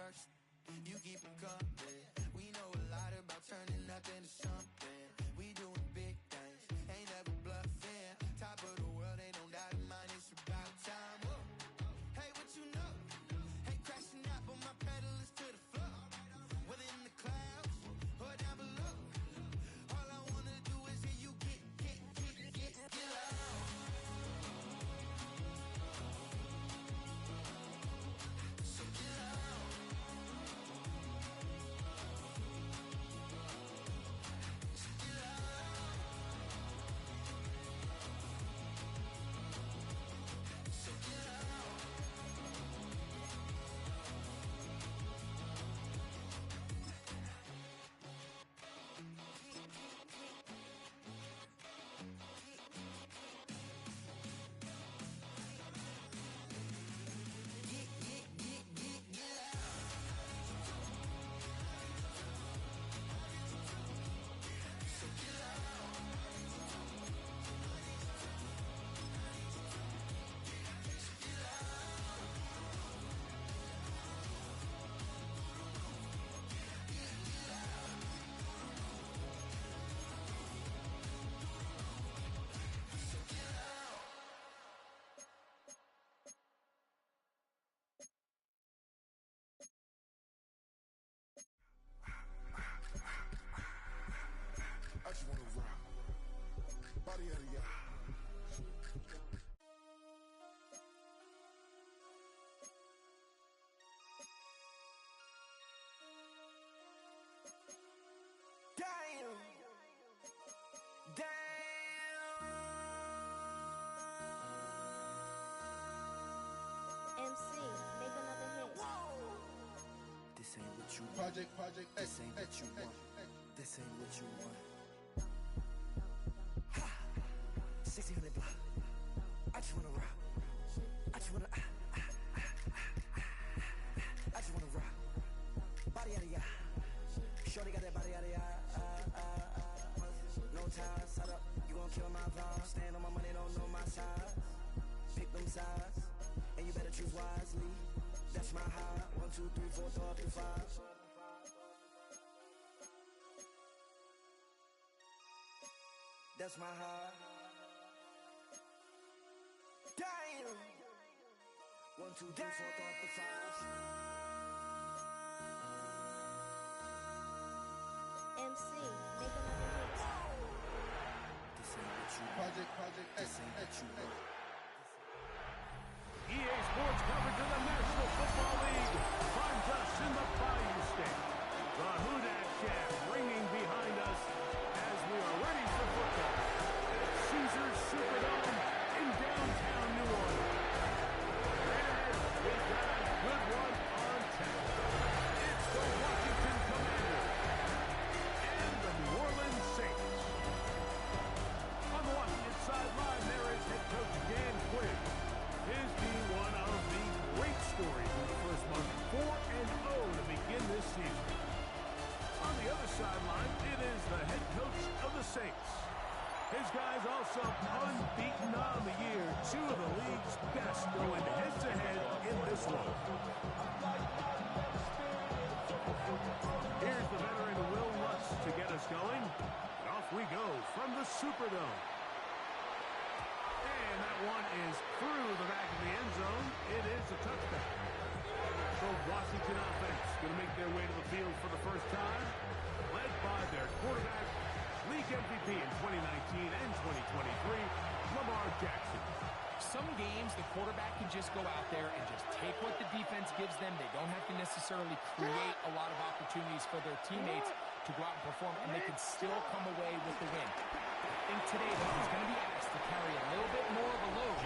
first, you keep them coming. We know a lot about turning nothing to something. We doing big things, ain't never bluffing. Top of the world, ain't no doubt in mind, it's about time. Whoa. Hey, what you know? Hey, crashing out, but my pedal is to the floor. Whether in the clouds or down below, all I wanna do is hear you get loud. So get loud. So get loud. So get loud. I just wanna rock. Body out of y'all. Damn. MC, make another hit. This ain't what you want. Project, This ain't what you want. This ain't what you want. 1600 block. I just wanna rock. I just wanna. I just wanna rock. Body out of ya. Shorty got that body out of ya. No ties, set up. You gon' kill my vibe. Stand on my money, don't know my size. Pick them sides, and you better choose wisely. That's my high. 1, 2, 3, 4, throw up to 5. That's my high. Damn. 1, 2, 3, 4, throw up to 5. MC, make another hit. This ain't what you want. Project, This ain't what you want. EA Sports coverage of the National Football League finds us in the Bayou State. The Hudak Shack ringing behind us as we are ready for football at Caesars Superdome in downtown New Orleans. Right ahead, we've got a good one on tap. It's the Washington Commanders and the New Orleans Saints. On the Washington sideline, there is head coach Dan Quinn. His being one of the great stories in the first month, 4-0 to begin this season. On the other sideline, it is the head coach of the Saints. His guys also unbeaten on the year, 2 of the league's best going head-to-head in this one. Here's the veteran Will Lutz to get us going. And off we go from the Superdome. And that one is through the back of the end zone. It is a touchdown. The Washington offense going to make their way to the field for the first time, led by their quarterback, league MVP in 2019 and 2023, Lamar Jackson. Some games, the quarterback can just go out there and just take what the defense gives them. They don't have to necessarily create a lot of opportunities for their teammates to go out and perform, and they can still come away with the win. I think today, though, he's going to be asked to carry a little bit more of a load,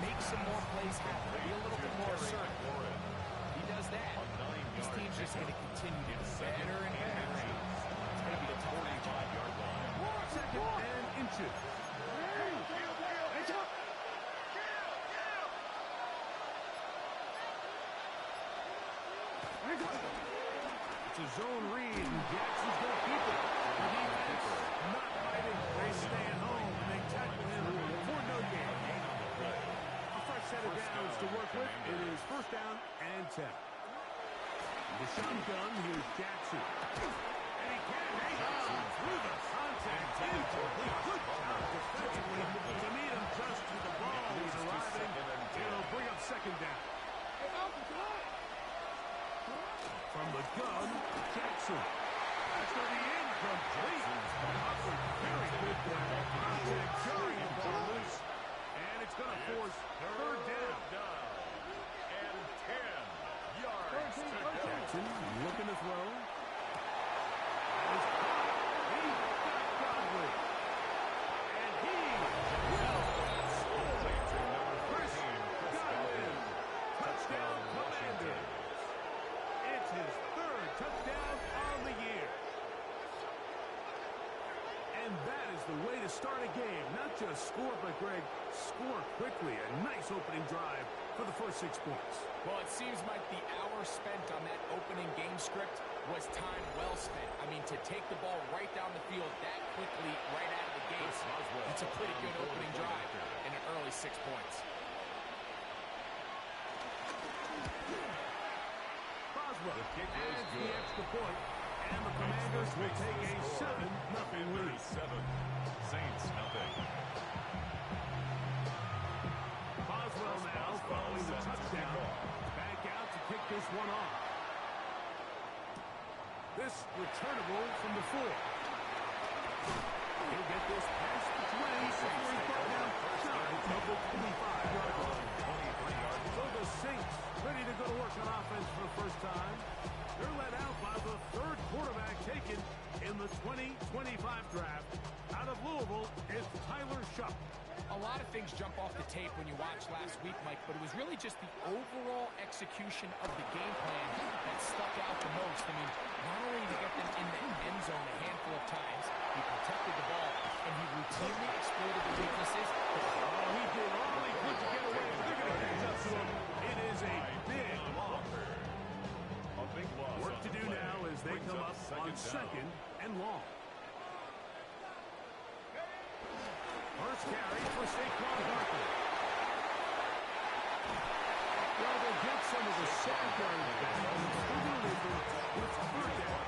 make some more plays happen, be a little bit more assertive. He does that, this team's just going to continue to get better and better. It's going to be a tough matchup. 2nd and inches. It's a zone read, and Jackson's going to keep it. The defense not fighting. They stay at home, and they tackle him for no gain. A fresh set of downs to work with. It is 1st down and 10. The shotgun, here's Jackson. And he can't hang on through the contact. Incomplete. Good job defensively to meet him just to the ball. He's arriving. It'll bring up second down. From the gun, Jackson. That's going to be incomplete. Very good there. Contact jarring the ball loose. And it's going to force third down. And 10 yards. Jackson looking to throw. He's caught. He got Godwin. And he will score. Chris Godwin. Touchdown, Commanders. It's his third touchdown on the year. And that is the way to start a game. Not just score, but, Greg, score quickly. A nice opening drive for the first 6 points. Well, it seems like the hour spent on that opening game script was time well spent. I mean, to take the ball right down the field that quickly, right out of the gates, it's a pretty good opening drive in an early 6 points. Boswell adds the extra point, and the Commanders will take a 7-0 lead. 7. Saints, nothing. Boswell now following the touchdown. Back out to kick this one off. This returnable from the 4. He'll get this past the 20 before he's brought down shy of the 25-yard line. So the Saints ready to go to work on offense for the first time. They're led out by the third quarterback taken in the 2025 draft. Out of Louisville is Tyler Shuck. A lot of things jump off the tape when you watch last week, Mike, but it was really just the overall execution of the game plan that stuck out the most. I mean, not only did he get them in the end zone a handful of times, he protected the ball, and he routinely exploited the weaknesses. Oh, he did all he could to get away, but they're going to catch up to him. It is a big loss. Work to do now as they come up on second and long. First carry for Saquon Barkley. Well, they'll get some of the secondary back. With third down.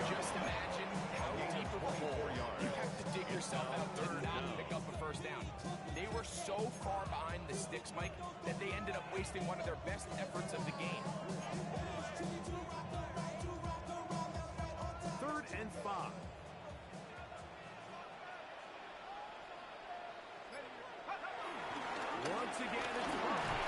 Just imagine how deep of a hole you have to dig yourself out to not pick up a first down. They were so far behind the sticks, Mike, that they ended up wasting one of their best efforts of the game. 3rd and 5. Once again, it's Barkley.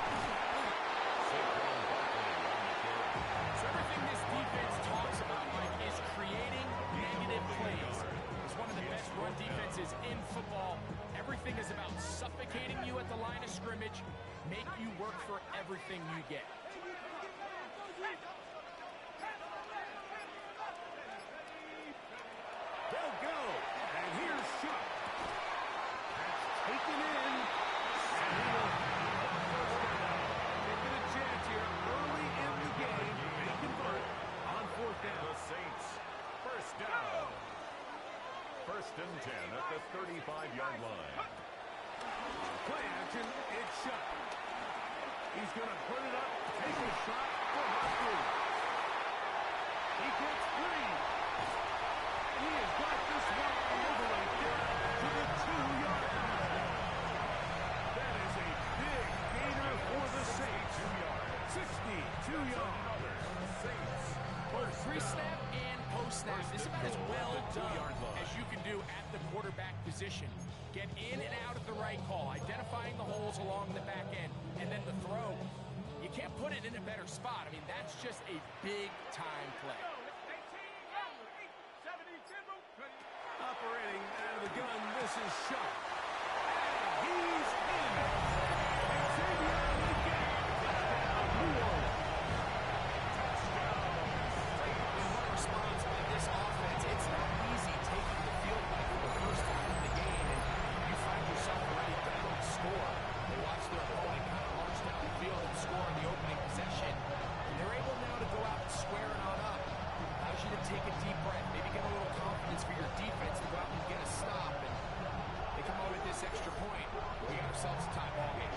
So everything this defense talks about, Mike, is creating negative plays. It's one of the best run defenses in football. Everything is about suffocating you at the line of scrimmage, make you work for everything you get. They'll go. And here's Shuck. That's taken in. And he will have the first down. Taking a chance here early in the game. They convert on 4th down. The Saints, first down. 1st and 10 at the 35-yard line. Play action. It's Shuck. He's going to put it up. Take a shot for Barkley. He gets 3. He has got this one all the way down to the 2-yard line. That is a big gainer for the Saints. 62 yards. Saints, Both pre-snap and post-snap, this is about as well done as you can do at the quarterback position. Get in and out at the right call, identifying the holes along the back end, and then the throw. You can't put it in a better spot. I mean, that's just a big-time play. Operating out of the gun, this is Shuck. And he's in. Xavier again. Touchdown, New Orleans. What a response by this offense. It's not easy taking the field back for the first time in the game, and you find yourself already down to score. They watch their opponent kind of march down the field and score in the opening possession, and they're able now to go out and square it on up. Allows you to take a deep breath, maybe get a little confidence for your defense to go out and get a stop, and they come out with this extra point. We got ourselves a tie ball game.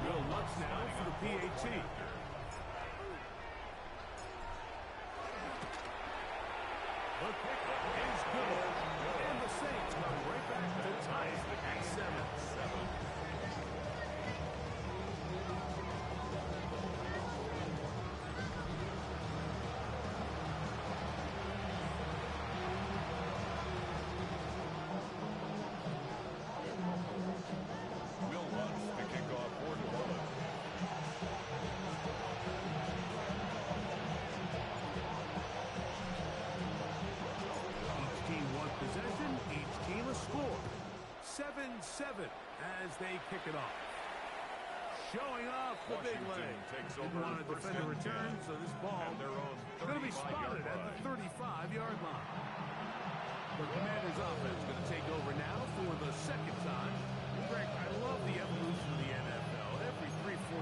Will Lutz now for the PAT. good. And the Saints come right back to tie it at 7-7. Will Lutz to kick off for New Orleans. Each team one possession, each team a score. 7-7 as they kick it off. Showing off the big Washington leg. takes Didn't over want to first defend a and return, 10 so this ball at their own is going to be spotted 35-yard at the line. 35-yard line. The Commanders offense going to take over now for the second time. Greg, I love the evolution of the NFL. Every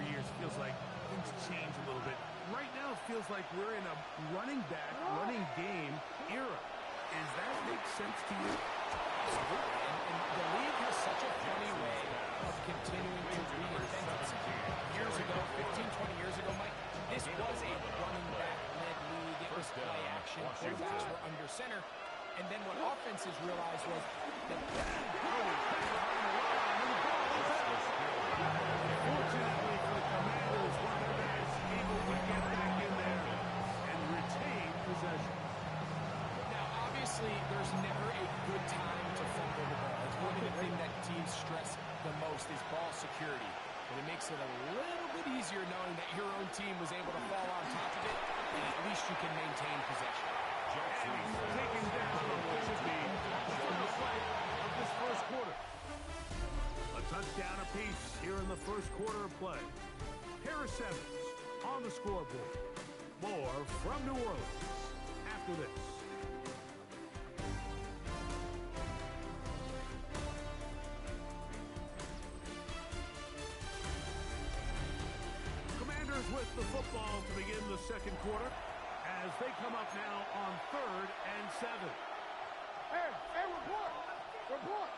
3-4 years feels like things change a little bit. Right now it feels like we're in a running back, running game era. Does that make sense to you? Absolutely. And the league has such a funny way of continuing to reinvent itself. Years ago, 15, 20 years ago, Mike, this was a running back-led league. It was play action. Quarterbacks were under center. And then what offenses realized was that Fortunately for the Commanders, one of them is able to get back in there and retain possession. now, obviously, there's never a good time to fumble the ball. It's really the thing that teams stress the most is ball security. But it makes it a little bit easier knowing that your own team was able to fall on top of it, and at least you can maintain possession. And he's taken down on what should be the fight of this first quarter. A touchdown apiece here in the first quarter of play. Harris Evans on the scoreboard. More from New Orleans after this. Commanders with the football to begin the second quarter as they come up now on 3rd and 7. Hey, report! Report!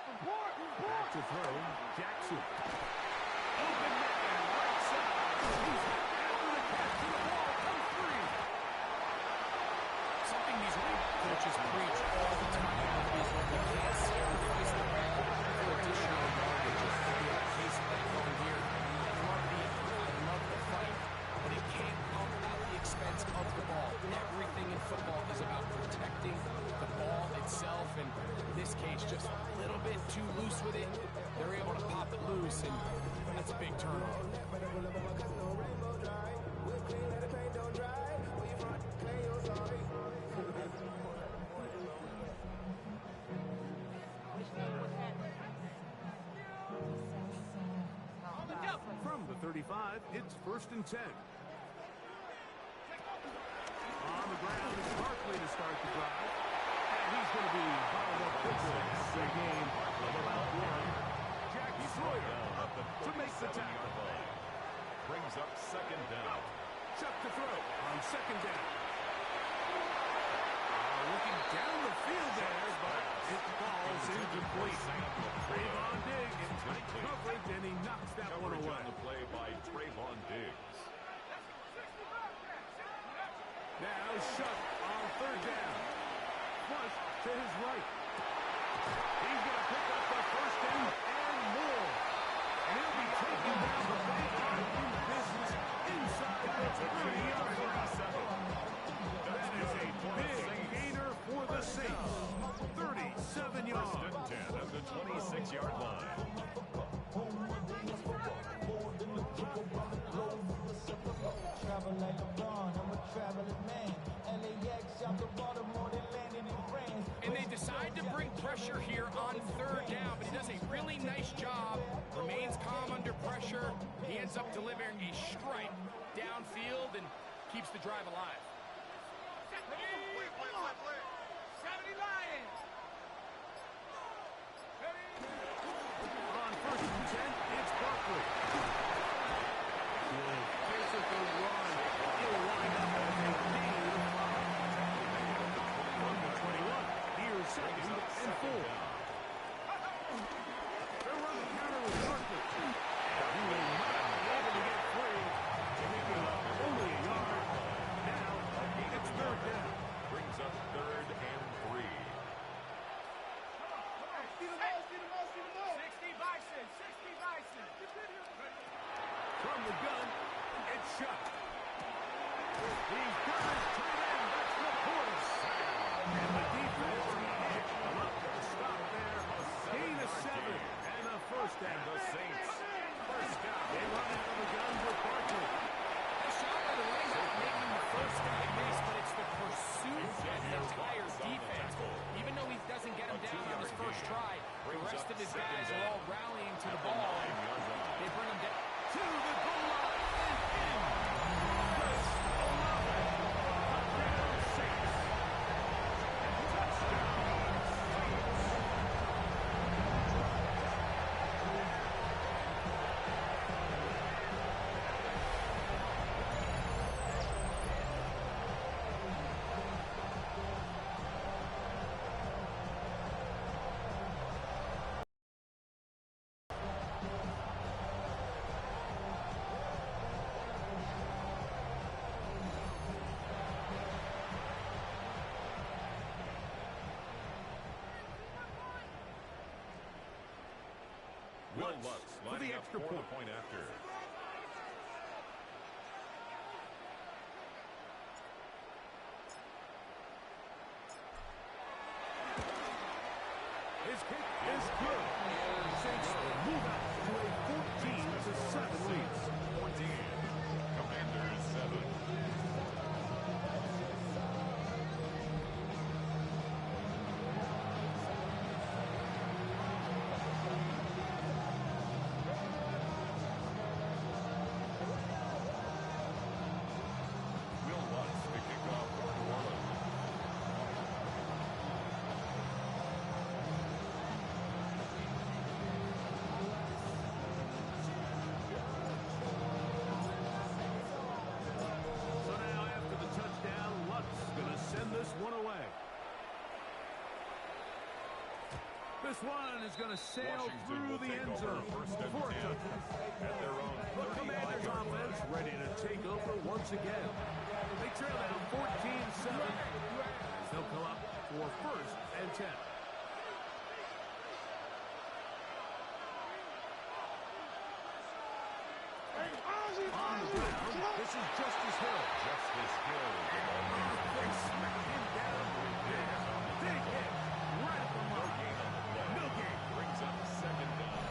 Report! Back to throw, Jackson. Open man, right side. He's after the catch, and the ball comes free. Something these league coaches preach all the time is when you can't sacrifice the ball for additional yardage. In the case of that one here, I love the fight, but it can't come at the expense of the ball. Everything in football is about protecting the ball itself, and in this case, just a little bit too loose with it. They're able to pop it loose, and that's a big turnover. From the 35, it's 1st and 10. On the ground is Barkley to start the drive. And he's going to be followed up quickly after a game of about 1. Jack Sawyer to make the tackle. Brings up 2nd down. Chuck to throw on 2nd down. Looking down the field there, but it falls incomplete. Trayvon Diggs in tight coverage, and he knocks that one Coverage away. on the play by Trayvon Diggs. Now Shuck on 3rd down. Flush to his right. He's going to pick up the 1st down and more. And he'll be taking down the baseline in business inside the 30-yard line. That is a big gainer for the Saints. 37 yards. 1st and 10 at the 26-yard line. Travel like LeBron, I'm a traveling man. LAX out to Baltimore, then landed in France. And they decide to bring pressure here on 3rd down, but he does a really nice job. Remains calm under pressure. He ends up delivering a strike downfield and keeps the drive alive. 70 Lions! On 1st and 10, it's Barkley. Physical run. He'll wind up as a gain of 5. From the 21, here's 2nd and 4. They're on the counter with Barkley. And he will not be able to get free. Picking up only a yard. From the gun, it's shot. He's got his tight end. That's Laporta. And the defense can't come up with a stop there. Gain of 7 and a first down. The Saints, first down. They run out of the gun with Barkley. The shot by the running back making the first guy miss, but it's the pursuit of the entire defense. Even though he doesn't get him down on his first try, the rest of his guys are all rallying to the ball. They bring him down To the goal line and in. Chris Olave. Touchdown, Saints. Touchdown, Saints. Will Lutz for the extra point. After. His kick is good. Saints move out to a 14-7 lead. 14. Commanders 7. Will Lutz to kick off for New Orleans. So now after the touchdown, Lutz going to send this one away. This one is going to sail Washington through will the take end over zone first and for a 10 touchdown. at their own The Commanders 35-yard offense line. ready to take over once again. They trail down 14-7 as they'll come up for first and 10. On the ground, this is Justice Hill. Justice Hill. They smack him down. Big hit. Right at the mark. No gain. Brings up second down.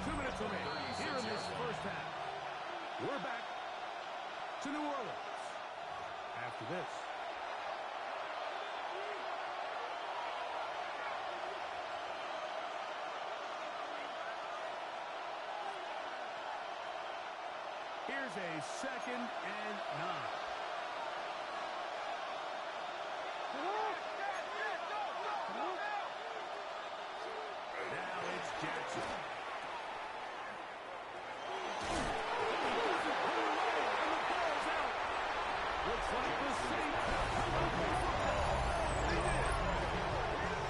2 minutes remaining here in this first half. We're back to New Orleans after this. Here's a 2nd and 9. Now it's Jackson. Looks like the Saints have come up with football. They did.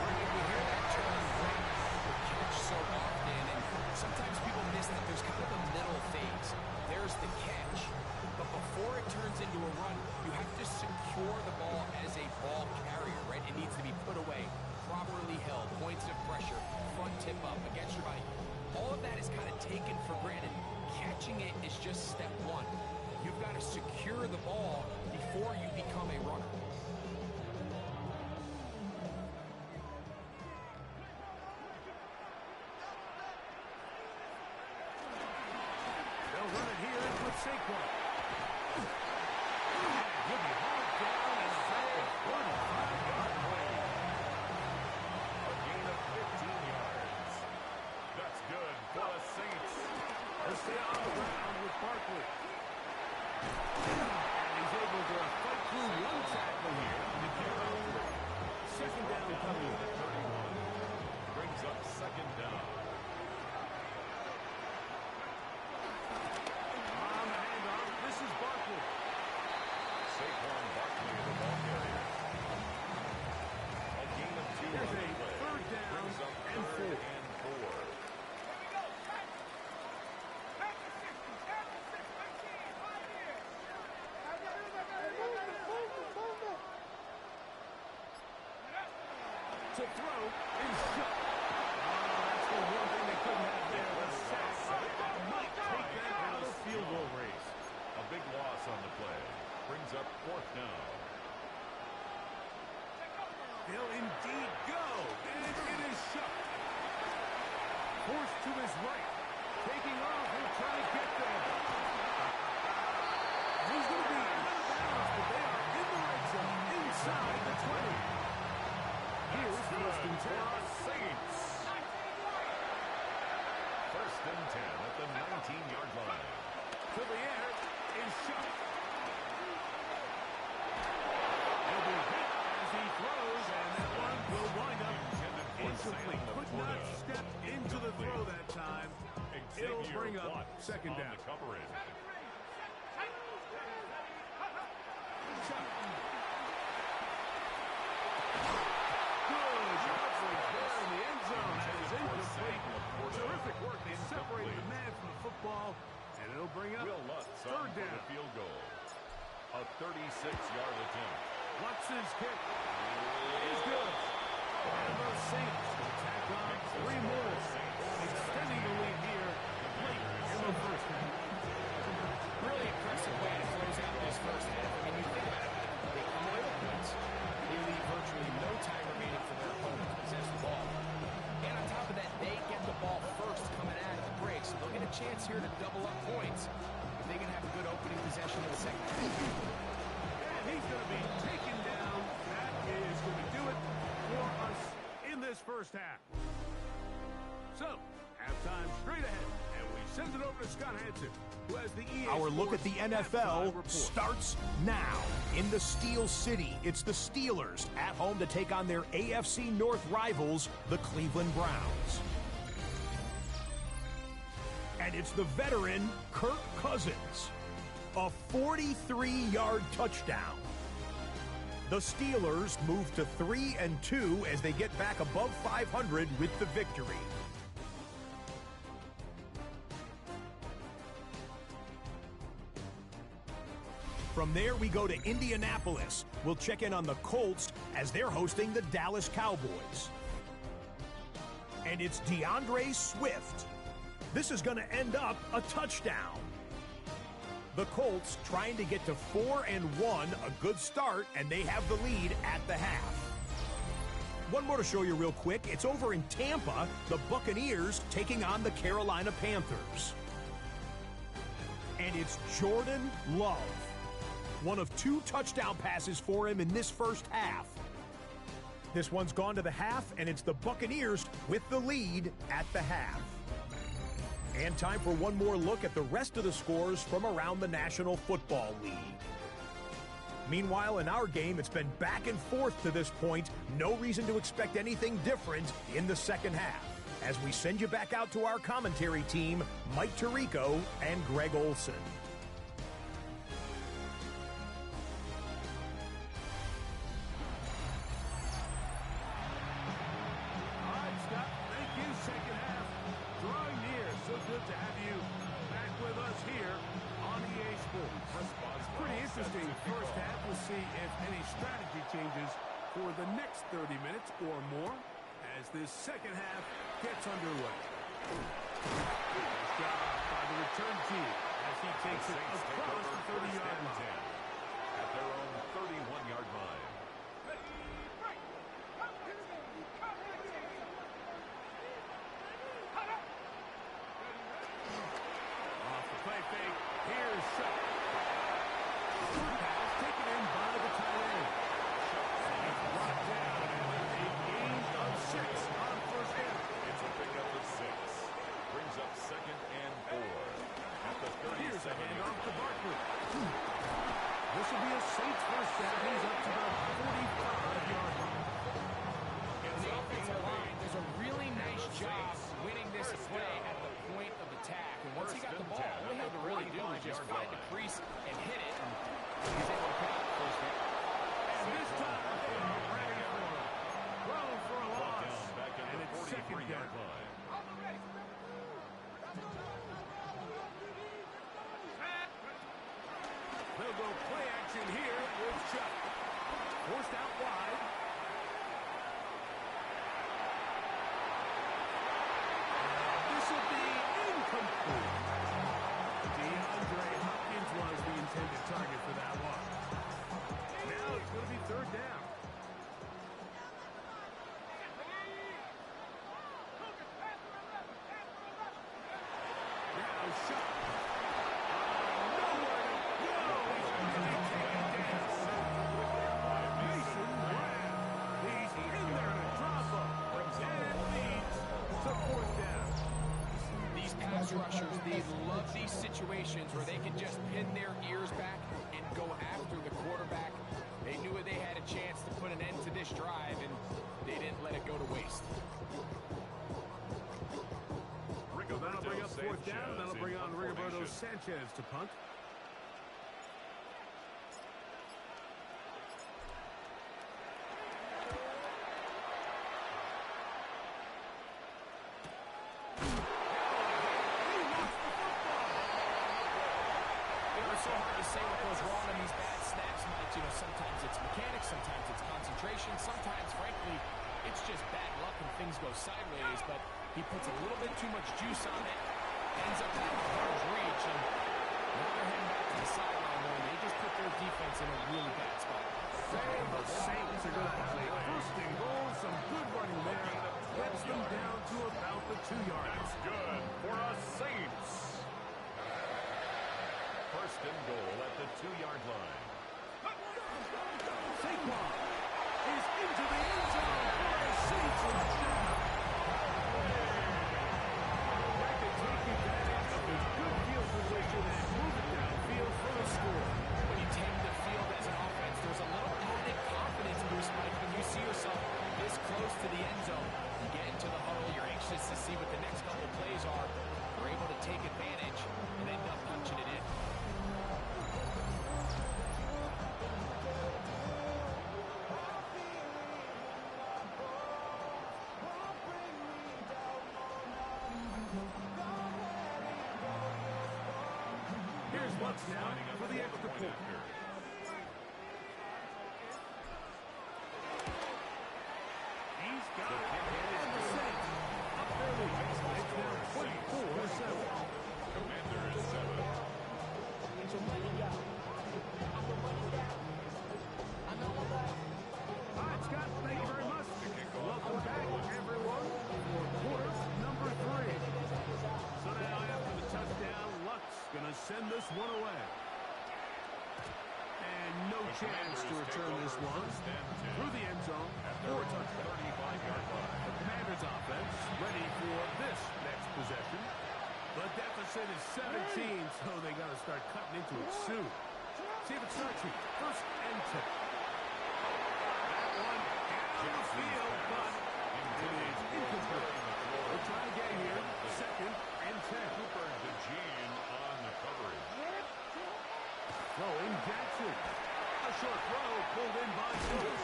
You hear that term, the catch so often, and sometimes people miss that there's kind of a middle phase. There's the catch, but before it turns into a run, you have to secure the ball as a ball carrier, right? It needs to be put away, properly held, points of pressure, front tip up against your body. All of that is kind of taken for granted. Catching it is just step one. You've got to secure the ball before you become a runner. They'll run it here with Saquon. He'll be hauled down and sailed 45-yard play. A gain of 15 yards. That's good for the Saints. They'll stay on the ground with Barkley. And he's able to fight through one tackle here to get out. Second down coming. 31. Brings up second down. On the handoff, this is Barkley. Saquon Barkley, the ball carrier. A gain of 2 Here's on a the play. third down Brings up and 4. third and 4. To throw is shot. Oh, that's the one he'll indeed go. And it is shut. Forced to his right. Taking off and trying to get there. He's going to be out of bounds, but they are in the red zone, inside the 20. Here's first and 10. Saints. First and 10 at the 19-yard line. To the air is shot. He'll be hit as he throws, and that one will wind up incomplete. Could not step into the throw that time. It'll bring up second down. Coverage. Good coverage there in the end zone. That is incomplete. Terrific work. They separate the man from the football, and it'll bring up third down. The field goal. A 36-yard attempt. Lutz's kick is good. And the Saints will tack on 3 more, extending the lead here late in the first half. Really impressive way to close out this first half. I mean, you think about it, they come away with points. They leave virtually no time remaining for their opponent to possess the ball. And on top of that, they get the ball first coming out of the break, so they'll get a chance here to double up points if they can have a good opening possession in the second half. And he's going to be taken down. That is going to do it for us in this first half. So, halftime straight ahead, and we send it over to Scott Hansen, who has the EA Our look at Sports the halftime NFL report. starts now. In the Steel City, it's the Steelers at home to take on their AFC North rivals, the Cleveland Browns. And it's the veteran Kirk Cousins. A 43-yard touchdown. The Steelers move to 3-2 as they get back above 500 with the victory. From there, we go to Indianapolis. We'll check in on the Colts as they're hosting the Dallas Cowboys. And it's DeAndre Swift. This is going to end up a touchdown. The Colts trying to get to 4-1, a good start, and they have the lead at the half. One more to show you real quick. It's over in Tampa, the Buccaneers taking on the Carolina Panthers. And it's Jordan Love. One of 2 touchdown passes for him in this first half. This one's gone to the half, and it's the Buccaneers with the lead at the half. And time for one more look at the rest of the scores from around the National Football League. Meanwhile, in our game, it's been back and forth to this point. No reason to expect anything different in the second half. As we send you back out to our commentary team, Mike Tirico and Greg Olson. Interesting first half. We'll see if any strategy changes for the next 30 minutes or more as this second half gets underway. Nice job by the return team as he takes it across the 30-yard line. At their own 31-yard line. Off the play fake. Here's Shot. Pass taken in by the tight end. He's brought down and a gain of 6 on first down. It's a pickup of 6. Brings up 2nd and 4. At the 37. Here's a handoff to Barkley. This will be a Saints first down. He's up to the 45-yard line. And the offensive line does a really nice job winning this play at the point of attack. And once he got the ball, all he had to really do was just find the crease and hit it. He's able to pick up the first down. And this time, they are ready for it. Throw for a loss. And it's second down. They'll go play action here with Chuck. Forced out wide. This will be incomplete. DeAndre Hopkins was the intended target for that one. Now it's going to be third down. situations where they can just pin their ears back and go after the quarterback. They knew they had a chance to put an end to this drive, and they didn't let it go to waste. That'll bring up fourth down, and that'll bring on Rigoberto Sanchez to punt. It's so hard to say what goes wrong on these bad snaps, Mike. You know, sometimes it's mechanics, sometimes it's concentration, sometimes, frankly, it's just bad luck and things go sideways, but he puts a little bit too much juice on it, ends up out of his reach, and now they're heading back to the sideline where they just put their defense in a really bad spot. And the Saints are going to have a first and goal, some good running there, gets them down to about the 2 yards. That's good for us Saints. First and goal at the 2-yard line. Saquon is into the end zone for the Saints touchdown. They can take advantage of his good field position and move it downfield for the score. When you take the field as an offense, there's a little added confidence boost, Mike, when you see yourself this close to the end zone. You get into the huddle, you're anxious to see what the next couple plays are. You're able to take advantage and end up punching it in. Here's what's now for the extra point. He's got it. And the Saints up their lead. It's now 24-7. Commanders 7. All right, Scott, thank you very much. Welcome back, everyone, for quarter number 3. So now after the touchdown, Luck's going to send this one away. And no chance to return this one through the end zone for a touchdown. 35-yard line. The Commanders offense ready for this next possession. The deficit is 17, so they got to start cutting into it soon. See if it starts here. First and 10. That one down the field, but it is incomplete. We'll try again here. Second and 10. Cooper DeJean on the coverage. Throwing Jackson. A short throw pulled in by Jones.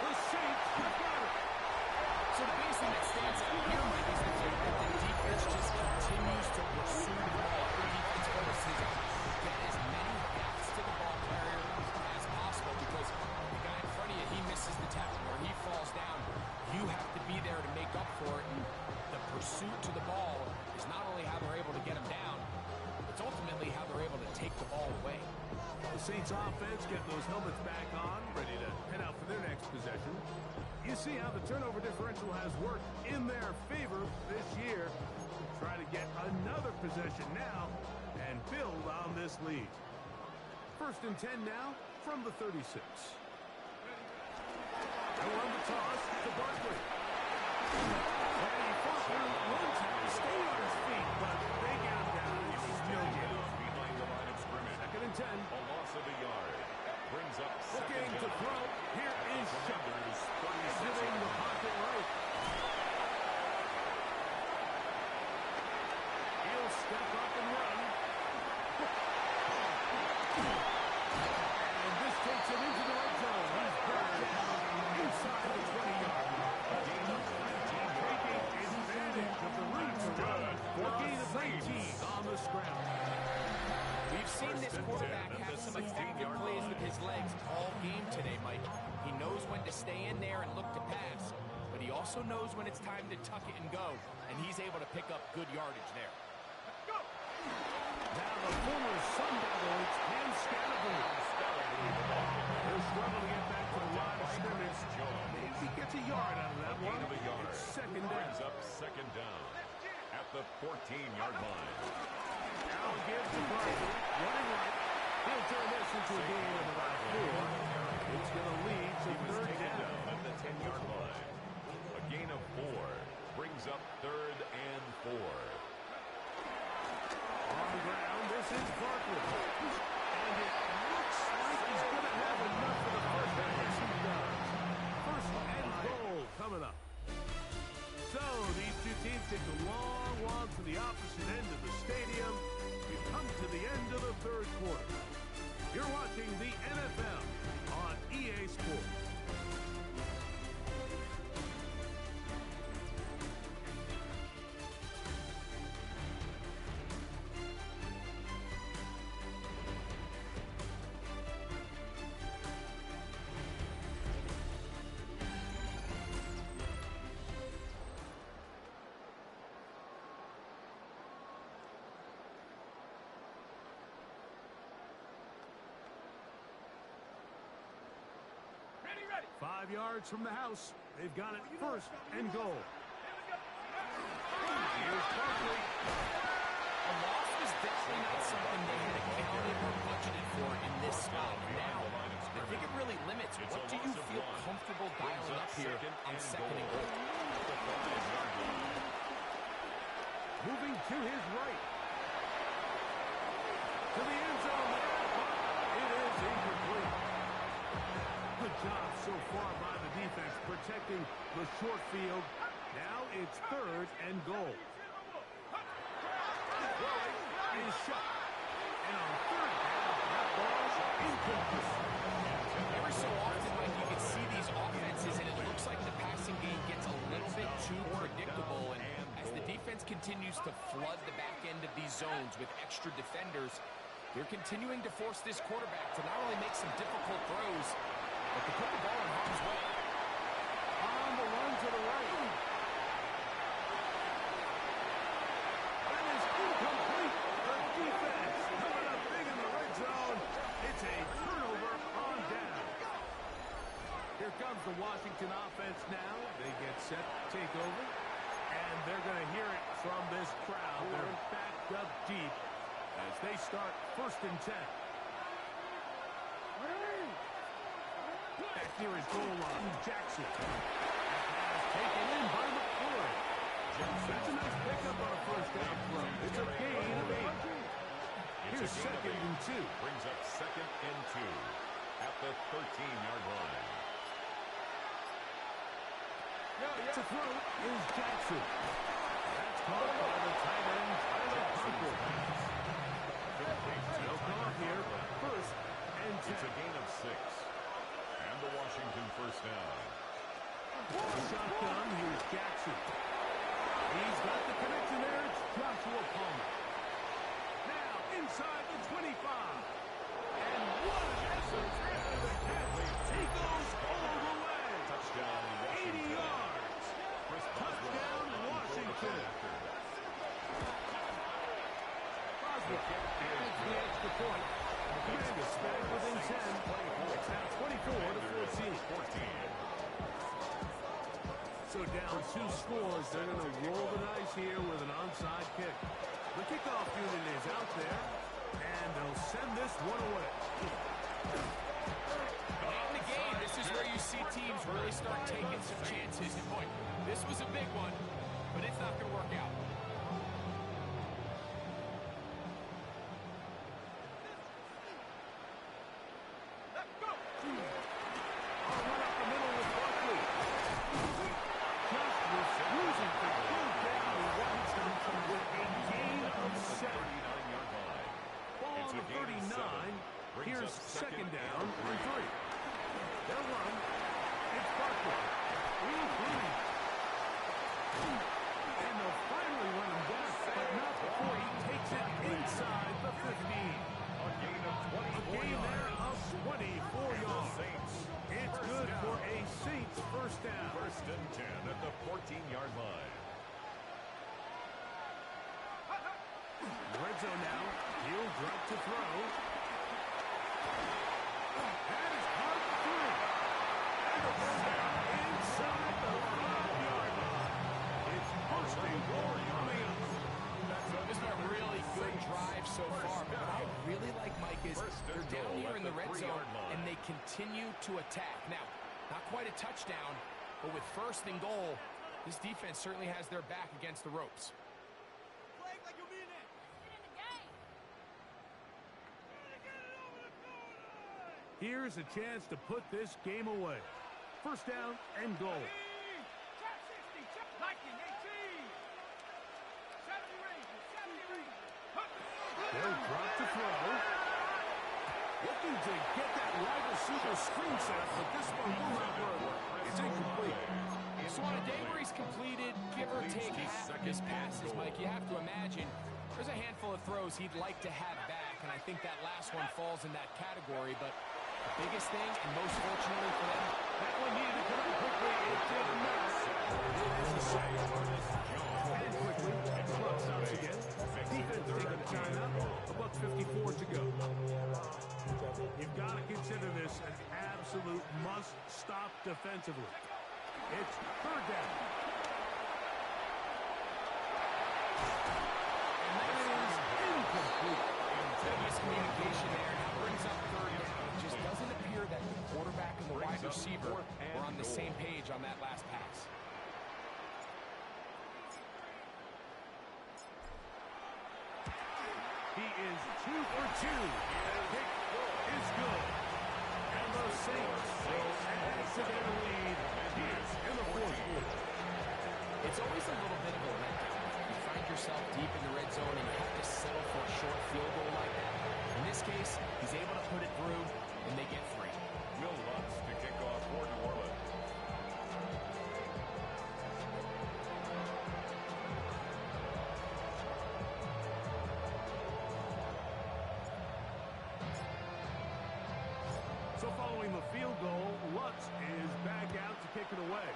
The Saints have got it. So the base thing that stands out here, Mike, is the fact that the defense just continues to pursue the ball. The defense focuses on get as many bats to the ball carrier as possible because the guy in front of you, he misses the tackle or he falls down. You have to be there to make up for it. And the pursuit to the ball is not only how they're able to get him down, it's ultimately how they're able to take the ball away. The Saints offense getting those helmets back on, ready to head out for their next possession. You see how the turnover differential has worked in their favor this year. Try to get another possession now and build on this lead. First and 10 now from the 36. And we're on the toss to Barkley. And he fought through one time to stay on his feet, but they get him down. He's still getting Behind the line of scrimmage. second and 10. A loss of a yard. Brings up Looking second to down. throw. Here is Shepard. Commanders 36. Exiting the pocket right. He'll step up and run. And this takes him into the red zone. He's burned inside the 20-yard line. Taking advantage of the route to run. For a gain of 19 on the scramble. We've seen this quarterback have some effective plays with his legs all game today, Mike. He knows when to stay in there and look to pass, but he also knows when it's time to tuck it and go, and he's able to pick up good yardage there. Now the former Sun Devils and Scalaboo. They're struggling to get back to the line of scrimmage. If he gets a yard out of that one, Gain of a yard. it's second down. Brings up second down at the 14-yard line. Now gives to Barkley, running right. He'll turn this into a gain of about 4. It's going to lead to third down at the 10-yard line. A gain of 4 brings up third and 4. On the 5 yards from the house. They've got it first and goal. Here's Barkley. A loss was definitely not something they had accounted or budgeted for in this spot. Now, I think it really limits. What do you feel comfortable dialing up here on second and goal? Moving to his right. To the end zone there, but it is incomplete. Good job so far by the defense protecting the short field. Now it's third and goal. Is shot. And on third down, that ball incomplete. Every so often, Mike, you can see these offenses, and it looks like the passing game gets a little bit too predictable. And as the defense continues to flood the back end of these zones with extra defenders, they're continuing to force this quarterback to not only make some difficult throws, but to put the ball in harm's way. On the run to the right. That is incomplete. The defense coming up big in the red zone. It's a turnover on down. Here comes the Washington offense now. They get set to take over. And they're going to hear it from this crowd. They're backed up deep as they start first and 10. Back near his goal line, Jackson. Taken in by McCoy. That's a nice pickup on a first down throw. It's a gain of 8. Here's second and 2. Brings up second and 2 at the 13-yard line. To throw is Jackson. That's caught by the tight end, Tyler Conklin. They'll come up here, first and 10. It's a gain of 6. And the Washington first down. Shotgun, here's Jackson. He's got the connection there. It's Joshua Palmer. Now inside the 25. And what an excellent catch. He goes all the way. Touchdown, Washington. 80 yards. Touchdown, Washington. Boswell makes the extra point. Commanders back within 10. It's now 24-14. So down 2 scores. They're going to roll the dice here with an onside kick. The kickoff unit is out there, and they'll send this one away. Late in the game, this is where you see teams really start taking some chances. And boy, this was a big one, but it's not going to work out. Here's second down and 3. They'll run. It's Barkley. And they'll finally run him down, but not before he takes it inside the 15. A gain of 24 A gain there of 24 yards. It's good for a Saints first down. First and 10 at the 14-yard line. Red zone now. He'll drop to throw. That is caught 3. And inside the 5-yard line. It's first and goal coming up. This is a really good drive so far. But what I really like, Mike, is they're down here in the red zone, and they continue to attack. Now, not quite a touchdown, but with first and goal, this defense certainly has their back against the ropes. Here's a chance to put this game away. First down and goal. They'll drop to throw. Looking to get that wide receiver screen set, but this one will not work. It's incomplete. So on a day where he's completed, give or take half of his passes, Mike, you have to imagine there's a handful of throws he'd like to have back, and I think that last one falls in that category, but the biggest thing, and most fortunately for them, that one needed to come out quickly. It did not. It is a sack. And quickly, clock stops again. Defense taking a timeout. $1:54 to go. You've got to consider this an absolute must-stop defensively. It's third down. And that is incomplete. Miscommunication there. Now brings up third down. It just doesn't appear that the quarterback and the wide receiver were on the same page on that last pass. He is 2 for 2. Kick is good. And the Saints will add to their lead here in the fourth quarter. It's always a little bit of a letdown. You find yourself deep in the red zone and you have to settle for a short field goal like that. In this case, he's able to put it through, and they get 3. Will Lutz to kick off for New Orleans. So following the field goal, Lutz is back out to kick it away.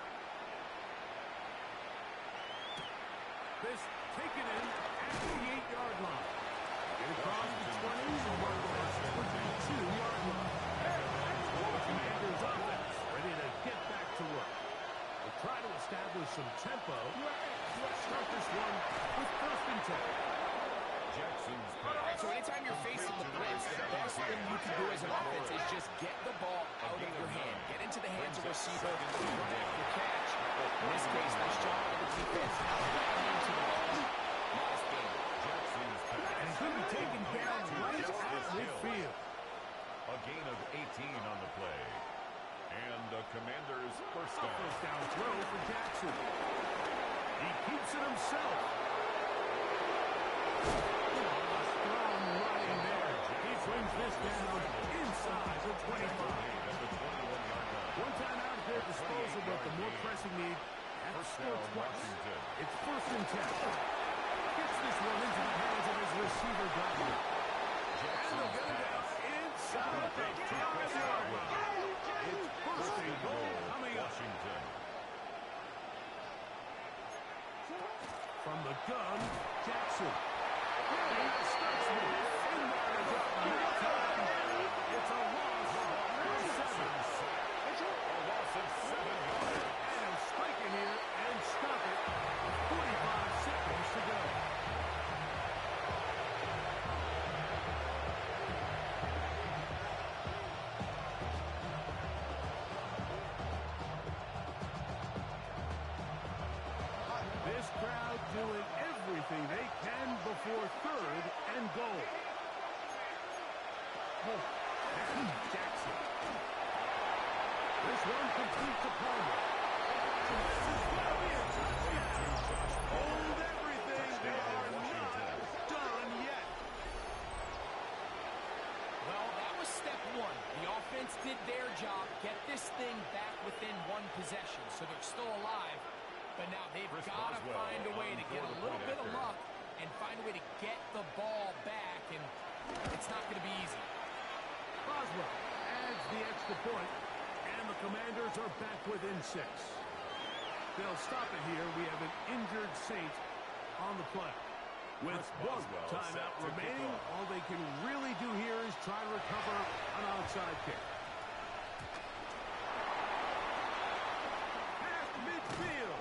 This taken in at the 8-yard line. Get across the 20 and run the 22-yard line. The Commanders' offense ready to get back to work. They'll try to establish some tempo. Start this one with first and 10. Jackson's All right, so anytime you're facing the blitz, the best thing you can do as an offense is just get the ball out of your hand. Get into the hands of the receiver, run after catch. In this case, nice job by the defense. Now getting into the ball. Modest game. Jackson's And it could be taken down right at midfield. A gain of 18 on the play. And the Commanders' first down. First down throw for Jackson. He keeps it himself. Strong running there. He brings this down inside the 25. One time out at their disposal, but the more pressing need at sports Washington. It's first and 10. Gets this one into the hands of his receiver, Godwin. And they'll get it down inside the 5-yard line. It's first and goal coming up. Washington. From the gun, Jackson. And he starts with it. And that is up big time. It's a loss of 7. A loss of 7 yards. And spike it here and stop it. 45 seconds to go. This crowd doing everything they can before third and goal. Jackson. This one complete to Palmer. This is going to be a touchdown. Hold everything. They are not done yet. Well, that was step one. The offense did their job, get this thing back within one possession, so they're still alive. But now they've got to find a way to get a little bit of luck and find a way to get the ball back, and it's not going to be easy. Boswell adds the extra point, and the Commanders are back within 6. They'll stop it here. We have an injured Saint on the play. With one timeout remaining, all they can really do here is try to recover an onside kick. Past midfield.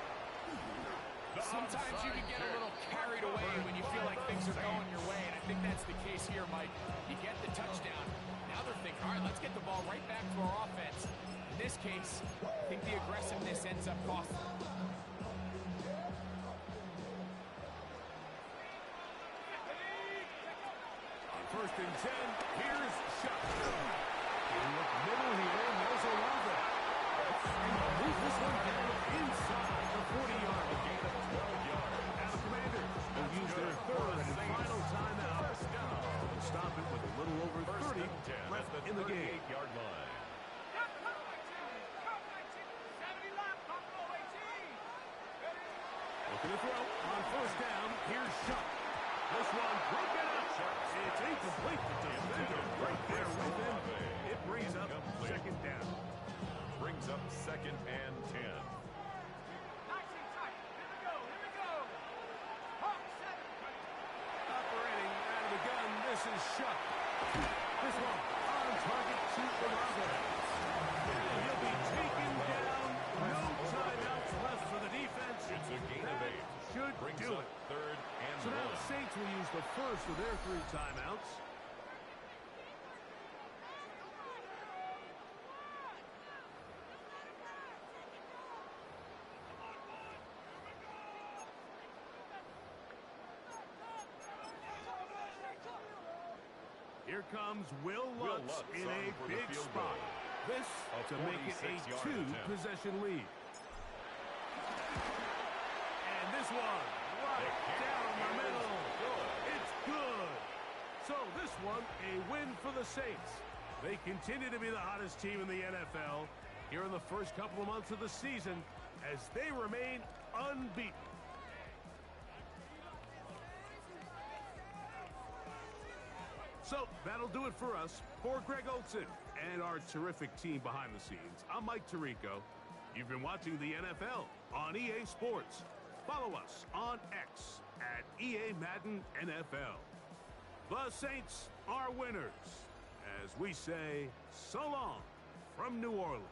Sometimes you can get a little carried away when you feel like things are going your way, and I think that's the case here, Mike. You get the touchdown. Now they're thinking, all right, let's get the ball right back to our offense. In this case, I think the aggressiveness ends up costing them. On first and 10, here's Shuck. In the middle here, there's Olave. And they'll move this one down inside the 40-yard line. Gain of 12 yards. Now the Commanders will use their third and final timeout. They'll stop it with a little over 30 left in the game. 38-yard line. Looking to throw on first down. Here's Shuck. This one broken up. It's incomplete. The defender right there with him. It brings up second down. Brings up second and 10. Operating out of the gun. This is Shuck. This one on on target to Gonzalez. And he'll be taken down. No timeouts left for the defense. It's a gain of 8. Should Brings do up it. 3rd and So now 1. the Saints will use the first of their 3 timeouts. Here comes Will Lutz in a big spot. This to make it a 2-possession lead. And this one right down the middle. It's good. So this one, a win for the Saints. They continue to be the hottest team in the NFL here in the first couple of months of the season as they remain unbeaten. So that'll do it for us. For Greg Olson and our terrific team behind the scenes, I'm Mike Tirico. You've been watching the NFL on EA Sports. Follow us on X at EA Madden NFL. The Saints are winners, as we say so long from New Orleans.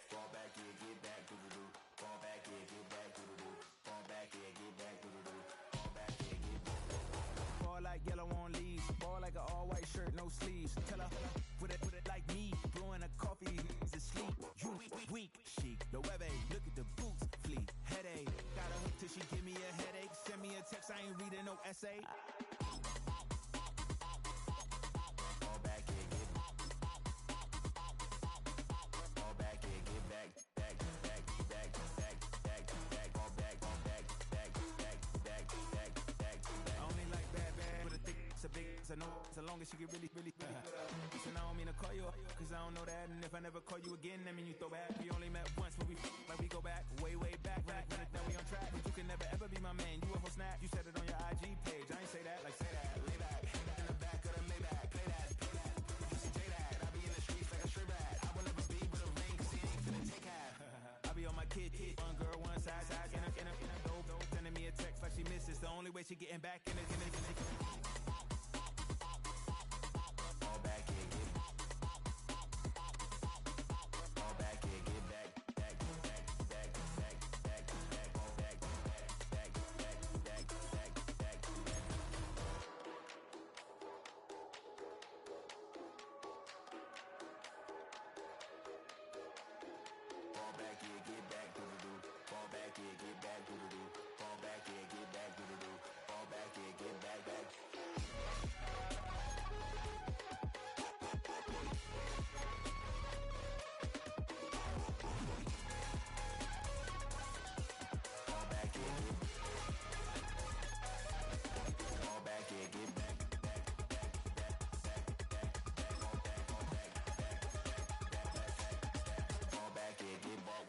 Fall back, yeah, get back, doo-doo-doo. Fall back, yeah, get back, doo-doo-doo. Fall back, yeah, get back, doo-doo-doo. Fall back, yeah, get back. Ball like yellow on leaves. Ball like an all-white shirt, no sleeves. Tell her, put it like me. Blowing a coffee, he's asleep. You weak, chic. The web look at the boots, fleet. Headache. Got a hook till she give me a headache. Send me a text, I ain't reading no essay. Fall back, yeah, get back. Fall back, yeah, get back. Back, back, back, back, back, back. Fall back, back, back, back, back, back, back. I only like bad, but a thick, it's a big, it's a no. So long as she get really, really. Listen, I don't mean to call you up, cause I don't know that. And if I never call you again, that mean you throw back. We only met once, but we like we go back, way, way back. When it, now we on track, but you can never ever be my man. You a whole snap, you said it on your IG page. I ain't say that, like say that, lay back. In the back of the Maybach, play that. Say that, I be in the streets like a stray rat. I will never be but a ring, cause he ain't finna take half. I be on my kid, one girl, one side, in a dope, sending me a text like she misses. The only way she getting back in it. Fall back, yeah, get back. Fall back, yeah, get back. Back, back, back, back, back, back. Fall back, back, back, back, back, back, back. Fall back, yeah, get back, doo-doo-doo. Fall back, yeah, get back, doo-doo-doo. Fall back, yeah, get back, doo-doo-doo. Fall back, yeah, get back, back. Fall back, yeah, get back. Fall back, yeah, get back. Back, back, back, back, back, back. Fall back, back, back, back, back. Fall back, yeah, get back.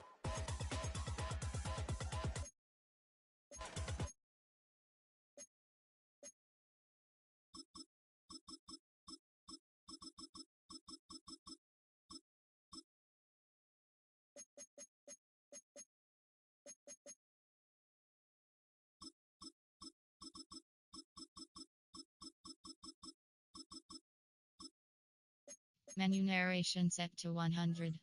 Menu narration set to 100.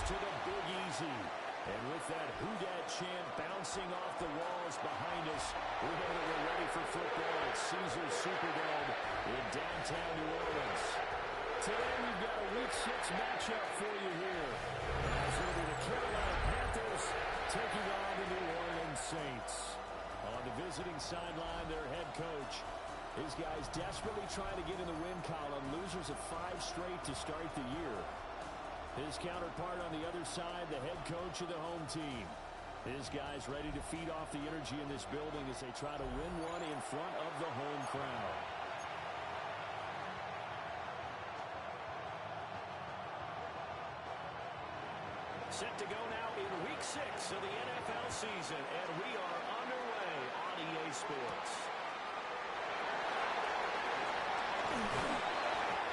to the Big Easy. And with that Who Dat chant bouncing off the walls behind us, we know that we're ready for football at Caesars Superdome in downtown New Orleans. Today we've got a Week 6 matchup for you here. As will be the Carolina Panthers taking on the New Orleans Saints. On the visiting sideline, their head coach. His guys desperately trying to get in the win column. Losers of 5 straight to start the year. His counterpart on the other side, the head coach of the home team. His guys ready to feed off the energy in this building as they try to win one in front of the home crowd. Set to go now in Week 6 of the NFL season, and we are underway on EA Sports.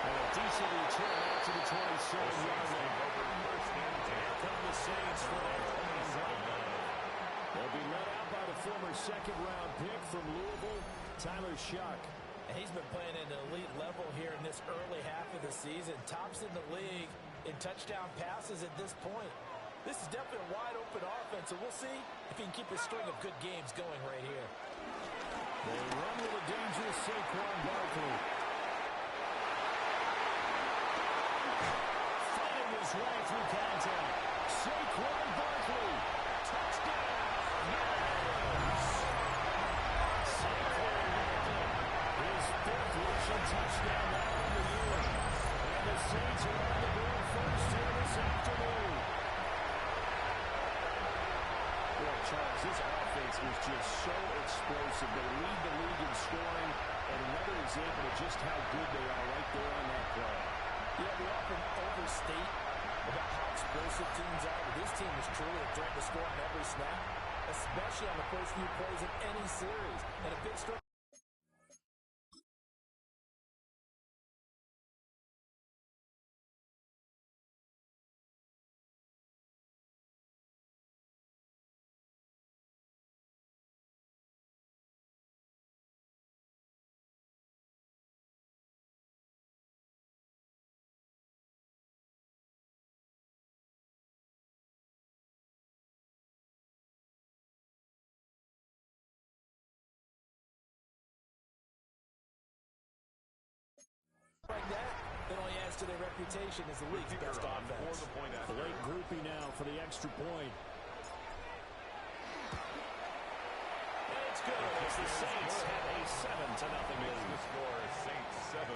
And a decent return out to the 27-yard line. Here come the Saints for their opening drive. They'll be led out by the former second-round pick from Louisville, Tyler Shuck. And he's been playing at an elite level here in this early half of the season. Tops in the league in touchdown passes at this point. This is definitely a wide-open offense, so we'll see if he can keep a string of good games going right here. They run with a dangerous Saquon Barkley. Fighting his way through contact. Saquon Barkley. Touchdown. Yes! Saquon Barkley. His 5th rushing touchdown now in the year. And the Saints are on the board first here this afternoon. Well, Charles, this offense is just so explosive. They lead the league in scoring, and another example of just how good they are right there on that play. Yeah, we often overstate about how explosive teams are, but this team is truly a threat to score on every snap, especially on the first few plays of any series. And a big strike. Like that, it only adds to their reputation as the league's best offense. Late groupie now for the extra point. And it's good as the Saints have a 7-0 lead. The score is Saints 7.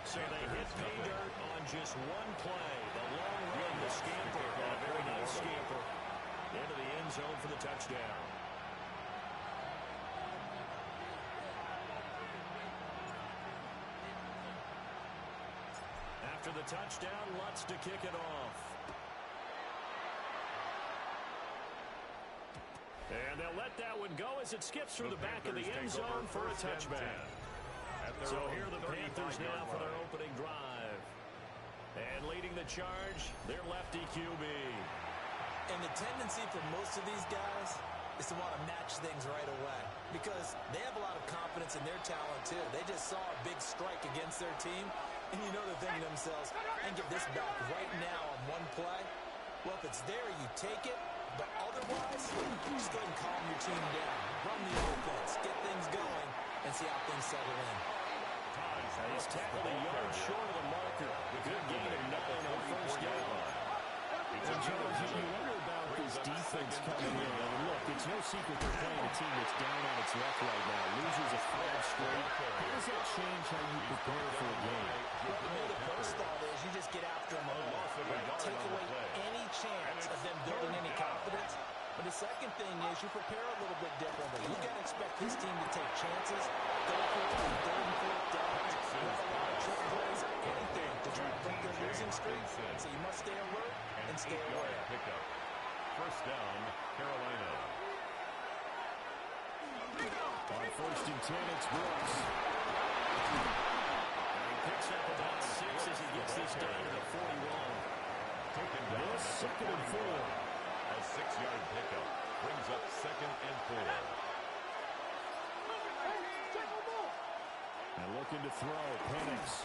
So they hit pay dirt on just one play. The long run, the scamper, and a very nice scamper into the end zone for the touchdown. After the touchdown, Lutz to kick it off. And they'll let that one go as it skips through the back of the end zone for a touchback. So here are the Panthers now for their opening drive. And leading the charge, their lefty QB. And the tendency for most of these guys is to want to match things right away because they have a lot of confidence in their talent, too. They just saw a big strike against their team, and you know they're thinking to themselves, I can get this back right now on one play. Well, if it's there, you take it. But otherwise, just go ahead and calm your team down. Run the offense, get things going, and see how things settle in. He's tackled a yard short of the marker. Good gain of 9 on first down. Charles, you wonder about this defense coming in. I mean, look, it's no secret they're playing a team that's down on its luck right now. Losers of 5 straight. How does that change how you prepare for a game? Well, the first thought is you just get after them all. Take away any chance of them building any confidence. But the second thing is you prepare a little bit differently. You've got to expect this team to take chances, go for it on 3rd and 4th downs, run a lot of trick plays, anything to try to break their losing streak. So you must stay alert and stay aware. First down, Carolina. On 1st and 10, it's Brooks. And he picks up about 6 as he gets this down to the 41. This 2nd and 4. A 6-yard pickup brings up 2nd and 4. And looking to throw, Penix.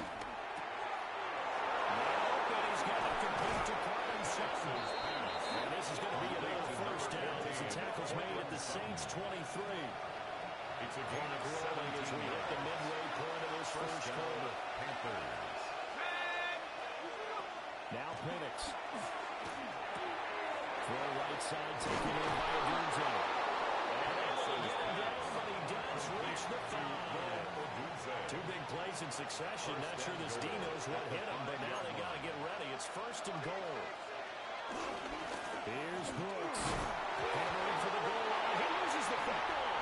And he's got it complete to And this is going to be another first down as the tackle's made at the Saints 23. It's a gain of Rolling as we hit the midway point of this first quarter. Panthers. Now Penix. Throw right side, taken in by Odunze. And it's again down, but he does reach the 5. Two big plays in succession. Not sure this D knows what hit him, but now they got to get ready. It's first and goal. Here's Brooks. Hammering for the goal line. He loses the football.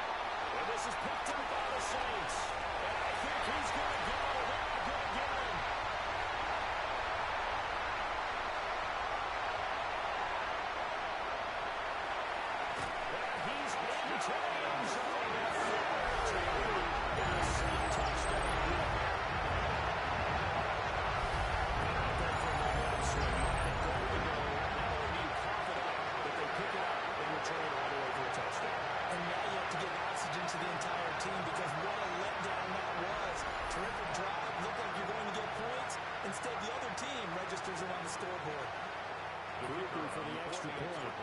And this is picked up by the Saints. And I think he's going to go. They're not going to get him. And he's into the end zone. Touchdown. And now you have to give oxygen to the entire team because what a letdown that was. Terrific drive. Looked like you're going to get points. Instead, the other team registers it on the scoreboard. Gruber for the extra point.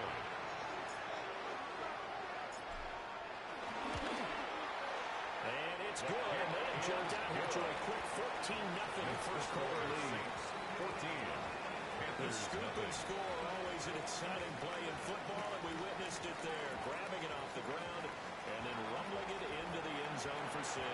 And it's good. And they have jumped out here to a quick 14-0 first quarter lead. 14. The scoop and score, always an exciting play in football, and we witnessed it there, grabbing it off the ground and then rumbling it into the end zone for 6.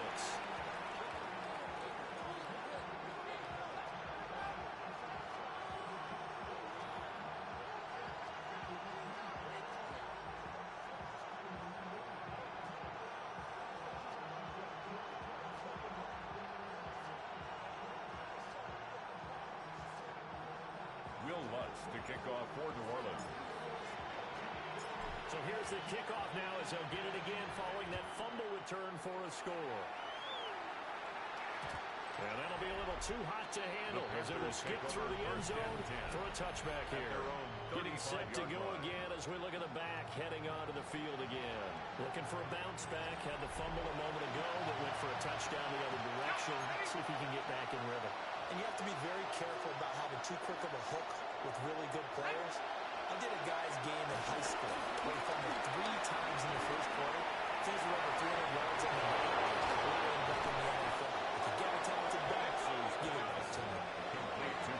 Will Lutz to kick off for New Orleans. So here's the kickoff now as they'll get it again following that fumble return for a score. And that'll be a little too hot to handle as it will skip through the end zone for a touchback here. Getting set to go again as we look at the back heading onto the field again. Looking for a bounce back. Had the fumble a moment ago that went for a touchdown the other direction. See if he can get back in rhythm. And you have to be very careful about having too quick of a hook with really good players. I did a guy's game in high school where he fumbled 3 times in the first quarter. Things were over 300 yards on the night. We're going back in the NFL. If you get a talented back, give it back to him.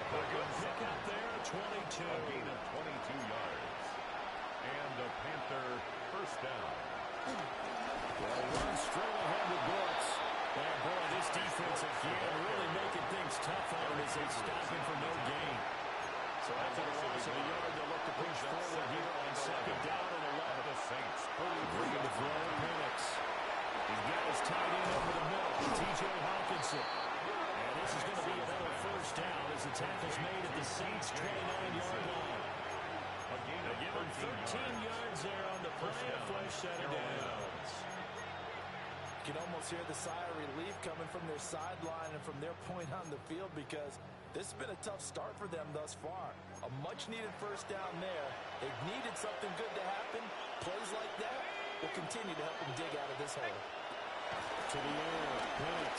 Pick out there, 22. A gain of 22 yards. And a Panther first down. Well, run straight ahead with Brooks. And boy, this defense again really making things tough on him as they stop him for no gain. So after the loss of a yard, they'll look to push forward here on second down and 11. The Saints Bringing the throw, Penix. He's got his tight end over the middle, T.J. Hawkinson. And this is going to be another first down as the tackle's made at the Saints' 29-yard line. They give him 13 yards there on the play to flush set it down. You can almost hear the sigh of relief coming from their sideline and from their point on the field because this has been a tough start for them thus far. A much-needed first down there. They've needed something good to happen. Plays like that will continue to help them dig out of this hole. To the air, Penix.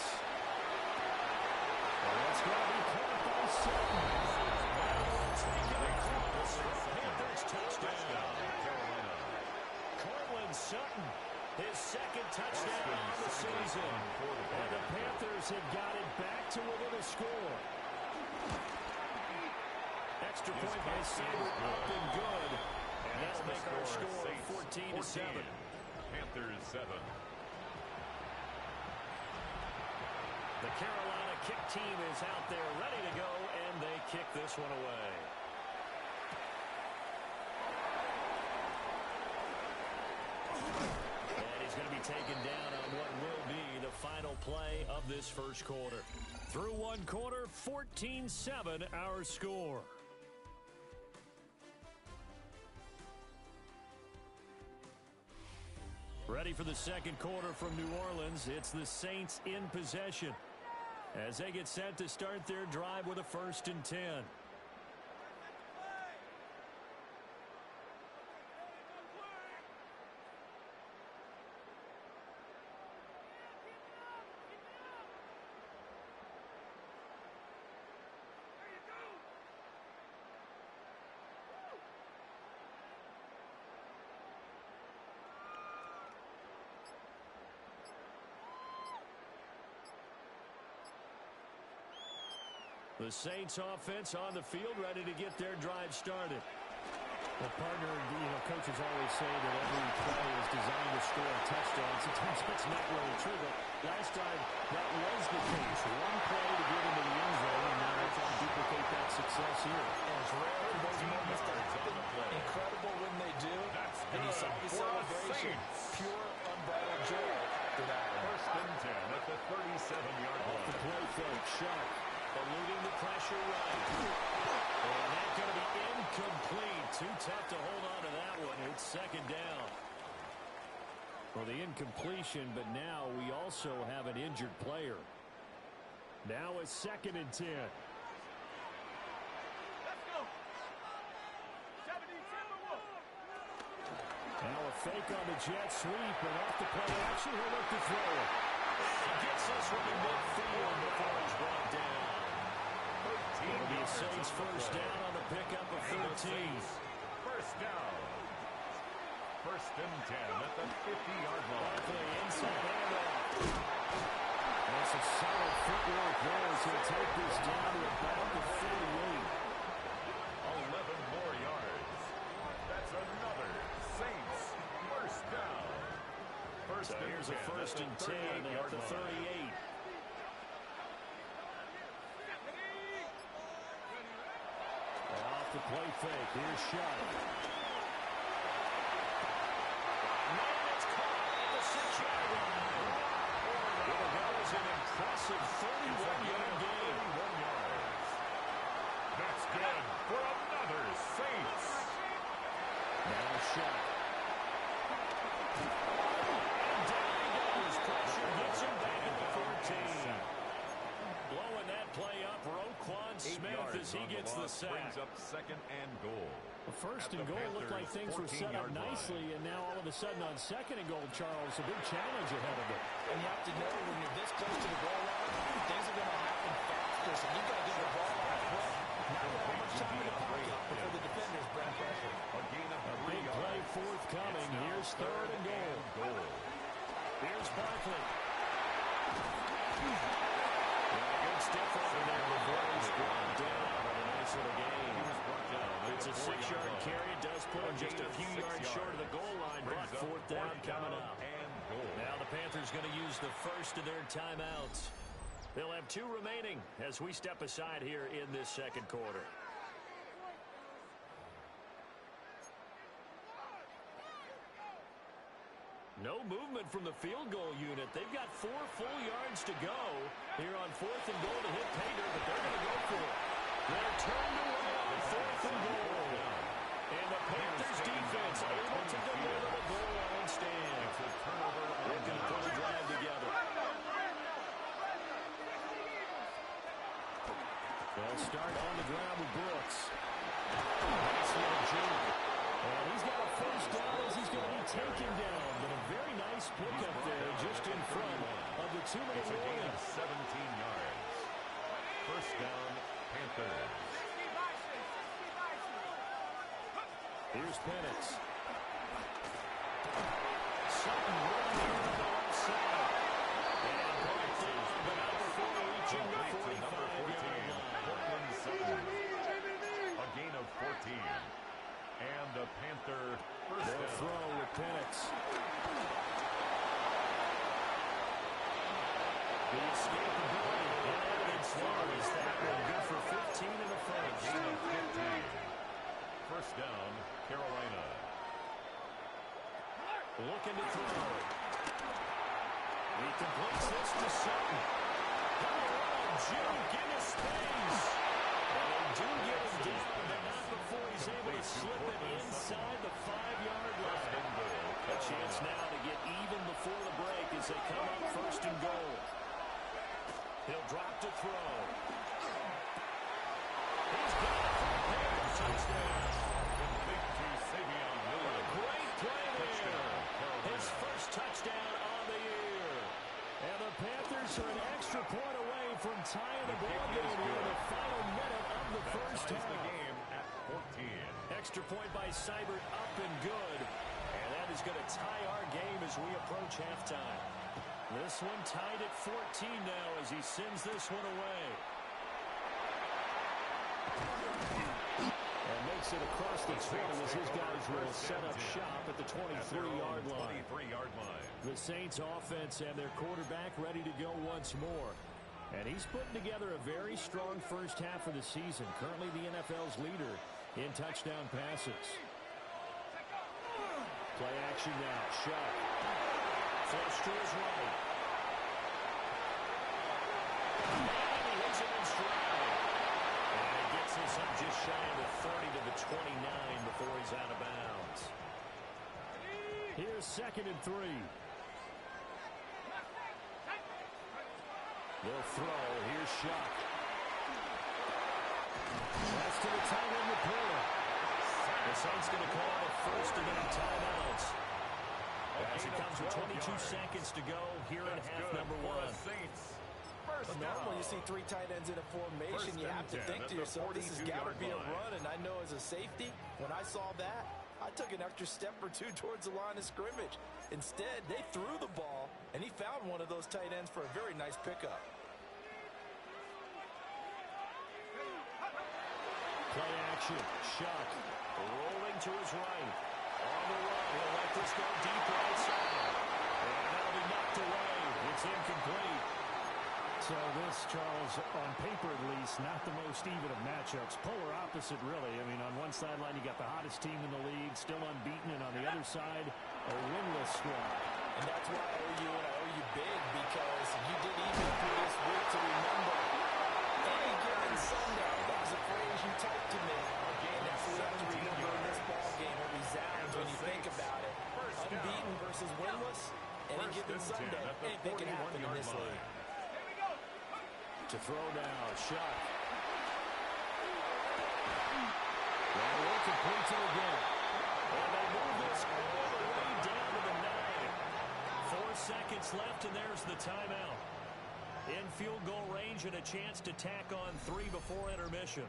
And that's going to be caught by Sutton. Taking across for Panthers touchdown. Cortland Sutton. His second touchdown of the season. And the Panthers have got it back to within a score. Extra point by Saber up and good. And that'll make our score 14-7. Panthers 7. The Carolina kick team is out there ready to go, and they kick this one away. Going to be taken down on what will be the final play of this first quarter. Through one quarter, 14-7 our score. Ready for the second quarter from New Orleans. It's the Saints in possession as they get set to start their drive with a 1st and 10. The Saints offense on the field, ready to get their drive started. Well, partner, coaches always say that every play is designed to score a touchdown. Sometimes that's not really true, but last time that was the case. One play to get into the end zone, and now they're trying to duplicate that success here. And it's rare for those moments to happen. Incredible when they do. And you saw the celebration. Pure, unbridled joy for that one. First and 10 at the 37-yard line. Off the play fake, Sharp eluding the pressure right. And that's going to be incomplete. Too tough to hold on to that one. It's second down. Well, the incompletion, but now we also have an injured player. Now it's second and 10. Now a fake on the jet sweep, and off the play action, he'll look to throw it. He gets this one in midfield before he's brought down. It'll be a Saints first down on the pickup of 13. First down. First and 10 at the 50-yard line. Barkley inside handoff. That's a solid footwork there as he'll take this down to about the 38. 11 more yards. That's another Saints first down. So here's a first and 10 at the 38. Off the play fake. Here's Sharp. Man, it's caught at the 6-yard line. Well, that was an impressive 31-yard gain. 31 yards. That's good for another Saints. Now Sharp. And down he goes. Pressure gets him back at the 14. Blowing that play up, Roquan Smith as he gets the sack. Brings up second and goal. Well, first and goal looked like things were set up nicely, and now all of a sudden on second and goal, Charles, a big challenge ahead of it. And you have to know when you're this close to the goal line, things are going to happen faster, so you've got to get the ball out quick. Not that much time in the pocket before the defenders bring pressure. A gain of 3 Big yards. play forthcoming. Here's third and goal. Here's Barkley. Good stiff over there before he's brought down. A nice little game. It's a 6-yard carry. It does put him just a few yards short of the goal line, but fourth down coming up. Now the Panthers going to use the first of their timeouts. They'll have 2 remaining as we step aside here in this second quarter. No movement from the field goal unit. They've got 4 full yards to go here on fourth and goal to hit Pater, but they're going to go for it. They're turned away on fourth and goal. And the Panthers defense able to deliver the goal line stand. It's a turnover. Looking to put a drive together. They'll start on the ground with Brooks. Nice little juke. And he's got a first down as he's going to be taken down. But a very nice pickup there just in front of the 2-minute warning. 17 yards. First down, Panthers. Here's Penix. Sutton running here to the left side. And brought down, but out before reaching the 45-yard line. Portland Sutton. A gain of 14. And a Panther first They'll down. throw with Penix. The escapability and evidence there is that one. Good for 15 in the first. Gain of 15. First down, Carolina. Looking to throw. He completes this to Sutton. Juke into space. And they do get him down, but not before he's able to slip it inside the 5-yard line. A chance now to get even before the break as they come up first and goal. He'll drop to throw. He's got it for a Panthers touchdown. What a great play there. His first touchdown on the year. And the Panthers are an extra point away from tying the ball game here in the final minute of the first half. The game at 14. Extra point by Seibert, up and good. And that is going to tie our game as we approach halftime. This one tied at 14 now as he sends this one away. And makes it across the 20 as his guys will set up shop at the 23-yard line. The Saints offense and their quarterback ready to go once more. And he's putting together a very strong first half of the season. Currently the NFL's leader in touchdown passes. Play action now. Shuck. Flush to his right. And he hits it in stride. And he gets this up just shy of the 30 to the 29 before he's out of bounds. Here's 2nd and 3. They'll throw. Here's Shuck. That's to the tight end reporter. The Saints going to call it a first and then timeouts. As it comes with 22 seconds to go here in half number 1. Well, normally you see 3 tight ends in a formation, you have to think to yourself, this has got to be a run. And I know as a safety, when I saw that, I took an extra step or 2 towards the line of scrimmage. Instead, they threw the ball, and he found one of those tight ends for a very nice pickup. Play action. Shuck rolling to his right. On the run. He'll let this go deep right side. And that'll be knocked away. It's incomplete. So this, Charles, on paper at least, not the most even of matchups. Polar opposite, really. I mean, on one sideline, you got the hottest team in the league, still unbeaten, and on the other side, a winless squad. And that's why I owe you and I owe you big, because you did even through this week to remember any given Sunday. That was a phrase you typed to me. And that's what I have to remember in this ball game. It resounds when you think about it. Unbeaten versus winless, any given Sunday. Anything can happen in this league. To throw now, Shuck. Well, complete to again. And they move this all the way down to the 9. 4 seconds left, and there's the timeout. In field goal range and a chance to tack on 3 before intermission.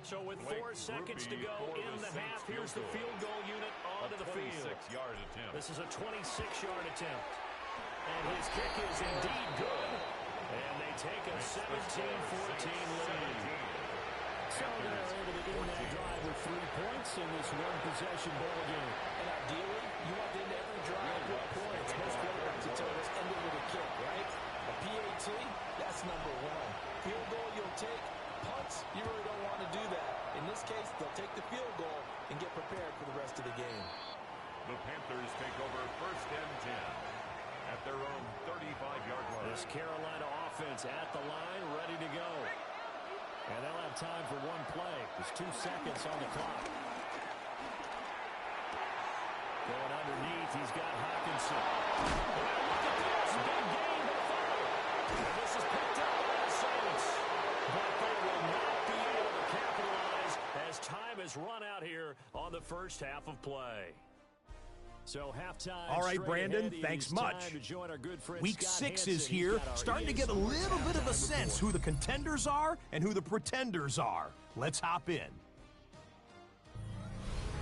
So with 4 seconds to go in the half, here's the field goal unit onto the field. This is a 26-yard attempt. And his kick is indeed good. And they take a 17-14 lead. So they're able to end that drive with 3 points in this one-possession ball game. And ideally, you want to end every drive with points. Most quarterbacks will tell us ended with a kick, right? A PAT, that's number 1. Field goal you'll take. Punts, you really don't want to do that. In this case, they'll take the field goal and get prepared for the rest of the game. The Panthers take over 1st and 10 at their own 35-yard line. This Carolina offense at the line, ready to go. And they'll have time for 1 play. There's 2 seconds on the clock. Going underneath, he's got Hawkinson. Look at this, big gain to follow. And this is picked up by the Saints. But they will not be able to capitalize as time has run out here on the first half of play. So halftime. All right, Brandon, thanks much. Week 6 is here, starting to get a little bit of a sense who the contenders are and who the pretenders are. Let's hop in.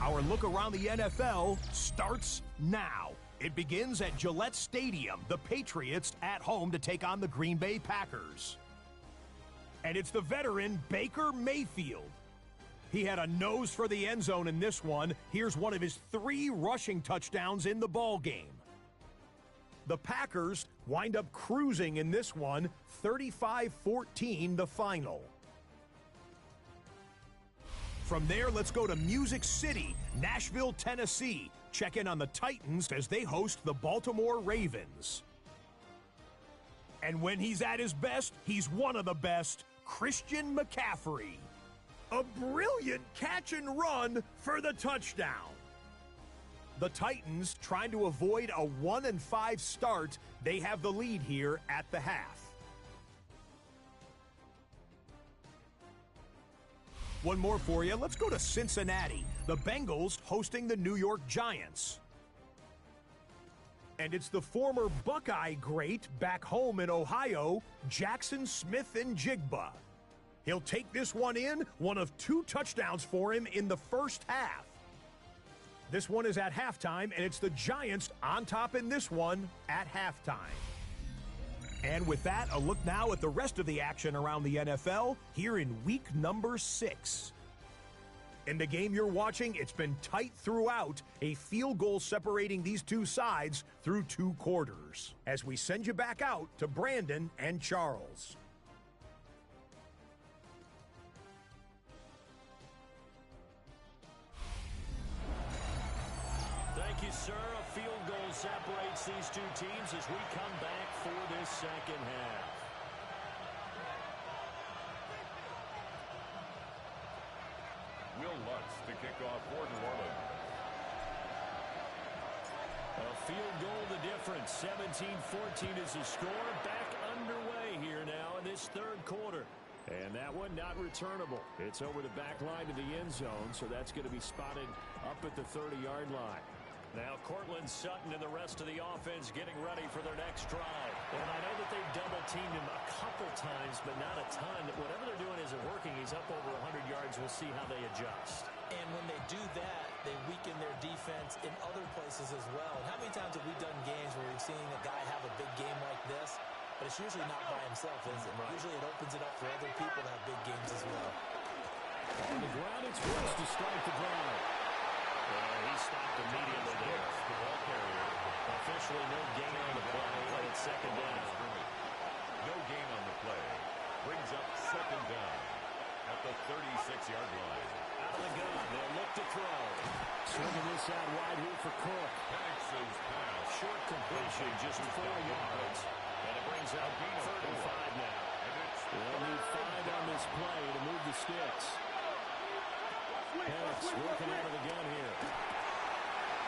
Our look around the NFL starts now. It begins at Gillette Stadium, the Patriots at home to take on the Green Bay Packers. And it's the veteran Baker Mayfield. He had a nose for the end zone in this one. Here's one of his 3 rushing touchdowns in the ball game. The Packers wind up cruising in this one, 35-14 the final. From there, let's go to Music City, Nashville, Tennessee. Check in on the Titans as they host the Baltimore Ravens. And when he's at his best, he's one of the best, Christian McCaffrey. A brilliant catch and run for the touchdown. The Titans trying to avoid a 1-5 start. They have the lead here at the half. One more for you. Let's go to Cincinnati. The Bengals hosting the New York Giants. And it's the former Buckeye great back home in Ohio, Jackson Smith-Njigba. He'll take this one in, one of 2 touchdowns for him in the first half. This one is at halftime, and it's the Giants on top in this one at halftime. And with that, a look now at the rest of the action around the NFL here in week number 6. In the game you're watching, it's been tight throughout, a field goal separating these two sides through 2 quarters. As we send you back out to Brandon and Charles. Thank you, sir. A field goal separates these two teams as we come back for this second half. Will Lutz to kick off for New Orleans. A field goal the difference. 17-14 is the score. Back underway here now in this third quarter. And that one not returnable. It's over the back line to the end zone, so that's going to be spotted up at the 30-yard line. Now Cortland Sutton and the rest of the offense getting ready for their next drive. And I know that they've double-teamed him a couple times, but not a ton. Whatever they're doing isn't working. He's up over 100 yards. We'll see how they adjust. And when they do that, they weaken their defense in other places as well. And how many times have we done games where we've seen a guy have a big game like this, but it's usually not by himself, is it? Right. Usually it opens it up for other people to have big games as well. On the ground, it's Woods to start the drive. He stopped immediately there. The ball carrier. Officially no gain on the play, and it's second down. No gain on the play. Brings up second down at the 36-yard line. Out of the gun. They'll look to throw. Swinging this out wide here for Cook. Penix's pass. Short completion, just 4 yards. And it brings out third and 5 now. They'll need 5 on this play to move the sticks. Penix working out of the gun here.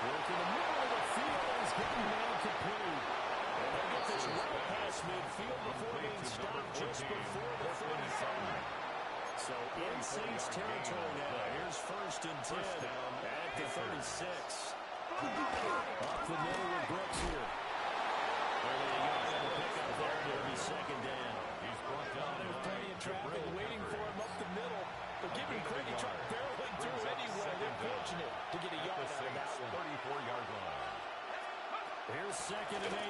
Working the middle of the field. He's getting down complete. And they'll get this right past midfield before being stopped just before the 35. So in Saints territory now. Here's first and 10 at the 36. Up the middle with Brooks here. There you go. Pick up there. It'll be second down. He's brought down. There's plenty of traffic waiting for him up the middle. But give him credit, trying barreling through anyway. They're fortunate to get a yard out of that one. 34-yard line. Here's second and 8.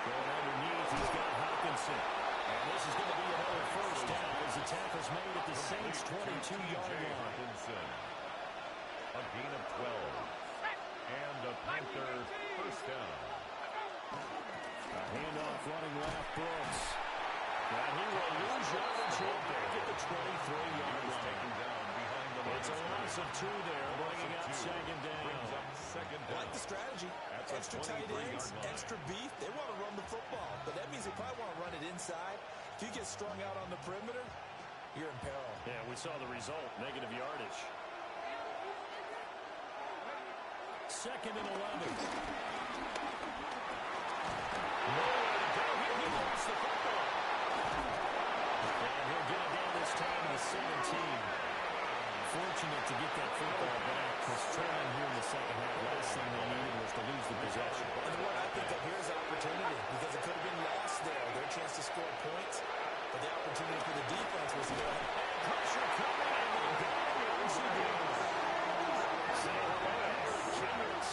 Going underneath, he's got Hawkinson. And this is going to be another first down as the tackle's made at the Saints' 22-yard line. A gain of 12. And a Panther first down. A handoff running left, Brooks. And he will lose yardage here back at the 23-yard line. It's a loss of 2 there, bringing up second down. I like the strategy. Extra tight ends, extra beef. They want to run the football, but that means they probably want to run it inside. If you get strung out on the perimeter, you're in peril. Yeah, we saw the result, negative yardage. Second and 11. He lost the football. And he'll get it down this time to 17. Fortunate to get that football back because trailing here in the second half, last thing they needed was to lose the possession. And what I think of here is an opportunity because it could have been lost there. Their chance to score points, but the opportunity for the defense was to go ahead. Pressure coming in.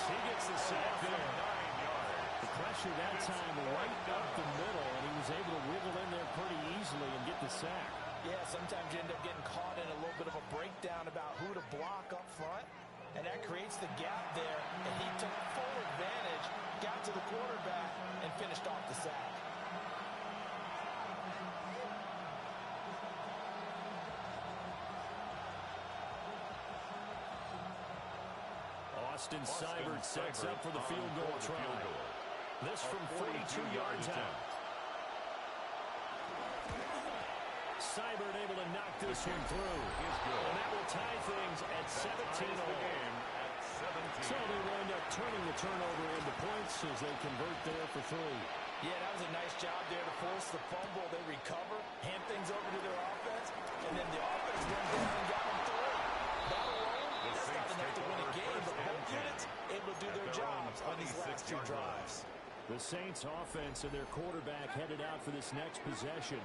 He gets the sack there. 9 yards. The pressure that time right up the middle, and he was able to wiggle in there pretty easily and get the sack. Yeah, sometimes you end up getting caught in a little bit of a breakdown about who to block up front, and that creates the gap there, and he took full advantage, got to the quarterback, and finished off the sack. Austin Seibert sets up for the field goal try. This from 42 yards out. Seibert able to knock this one through. And that will tie things at 17-all. So they will end up turning the turnover into points as they convert there for 3. Yeah, that was a nice job there to force the fumble. They recover, hand things over to their offense, and then the offense went down and got them through. That alone, that's not enough to win a game, but both units able to do their jobs on these last 2 drives. The Saints offense and their quarterback headed out for this next possession.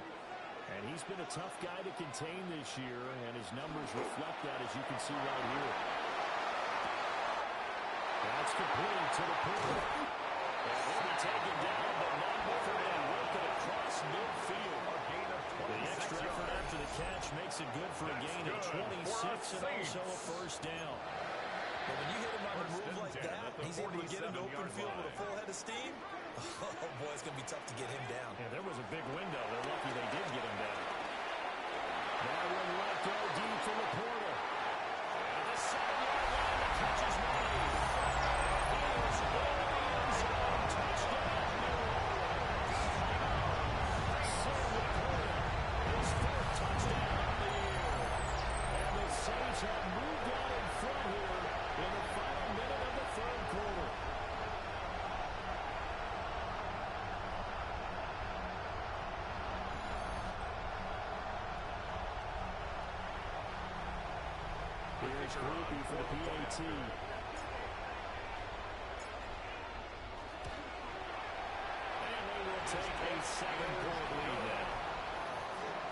And he's been a tough guy to contain this year, and his numbers reflect that, as you can see right here. That's complete to the pool. And he'll be taken down, but not before they work it across midfield. The extra effort after the catch makes it good for a gain of 26 and also a first down. But when you hit him on a move like that, he's able to get into open field with a full head of steam. Oh, boy, it's going to be tough to get him down. Yeah, there was a big window. They're lucky they did get him down. That one left OD for Laporta. And the sideline line, the catch is made. He is in the end zone. Touchdown, New Orleans. Sam Laporta, his fourth touchdown of the year. And the Saints have moved out in front here in the final minute of the third quarter. Here's Groupie for the PAT. And they will take a 7-point lead now.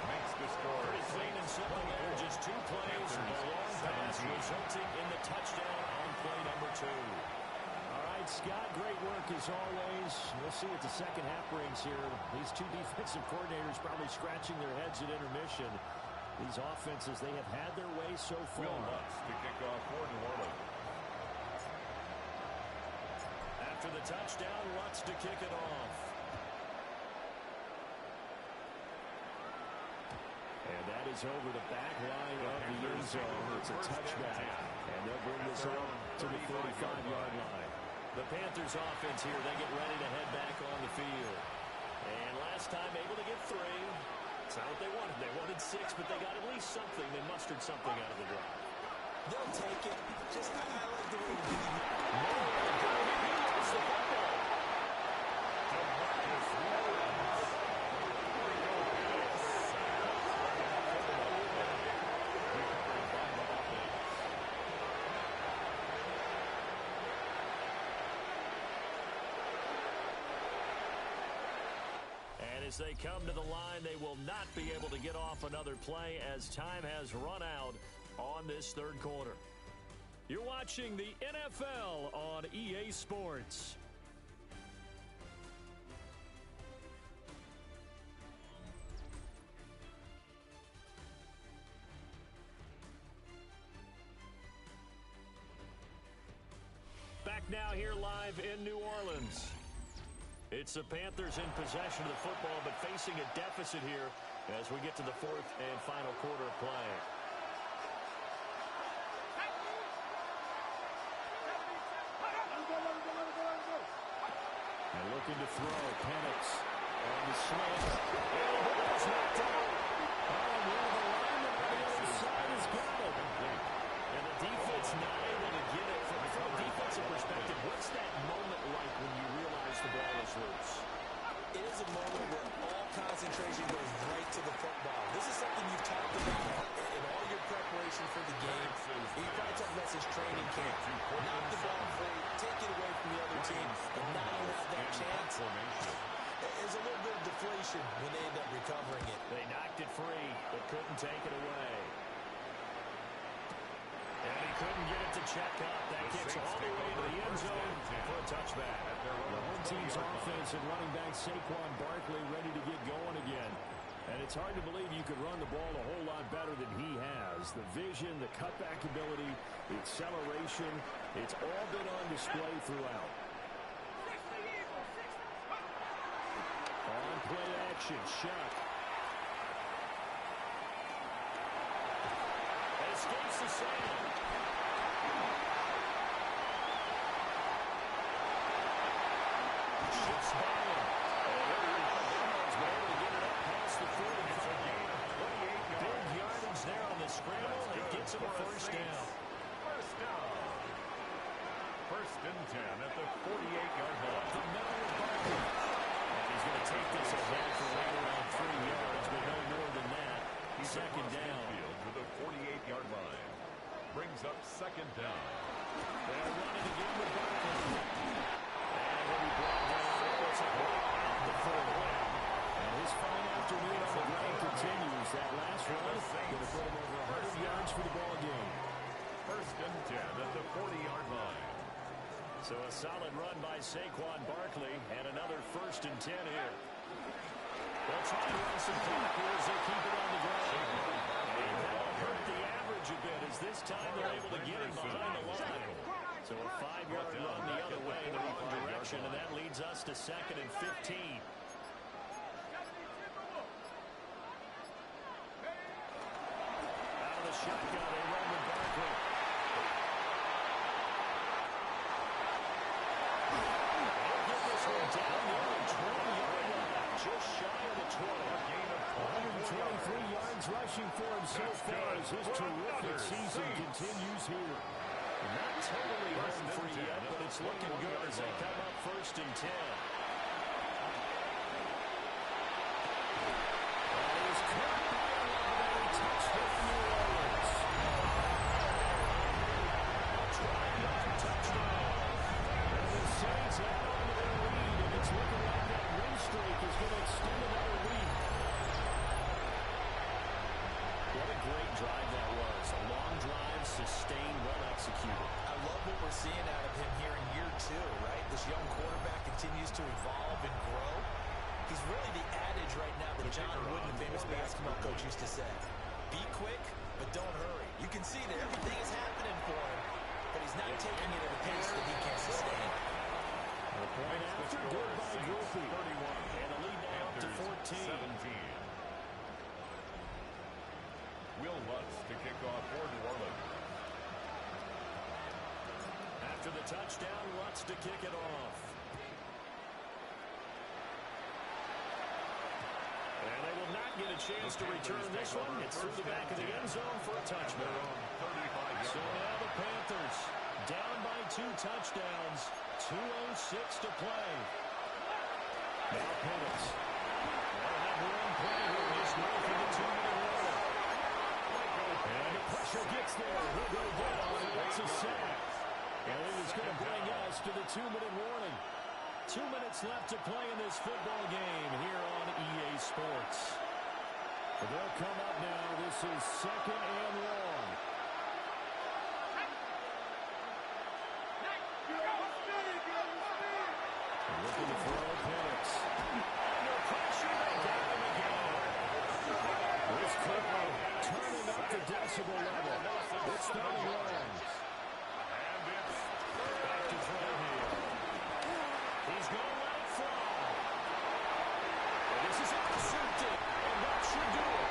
Makes the score. Pretty clean and simple there. Just 2 plays. The long pass resulting in the touchdown on play number 2. All right, Scott, great work as always. We'll see what the second half brings here. These two defensive coordinators probably scratching their heads at intermission. These offenses, they have had their way so far. Will Lutz to kick off for New Orleans. After the touchdown, Lutz to kick it off. And that is over the back line of the end zone. It's a touchback. And they'll bring this up to the 45-yard line. The Panthers offense here, they get ready to head back on the field. And last time able to get 3. It's not what they wanted. They wanted 6, but they got at least something. They mustered something out of the drive. They'll take it. Just, I like the way he the football. As they come to the line, they will not be able to get off another play as time has run out on this third quarter. You're watching the NFL on EA Sports. Back now here live in New Orleans. It's the Panthers in possession of the football, but facing a deficit here as we get to the fourth and final quarter of play. And looking to throw, Penix on the slant. And the ball's knocked out. Oh, one of the linemen on the other side has got it. And the defense not able to get it. From a defensive perspective, what's that moment like when you realize the ball is loose? It is a moment where all concentration goes right to the football. This is something you've talked about in all your preparation for the game. You probably talked about this training camp. Knock the ball free, take it away from the other team, and now you have that chance. There's a little bit of deflation when they end up recovering it. They knocked it free, but couldn't take it away. And he couldn't get it to check up. That gets all the way to the end zone for a touchback. The home team's offense and running back Saquon Barkley ready to get going again. And it's hard to believe you could run the ball a whole lot better than he has. The vision, the cutback ability, the acceleration, it's all been on display throughout. On play action, Shuck. Escapes the sand. Shifts by him. He's able to get it up past the 45. Big yardage there on the scramble. It gets him a first down. First down. First and 10 at the 48-yard line. The middle of Barkley. And he's going to take this ahead for right around 3 yards, but no more than that. Second down. To the 48-yard line. Brings up second down. They're running again with Barkley. And he'll be brought down. It's a right at the 40. And his fine afternoon on the ground continues. That last run going to put him over 100 yards for the ball game. First and 10 at the 40-yard line. So a solid run by Saquon Barkley and another 1st and 10 here. They'll try to run some clock here as they keep it on the ground. And that'll hurt the average a bit as this time they're able to get him behind the line. So a 5-yard run the other way in the wrong direction, and that leads us to 2nd and 15. Out of the shotgun, they run with Barkley. They'll get this one down near the 20-yard line, just shy of the 20. 123 yards rushing for him so far as his terrific season continues here. Not totally home free yet, but it's looking good as they come up 1st and 10. That is caught by a touchdown, New Orleans. Try another touchdown. And the Saints add on to their lead, and it's looking like that win streak is going to extend another week. What a great drive that was. A long drive, sustained, well executed. I love what we're seeing out of him here in year 2, right? This young quarterback continues to evolve and grow. He's really the adage right now that John Wooden, the famous basketball coach, used to say. Be quick, but don't hurry. You can see that everything is happening for him, but he's not taking it at a pace that he can't sustain. The point after, good by Groupie. 31. And the lead now up to 14. 17. Will Lutz to kick off for New Orleans. After the touchdown, Lutz to kick it off. And they will not get a chance to return this one. It's through the back of the end zone for a touchdown. So now the Panthers down by 2 touchdowns. 2:06 to play. Now Penix. They'll have one play here just north of the 2-minute warning. And the pressure gets there. He'll go down. That's a sack. And it is going to bring us to the 2-minute warning. 2 minutes left to play in this football game here on EA Sports. But they'll come up now. This is 2nd and long. Looking to throw Penix. Under pressure, they got him again. This quickly turning up the decibel level. It's 3rd and long. And it's back to throw here. He's going to let it fly. And this is intercepted. And that should do it.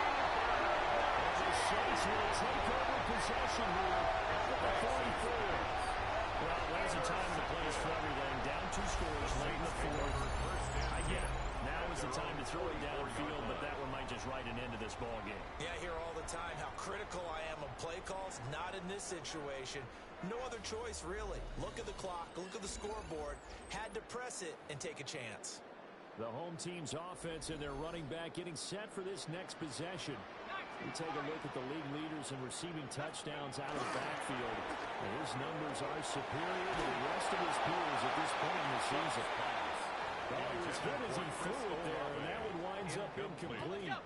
And the Saints will take over possession here at the 44. Well, there's a time and a place for everything. Down 2 scores late in the 4th. I get it. Now is the time to throw it downfield, but that one might just write an end to this ball game. Yeah, I hear all the time how critical I am of play calls. Not in this situation. No other choice, really. Look at the clock, look at the scoreboard. Had to press it and take a chance. The home team's offense and their running back getting set for this next possession. We take a look at the league leaders in receiving touchdowns out of the backfield. And his numbers are superior to the rest of his peers at this point in the season. Well, as good as he threw it there, and that one winds up incomplete.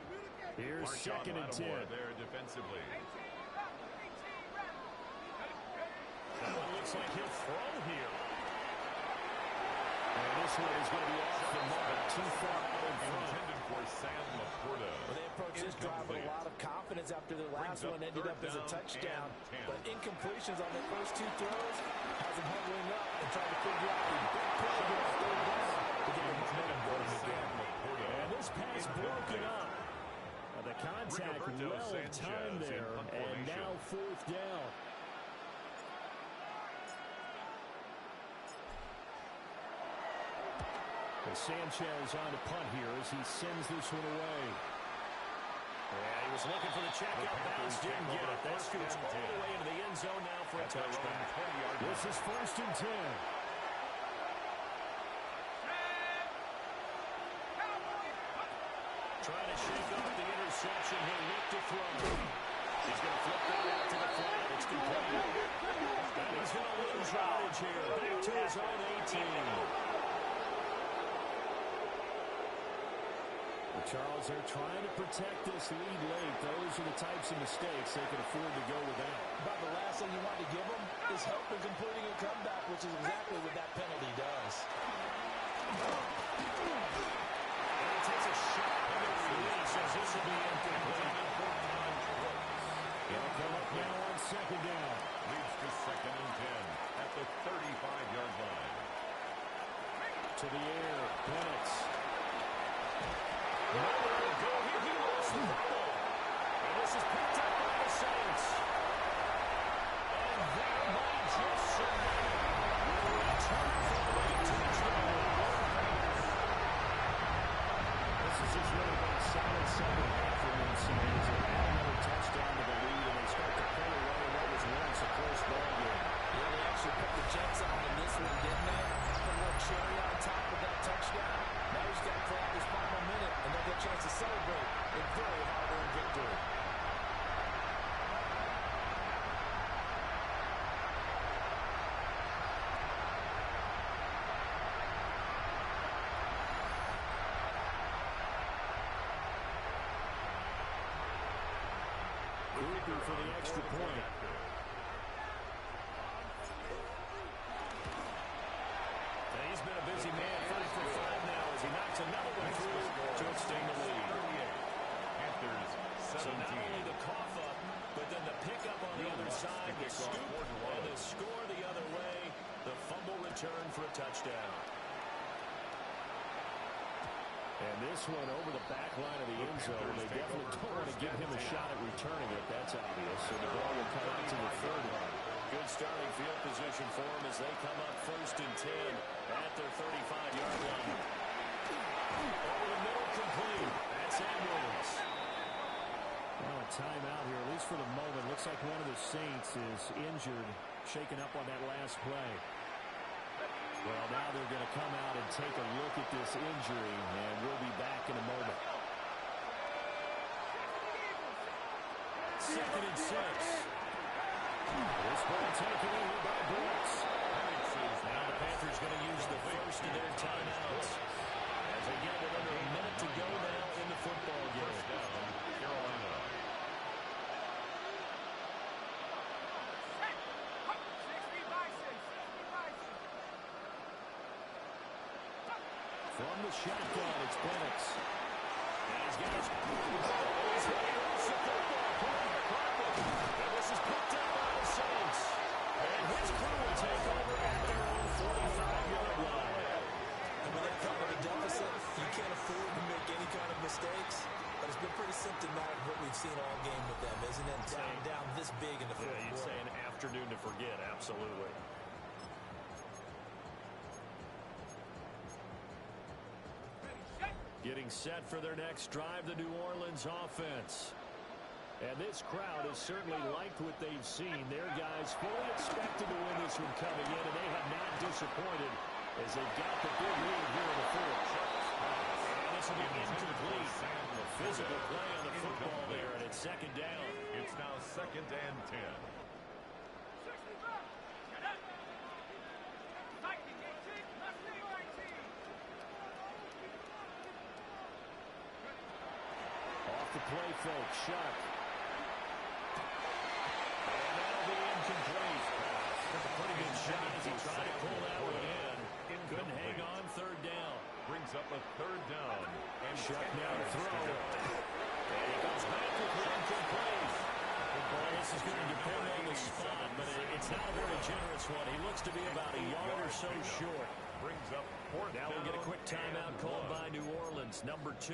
Here's 2nd and 10. There defensively. That one looks like he'll throw here. And this one is going to be off the mark, too far out in front. Intended for Sam Laporta. Well, they approached this drive with a lot of confidence after their last one ended up as a touchdown. But incompletions on their first 2 throws has them huddling up and trying to figure out the big play here on 3rd down to get the momentum going again. And this pass broken up. The contact well timed there, and now 4th down. Sanchez on to punt here as he sends this one away. Yeah, he was looking for the check out bounce, didn't get it. That scoots all the way into the end zone now for a touchback. This is 1st and 10. Trying to shake off the interception. He'll look to throw. He's going to flip that out to the flat. It's complete. And he's going to lose yardage here. Back to his own 18. The Charles, they're trying to protect this lead late. Those are the types of mistakes they can afford to go without. About the last thing you want to give them is help in completing a comeback, which is exactly what that penalty does. And he takes a shot on the release as this will be incomplete. He'll come up now on second down. Leads to 2nd and 10 at the 35-yard line. To the air, Penix. Nowhere to go here. He lost the football. And this is picked up by the Saints. And that might just survive. Return for a touchdown. This has just really been a solid second half for Minnesota as they add another touchdown to the lead and they start to pull away what was once a close ball game. Yeah, they actually put the Jets on in this one, didn't they? Put a little cherry on top of that touchdown. Now he's got to play out this final minute, and they'll get a chance to celebrate a very hard-earned victory. Cooper for the extra point. He's been a busy man, 5 for 5 now as he knocks another one through to extend the lead. Panthers 17. So not only the cough up, but then the pickup on the other side, the scoop, and the score the other way, the fumble return for a touchdown. And this one over the back line of the end zone. They definitely don't want to give him a shot at returning it. That's obvious. So the ball will come out to the 3rd line. Good starting field position for them as they come up 1st and 10 at their 35-yard line. Over the middle, complete. That's Edwards. Well, a timeout here, at least for the moment. Looks like one of the Saints is injured, shaken up on that last play. Well, now they're going to come out and take a look at this injury, and we'll be back in a moment. 2nd and 6. This ball taken over by Brooks. Now the Panthers going to use the first of their timeouts as they get with under a minute to go now in the football game. Carolina. From the shotgun, it's Penix. And he's got his... He's ready to rush the football. And this is picked up by the Saints. And his crew will take over at their own 45-yard line. And when they're coming to deficit, you can't afford to make any kind of mistakes. But it's been pretty symptomatic of what we've seen all game with them, isn't it? Down this big in the fourth quarter. You'd say an afternoon to forget, absolutely. Getting set for their next drive, the New Orleans offense. And this crowd has certainly liked what they've seen. Their guys fully expected to win this one coming in, and they have not disappointed as they've got the big lead here in the 4th. And this will be incomplete. A physical play on the football there, and it's 2nd down. It's now 2nd and 10. Off the play fake, Shuck. And that'll be incomplete. That's a pretty good shot as he tried to pull that one in. Couldn't hang on 3rd down. Brings up a 3rd down. And Shuck now to throw. And he goes back with incomplete. Boy, this is going to depend on the spot, but it's not a very generous one. He looks to be about a yard or so short. Brings up 4th down. Now we'll get a quick timeout called by New Orleans, number 2.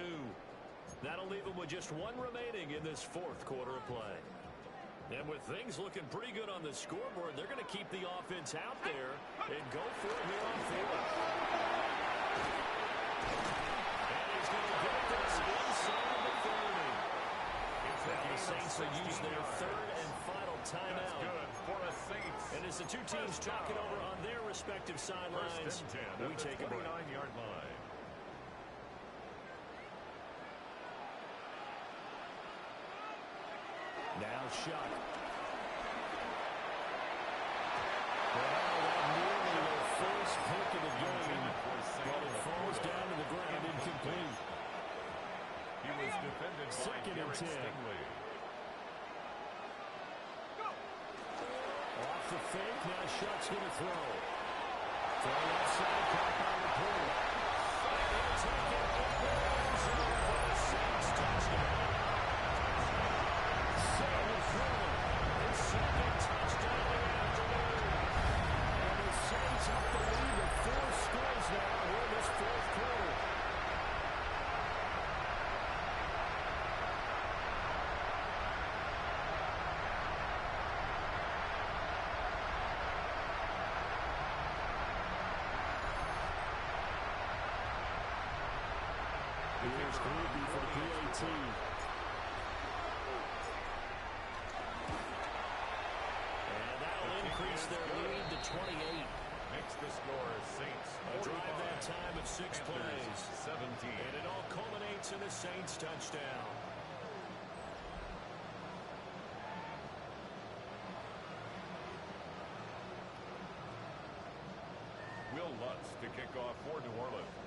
That'll leave them with just one remaining in this 4th quarter of play. And with things looking pretty good on the scoreboard, they're going to keep the offense out there and go for it here on 4th. And he's going to get this inside the 30. Now the Saints will use their 3rd and final timeout. That's good for the Saints. And as the two teams talk it over on their respective sidelines, we take a break. 29-yard line. Now Shuck. Well, that nearly their first pick of the game, but it falls down to the ground incomplete. He was defended by Second and Derek 10. Stingley. Off the fake, now Shuck's going to throw. Throw left side, caught by the pool. He'll take it over the end zone for the Saints touchdown. Sam McCollum, his second touchdown of the afternoon. And the Saints up the lead with 4 scores now in this fourth quarter. Here's Groovy for the PAT. And that'll increase their lead to 28. Makes the score Saints. A drive that time of 6 plays. 17. And it all culminates in a Saints touchdown. Will Lutz to kick off for New Orleans.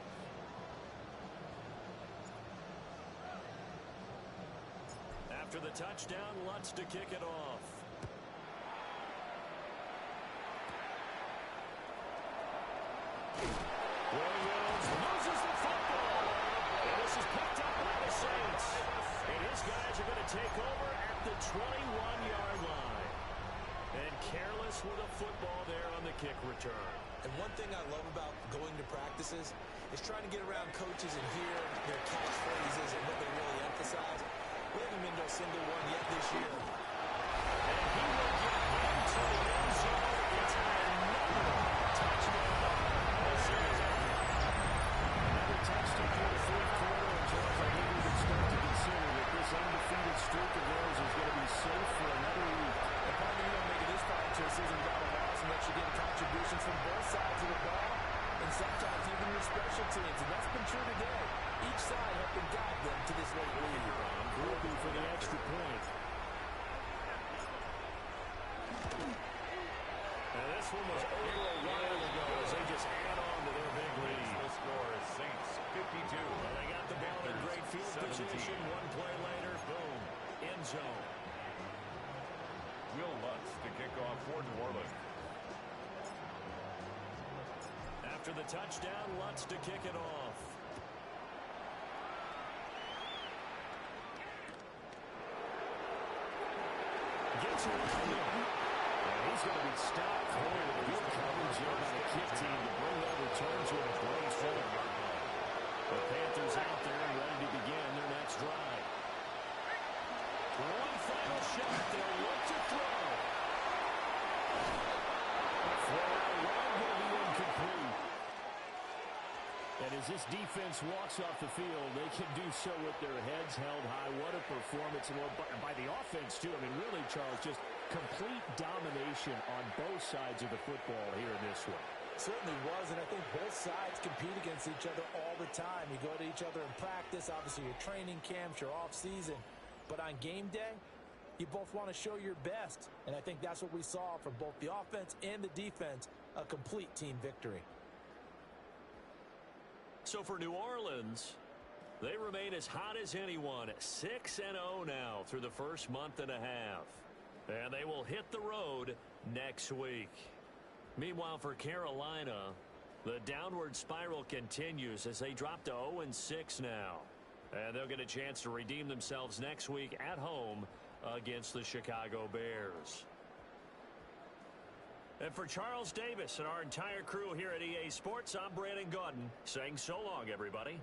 After the touchdown, Lutz to kick it off. Williams loses the football. And this is picked up by the Saints. And his guys are going to take over at the 21-yard line. And careless with a football there on the kick return. And one thing I love about going to practices is trying to get around coaches and hear their catchphrases and what they really emphasize. We haven't been to a single one yet this year. And he will get into the end zone. It's another touchdown. Another touchdown for the fourth quarter. And Charles, I think we can start to consider that this undefeated streak of theirs is going to be safe for another week. And part of you making this part to a season without a loss and that you're getting contributions from both sides of the ball and sometimes even your special teams. And that's been true today. Each side helping guide them to this late lead. Groovy for the extra point. And this one was over a while ago as they just add on to their big lead. The score is Saints 52. Well, they got the ball in great field 17. position. One play later, boom, end zone. Will Lutz to kick off for New Orleans. After the touchdown, Lutz to kick it off. Gets around him. And he's going to be stopped. Good coverage here by the kick team to bring that return to a great form. The Panthers out there and ready to begin their next drive. One final shot. They'll look to throw. Throw out wide will be incomplete. And as this defense walks off the field, they can do so with their heads held high. What a performance. And by the offense, too. I mean, really, Charles, just complete domination on both sides of the football here in this one. Certainly was, and I think both sides compete against each other all the time. You go to each other in practice, obviously your training camps, your off-season. But on game day, you both want to show your best. And I think that's what we saw from both the offense and the defense, a complete team victory. So for New Orleans, they remain as hot as anyone, 6-0 now through the first month and a half. And they will hit the road next week. Meanwhile, for Carolina, the downward spiral continues as they drop to 0-6 now. And they'll get a chance to redeem themselves next week at home against the Chicago Bears. And for Charles Davis and our entire crew here at EA Sports, I'm Brandon Gaudin saying so long, everybody.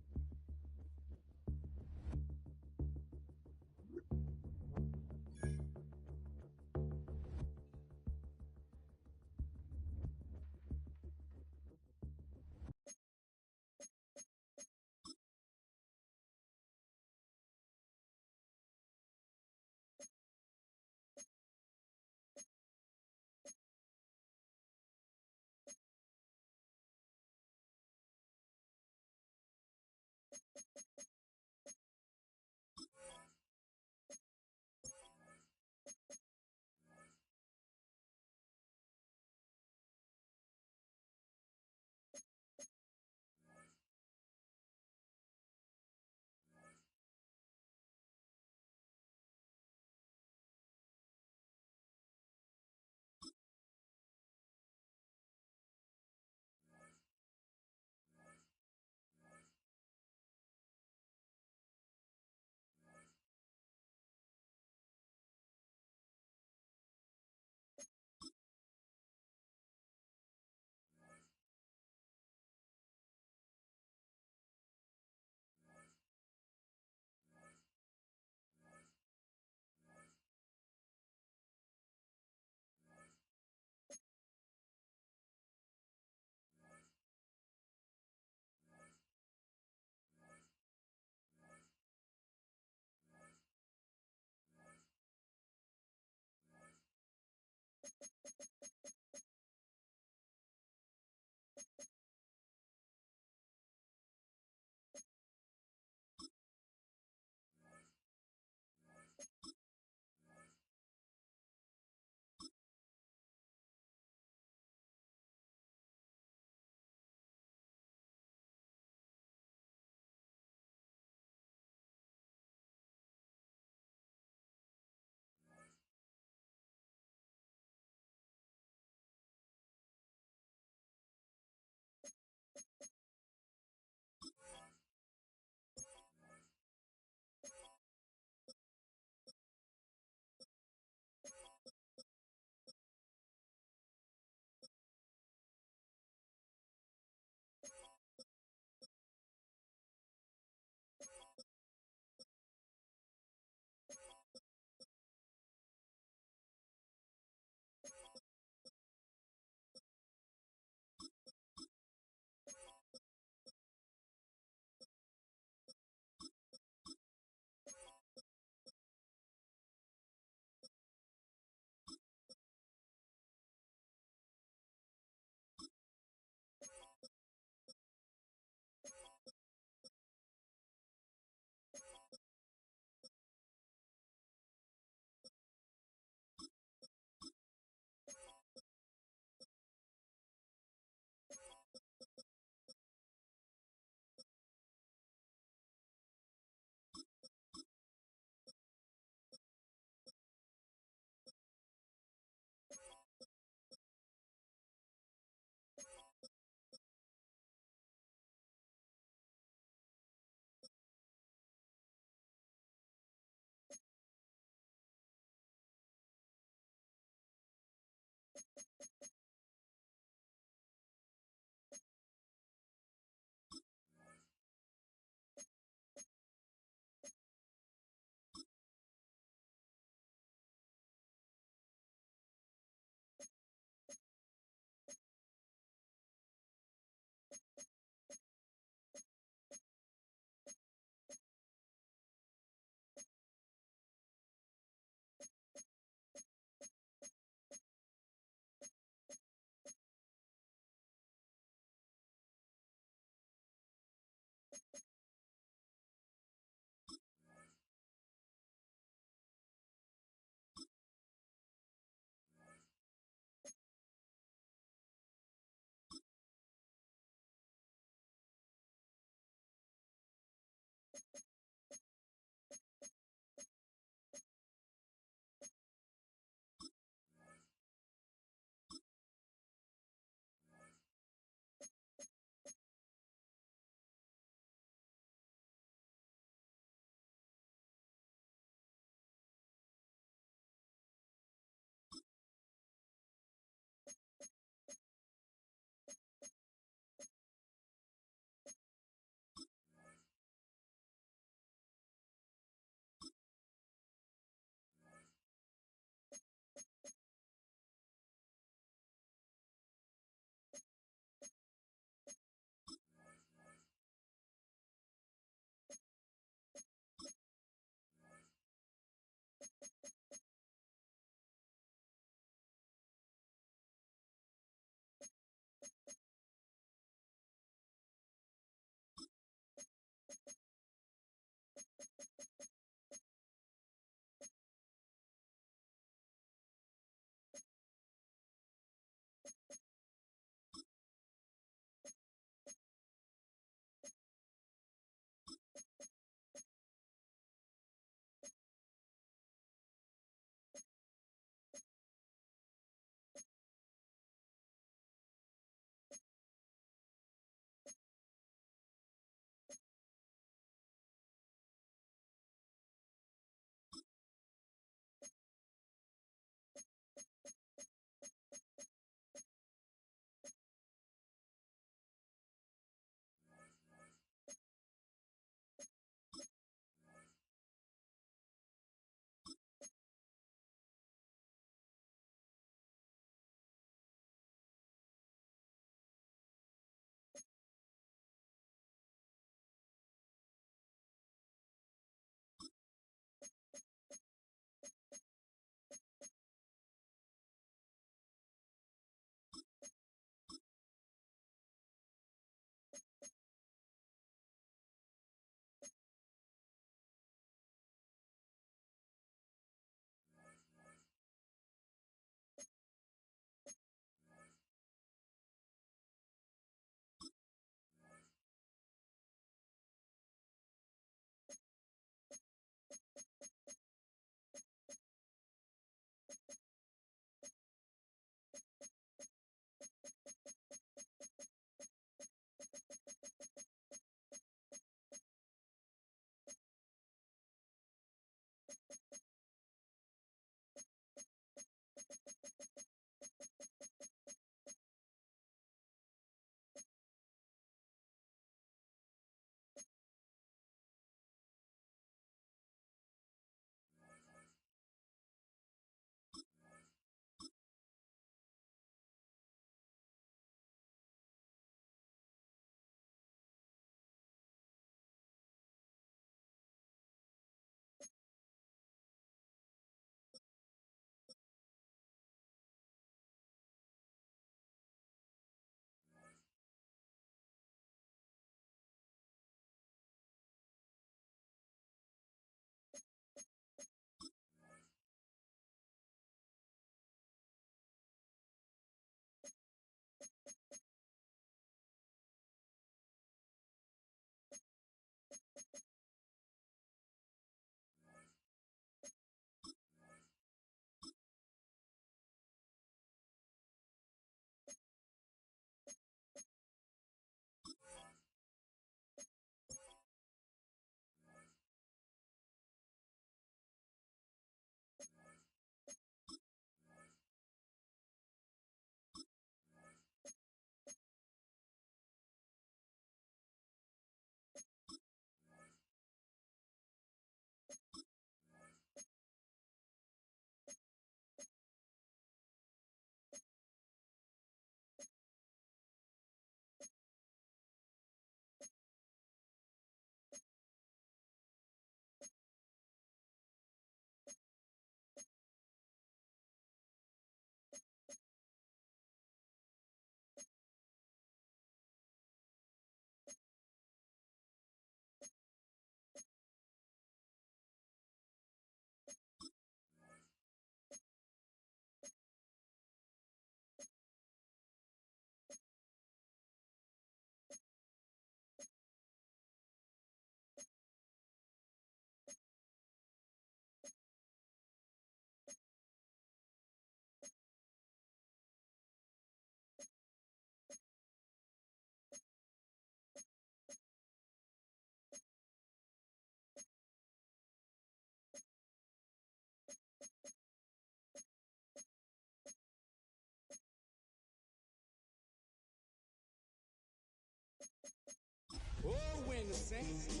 Saints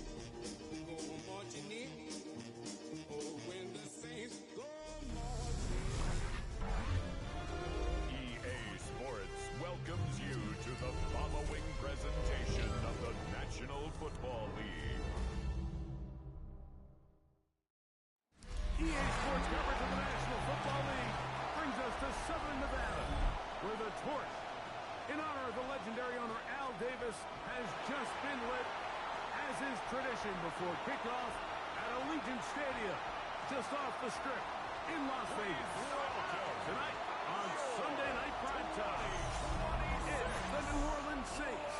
go marching in. Oh, when the Saints go marching. EA Sports welcomes you to the following presentation of the National Football League. EA Sports coverage of the National Football League brings us to Southern Nevada, where the torch, in honor of the legendary owner Al Davis, has just been lit, as is tradition before kickoff at Allegiant Stadium, just off the Strip in Las Vegas. Tonight, on Sunday Night Prime Time, it's the New Orleans Saints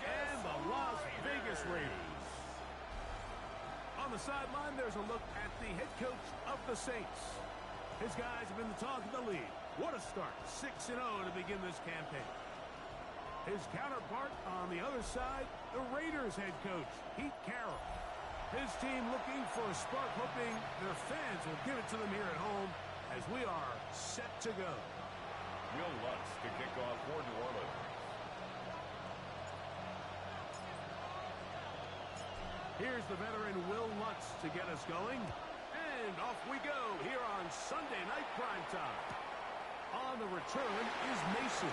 and the Las Vegas Raiders. On the sideline, there's a look at the head coach of the Saints. His guys have been the talk of the league. What a start, 6-0 to begin this campaign. His counterpart on the other side, the Raiders head coach, Pete Carroll. His team looking for a spark, hoping their fans will give it to them here at home as we are set to go. Will Lutz to kick off for New Orleans. Here's the veteran Will Lutz to get us going. And off we go here on Sunday Night Prime Time. On the return is Mason.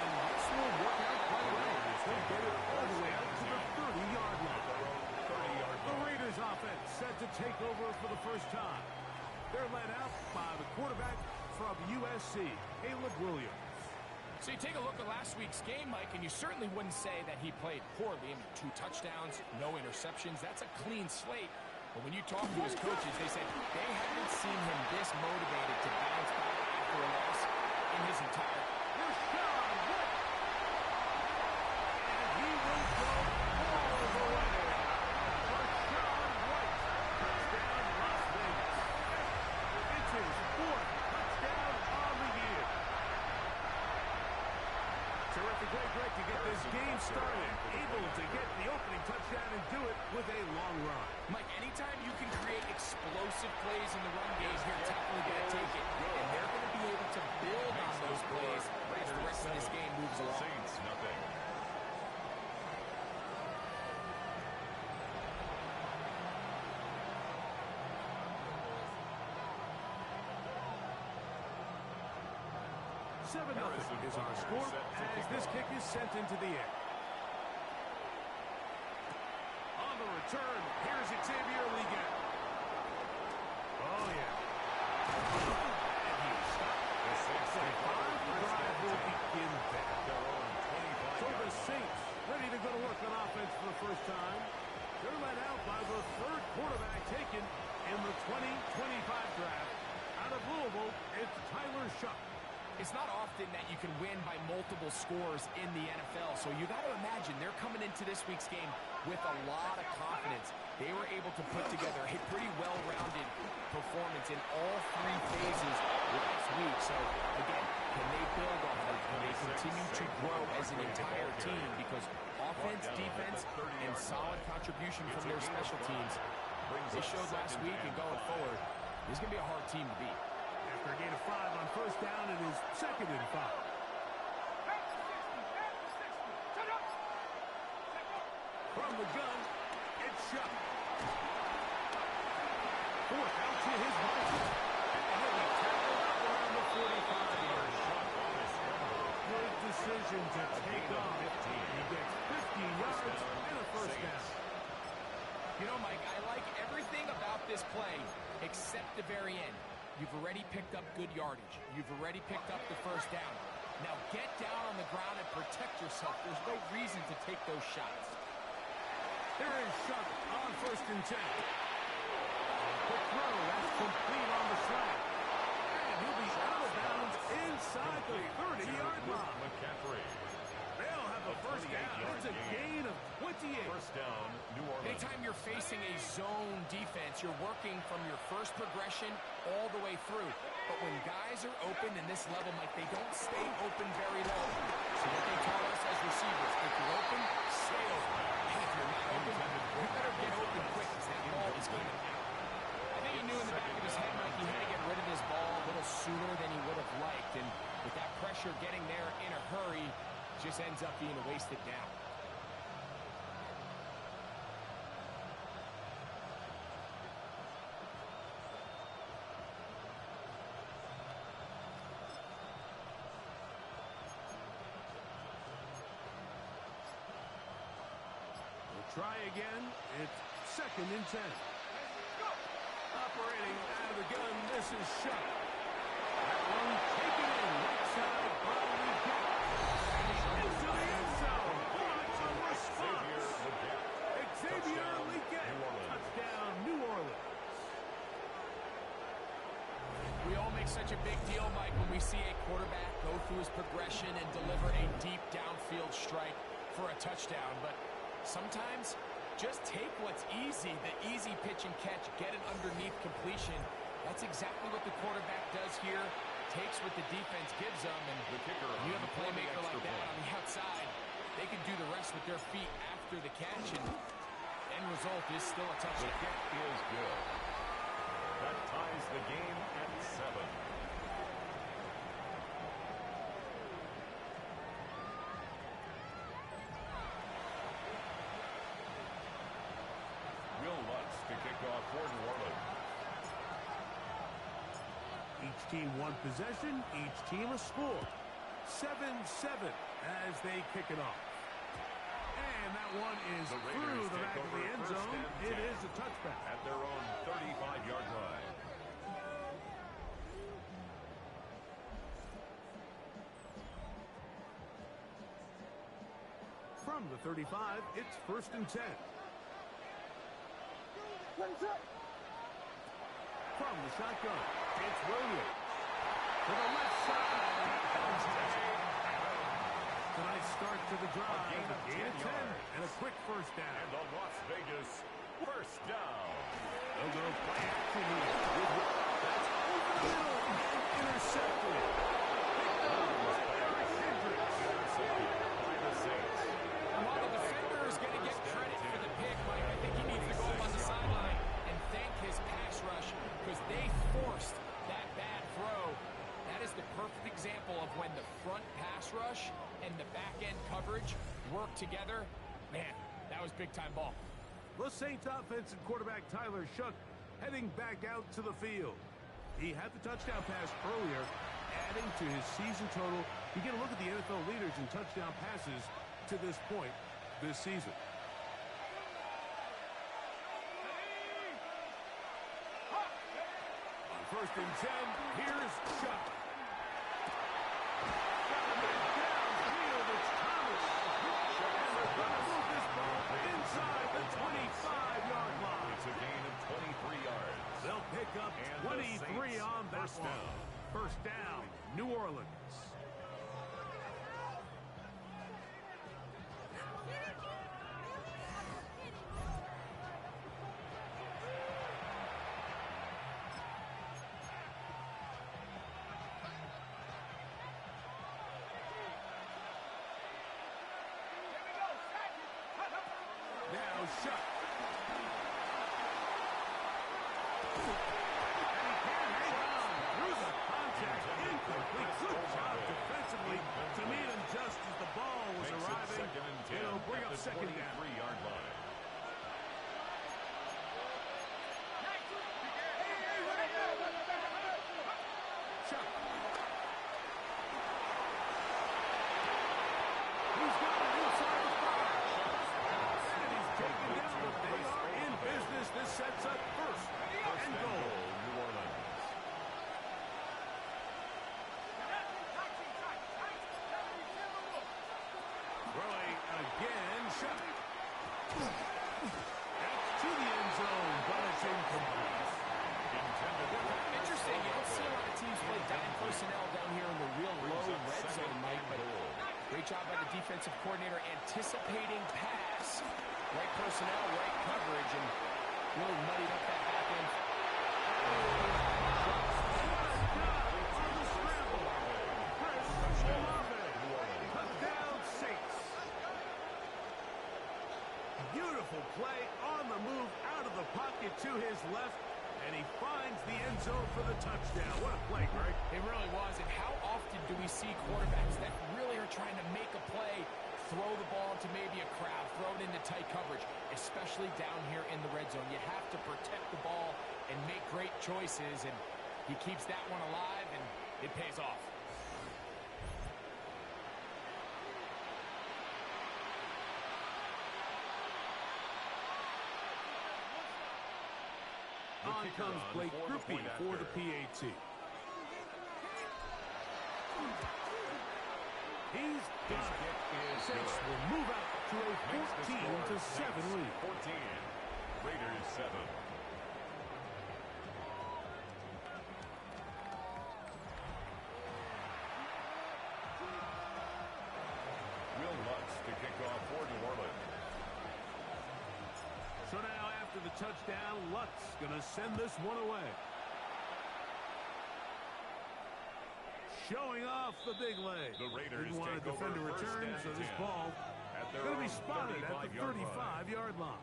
And this will work out quite well. They get it all the way out to the 30-yard line. The Raiders offense set to take over for the first time. They're led out by the quarterback from USC, Caleb Williams. So you take a look at last week's game, Mike, and you certainly wouldn't say that he played poorly. I mean, 2 touchdowns, no interceptions. That's a clean slate. But when you talk to his coaches, they said they haven't seen him this motivated to bounce back after a loss in his entire career. And he will go all the way. Rashawn White, touchdown Las Vegas. It's his 4th touchdown on the year. Terrific way, Greg, to get this game started. Able to get the opening touchdown and do it with a long run. Mike, anytime you can create explosive plays in the run game, you're definitely going to take it. And they're going to be able to build on those plays as the rest of this game moves along. Saints, nothing. Seven is our score as this kick is sent into the air. On the return, here's Xavier Liggett. Oh, yeah. And he's stopped. The Saints drive will begin there. So the Saints ready to go to work on offense for the first time. They're led out by the 3rd quarterback taken in the 2025 draft. Out of Louisville, it's Tyler Shuck. It's not often that you can win by multiple scores in the NFL, so you got to imagine they're coming into this week's game with a lot of confidence. They were able to put together a pretty well-rounded performance in all 3 phases last week. So, again, can they build on that? Can they continue to grow as an entire team? Because offense, defense, and solid contribution from their special teams, they showed last week and going forward, this is going to be a hard team to beat. After a gain of 5 on first down, it is 2nd and 5. From the gun, it's Shuck. 4th out to his right. And he'll be tackled around the 45-yard shot. Good decision to take off. He gets 15 yards and a first down. You know, Mike, I like everything about this play except the very end. You've already picked up good yardage. You've already picked up the first down. Now get down on the ground and protect yourself. There's no reason to take those shots. There is Shuck on 1st and 10. Quick throw, that's complete on the slant. And he'll be out of bounds inside the 30-yard line. McCaffrey. They'll have a first down. It's a gain of 28. First down, New Orleans. Anytime you're facing a zone defense, you're working from your first progression all the way through. But when guys are open in this level, Mike, they don't stay open very long. So what they taught us as receivers, if you're open, stay open. Hey, if you're not open, you better get open quick because that ball is coming out. I think he knew in the back of his head, Mike, he had to get rid of this ball a little sooner than he would have liked. And with that pressure getting there in a hurry, just ends up being a wasted down. Try again. It's 2nd and 10. Operating out of the gun, this is shot. That one taken in, right side, probably get. Into the end zone. What a response. Xavier Legette, touchdown, New Orleans. We all make such a big deal, Mike, when we see a quarterback go through his progression and deliver a deep downfield strike for a touchdown. But sometimes, just take what's easy, the easy pitch and catch, get an underneath completion. That's exactly what the quarterback does here. Takes what the defense gives them, and you have a playmaker like that on the outside. They can do the rest with their feet after the catch, and end result is still a touchdown. The kick is good. That ties the game at 7. Will Lutz to kick off for New Orleans. Each team one possession, each team a score. 7-7 as they kick it off. And that one is through the back of the end zone. It is a touchback. At their own 35-yard line. From the 35, it's 1st and 10. From the shotgun, it's Williams. To the left side. Nice start to the drive. A gain of 10 and a quick first down. And the Las Vegas first down. They'll go play action here. That's over the middle and intercepted. By the Saints. And while the defender is going to get credit for the pick, Mike, I think he needs to go up on the sideline and thank his pass rush because they forced that bad throw. That is the perfect example of when the front pass rush and the back-end coverage work together. Man, that was big-time ball. The Saints offensive quarterback Tyler Shough heading back out to the field. He had the touchdown pass earlier, adding to his season total. You get a look at the NFL leaders in touchdown passes to this point this season. On 1st and 10, here's Shough. Inside the 25-yard line. It's a gain of 23 yards. They'll pick up 23 on that first one. down. First down, New Orleans. Now Shough. And he can't hang on through the contact. Incomplete. Good job defensively to meet him just as the ball was Makes arriving. it 2nd and 10 It'll bring at up the 2nd down. 23-yard line. Shough. He's got it inside the 5. And he's taken down, but they are in business. This sets up first and goal. New Orleans. Throwing again, Shough. That's to the end zone, but it's incomplete. Interesting, you don't see a lot of teams play dime personnel down here in the real low red zone, Mike, but great job by the defensive coordinator anticipating pass. Right personnel, right coverage, and really muddied up that back end. Touchdown Saints. Beautiful play on the move out of the pocket to his left, and he finds the end zone for the touchdown. What a play, Greg. It really was, and how often do we see quarterbacks that really are trying to make a play, throw the ball into maybe a crowd, throw it into tight coverage, especially down here in the red zone. You have to protect the ball and make great choices, and he keeps that one alive, and it pays off. On comes Blake Grupe for the PAT. He's got it. Saints will move out to a 14-7 lead. 14. Raiders 7. Will Lutz to kick off for New Orleans. So now after the touchdown, Lutz going to send this one away. Showing off the big leg. The Raiders didn't want to defend a return, so this ball is going to be spotted at the 35-yard line.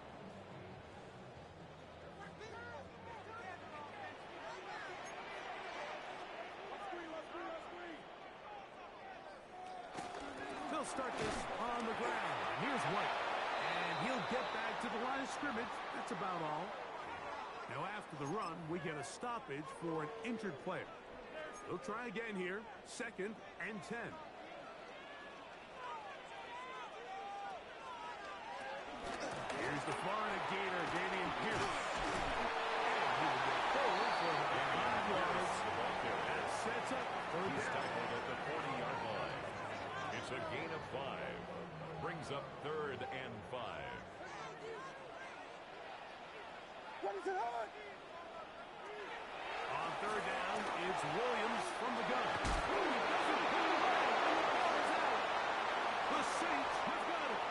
They'll start this on the ground. Here's White. And he'll get back to the line of scrimmage. That's about all. Now after the run, we get a stoppage for an injured player. They'll try again here. 2nd and 10. Here's the Florida Gator, Dameon Pierce. And he will get forward for about 5 yards. That sets up third down. Tackled at the 40-yard line. It's a gain of 5. Brings up 3rd and 5. What is it on? On third down, it's Williams from the gun. The Saints have got it.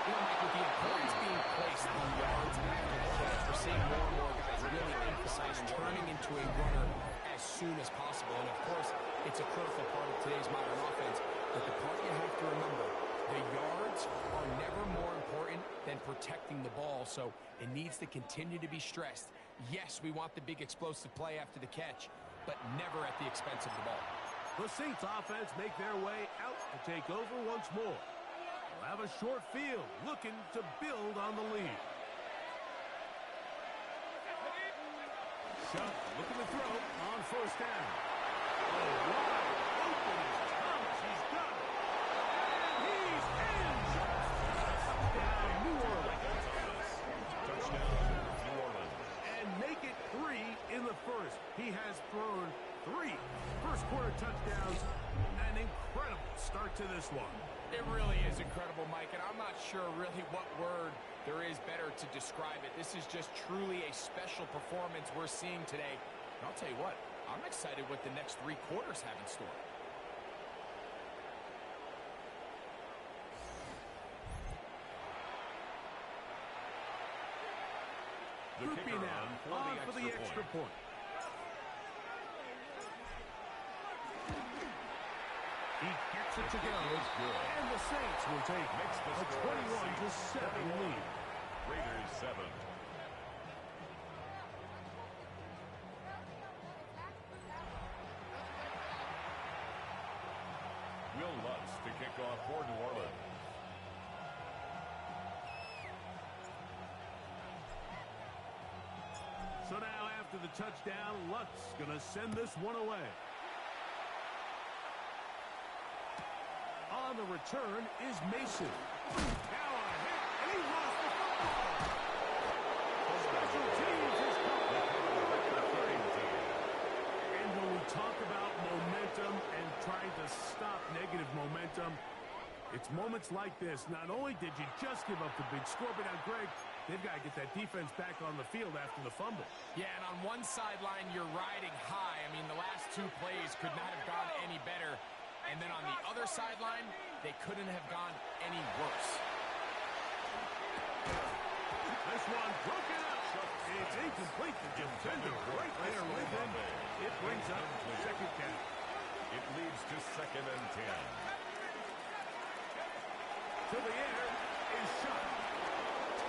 You know, Mike, with the importance being placed on yards after the catch, we're seeing more and more guys really emphasize turning into a runner as soon as possible. And, of course, it's a critical part of today's modern offense. But the part you have to remember, the yards are never more important than protecting the ball, so it needs to continue to be stressed. Yes, we want the big explosive play after the catch, but never at the expense of the ball. The Saints offense make their way out to take over once more. They'll have a short field, looking to build on the lead. Shutt looking to throw on first down. Oh, wide open is Thomas. He's got it. And he's in. Touchdown, New Orleans. Touchdown, New Orleans. And make it 3 in the first. He has thrown 3 first-quarter touchdowns. An incredible start to this one. It really is incredible, Mike, and I'm not sure really what word there is better to describe it. This is just truly a special performance we're seeing today. And I'll tell you what, I'm excited what the next 3 quarters have in store. Grupe now on for the extra point. He gets it to go, and the Saints will take a 21-7 lead. Raiders 7. Will Lutz to kick off for New Orleans. So now after the touchdown, Lutz going to send this one away. On the return is Mason. Now on a hit, and he lost the football. Special teams has come back. And when we talk about momentum and trying to stop negative momentum, it's moments like this. Not only did you just give up the big score, but now, Greg, they've got to get that defense back on the field after the fumble. Yeah, and on one sideline, you're riding high. I mean, the last 2 plays could not have gone any better. And then on the other sideline, they couldn't have gone any worse. This one broken up. It's incomplete. The defender right there with him. It brings up the second down. It leads to 2nd and 10. To the air is shot.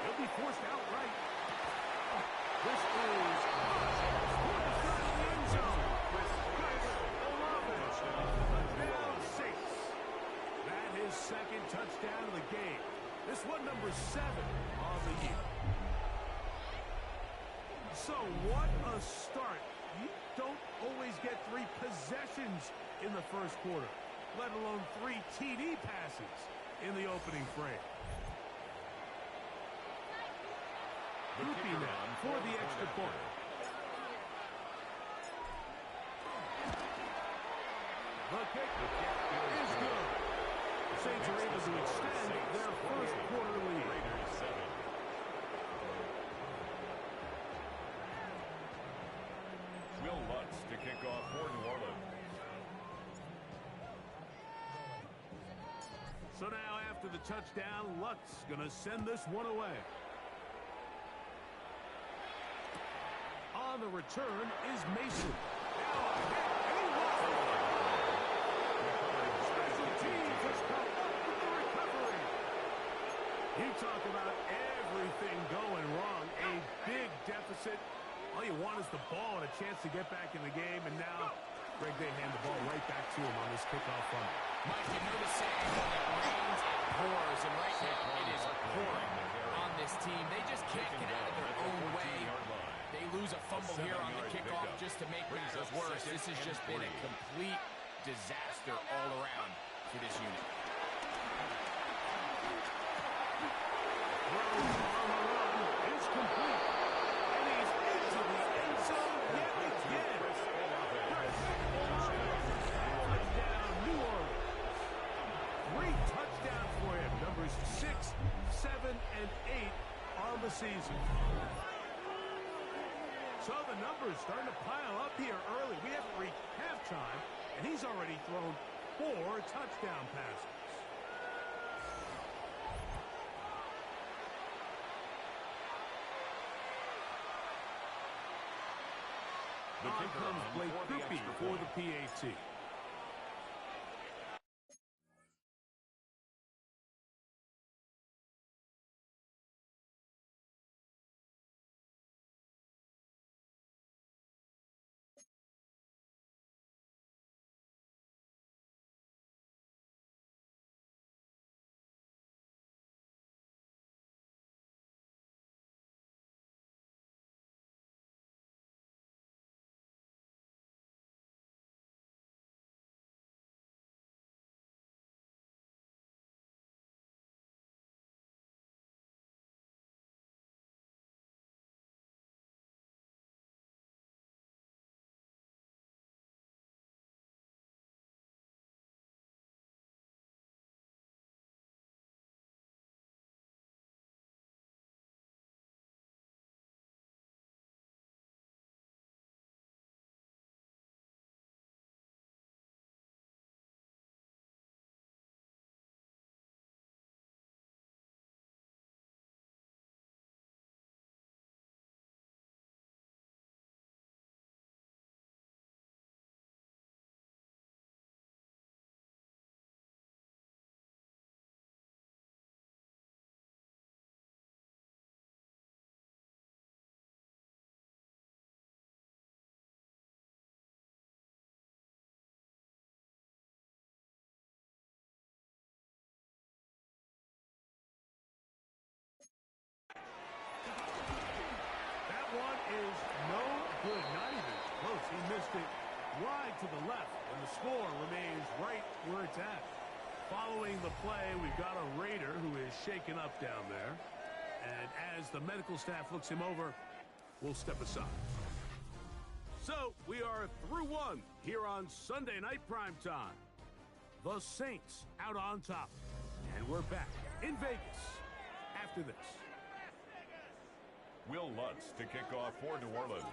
He'll be forced out right. This is for the side of the end zone. Down 6. That is 2nd touchdown of the game. This one number 7 on the year. So what a start. You don't always get 3 possessions in the first quarter, let alone 3 TD passes in the opening frame. Groupie now for the extra point. The kick is good. The Saints are able to extend their first quarter lead. Raiders 7. Will Lutz to kick off for New Orleans. So now after the touchdown, Lutz going to send this one away. On the return is Mason. Special teams has come up with the recovery. You talk about everything going wrong. A big deficit. All you want is the ball and a chance to get back in the game. And now, Greg, they hand the ball right back to him on this kickoff fumble. Mike, you know the saying, when it rains, it pours. And right now, it is pouring on this team. They just can't get out of their own way. They lose a fumble here on the kickoff just to make matters worse. This has just been a complete disaster all around for this unit. It's complete. And he's into the end zone yet again. Touchdown, New Orleans. 3 touchdowns for him. Numbers 6, 7, and 8 on the season. So the numbers starting to pile up here early. We haven't reached halftime, and he's already thrown 4 touchdown passes. On comes Blake Groupie for the PAT. One is no good, not even close. He missed it wide to the left, and the score remains right where it's at. Following the play, we've got a Raider who is shaken up down there. And as the medical staff looks him over, we'll step aside. So, we are through one here on Sunday Night Primetime. The Saints out on top. And we're back in Vegas after this. Will Lutz to kick off for New Orleans.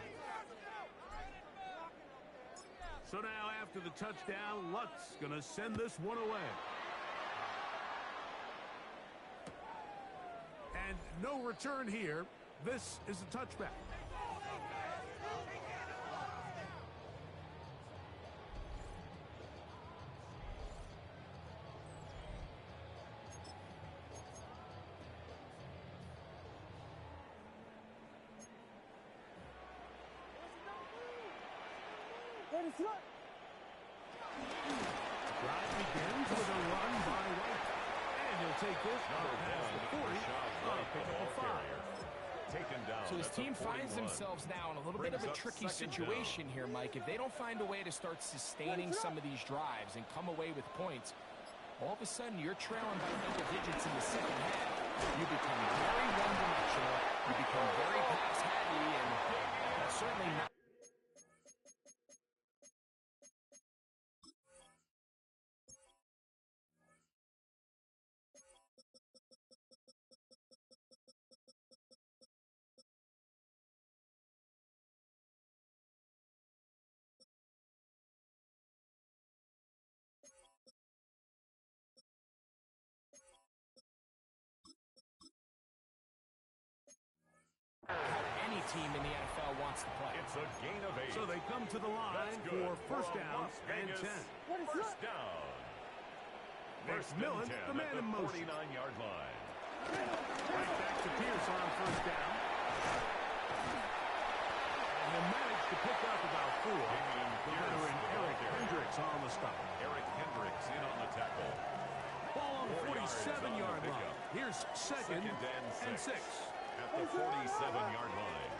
So now after the touchdown, Lutz going to send this one away. And no return here. This is a touchback. Drive begins with a run by White. And he'll take this past the 40. Pick up a 5. Taken down. So his team finds themselves now in a little bit of a tricky situation here, Mike. If they don't find a way to start sustaining some of these drives and come away with points, all of a sudden you're trailing by double digits in the second half. You become very one-dimensional. you become very pass-heavy, and that's certainly not. Any team in the NFL wants to play. It's a gain of 8. So they come to the line for first down and 10. First down. McMillan, the man in motion. 49-yard line. Right back to Pierce on first down. And they managed to pick up about 4. The veteran Eric Hendricks on the stop. Eric Hendricks in on the tackle. Ball on the 47-yard line. Here's second and 6. At the 47-yard line.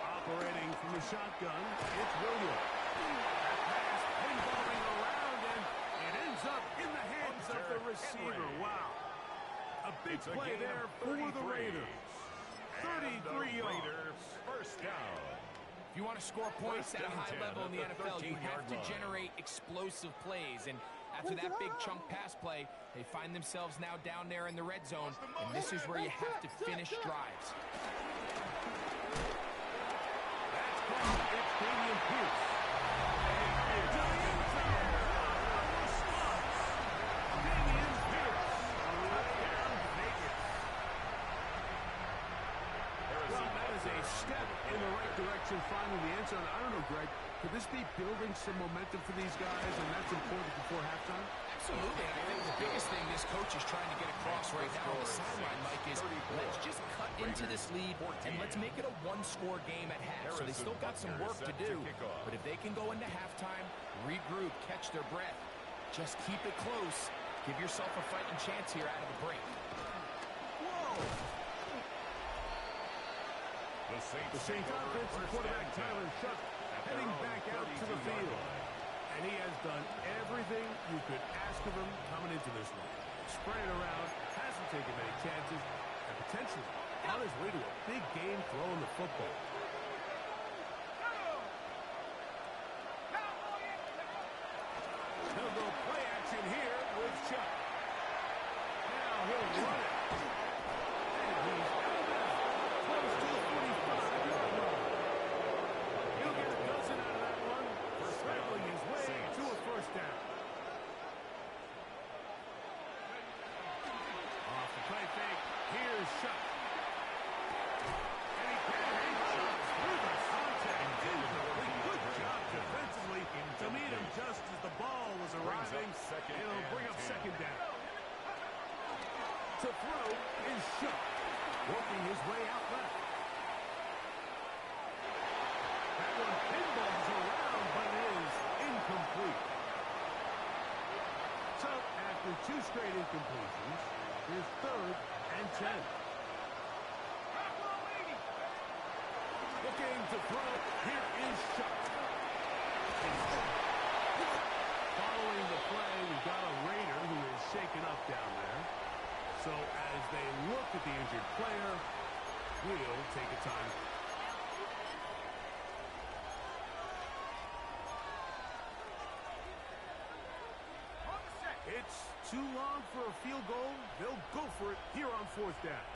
Operating from the shotgun, it's Williams. That pass pinballing around, and it ends up in the hands of the receiver. Wow. A big play there for the Raiders. 33 yards. First down. If you want to score points at a high level in the NFL, you have to generate explosive plays. And after that big chunk pass play, they find themselves now down there in the red zone, and this is where you have to finish drives. That's from Damian Pierce. Damian Pierce. Touchdown, Vegas. Well, that is a step in the right direction, finding the end zone. I don't know, Greg. Could this be building some momentum for these guys, and that's important before halftime? Absolutely. I think the biggest thing this coach is trying to get across right now on the sideline, Mike, is let's just cut into this lead and let's make it a one-score game at half. So they still got some work to do, but if they can go into halftime, regroup, catch their breath, just keep it close, give yourself a fighting chance here out of the break. Whoa! The Saints offensive quarterback Tyler Shuck heading back out to the field. And he has done everything you could ask of him coming into this one. Spread it around, hasn't taken many chances, and potentially on his way to a big game throwing the football. He'll go play action here with Chuck. Now he'll run it. And he's out of bounds. Close to the 45-yard line. He'll get a dozen out of that one. Scrambling his way to a first down. Off the play fake. Here's Shuck. And he panhandles through the contact. Good job defensively to meet him just as the ball was arriving. It'll bring up second down. To throw is Shuck. Working his way out left. That one pinballs around, but it is incomplete. So, after 2 straight incompletions, here's 3rd and 10. Looking to throw. Here is Shuck. Following the play, we've got a Raider who is shaken up down there. So, as they look at the injured player, we'll take a time. It's too long for a field goal. They'll go for it here on 4th down.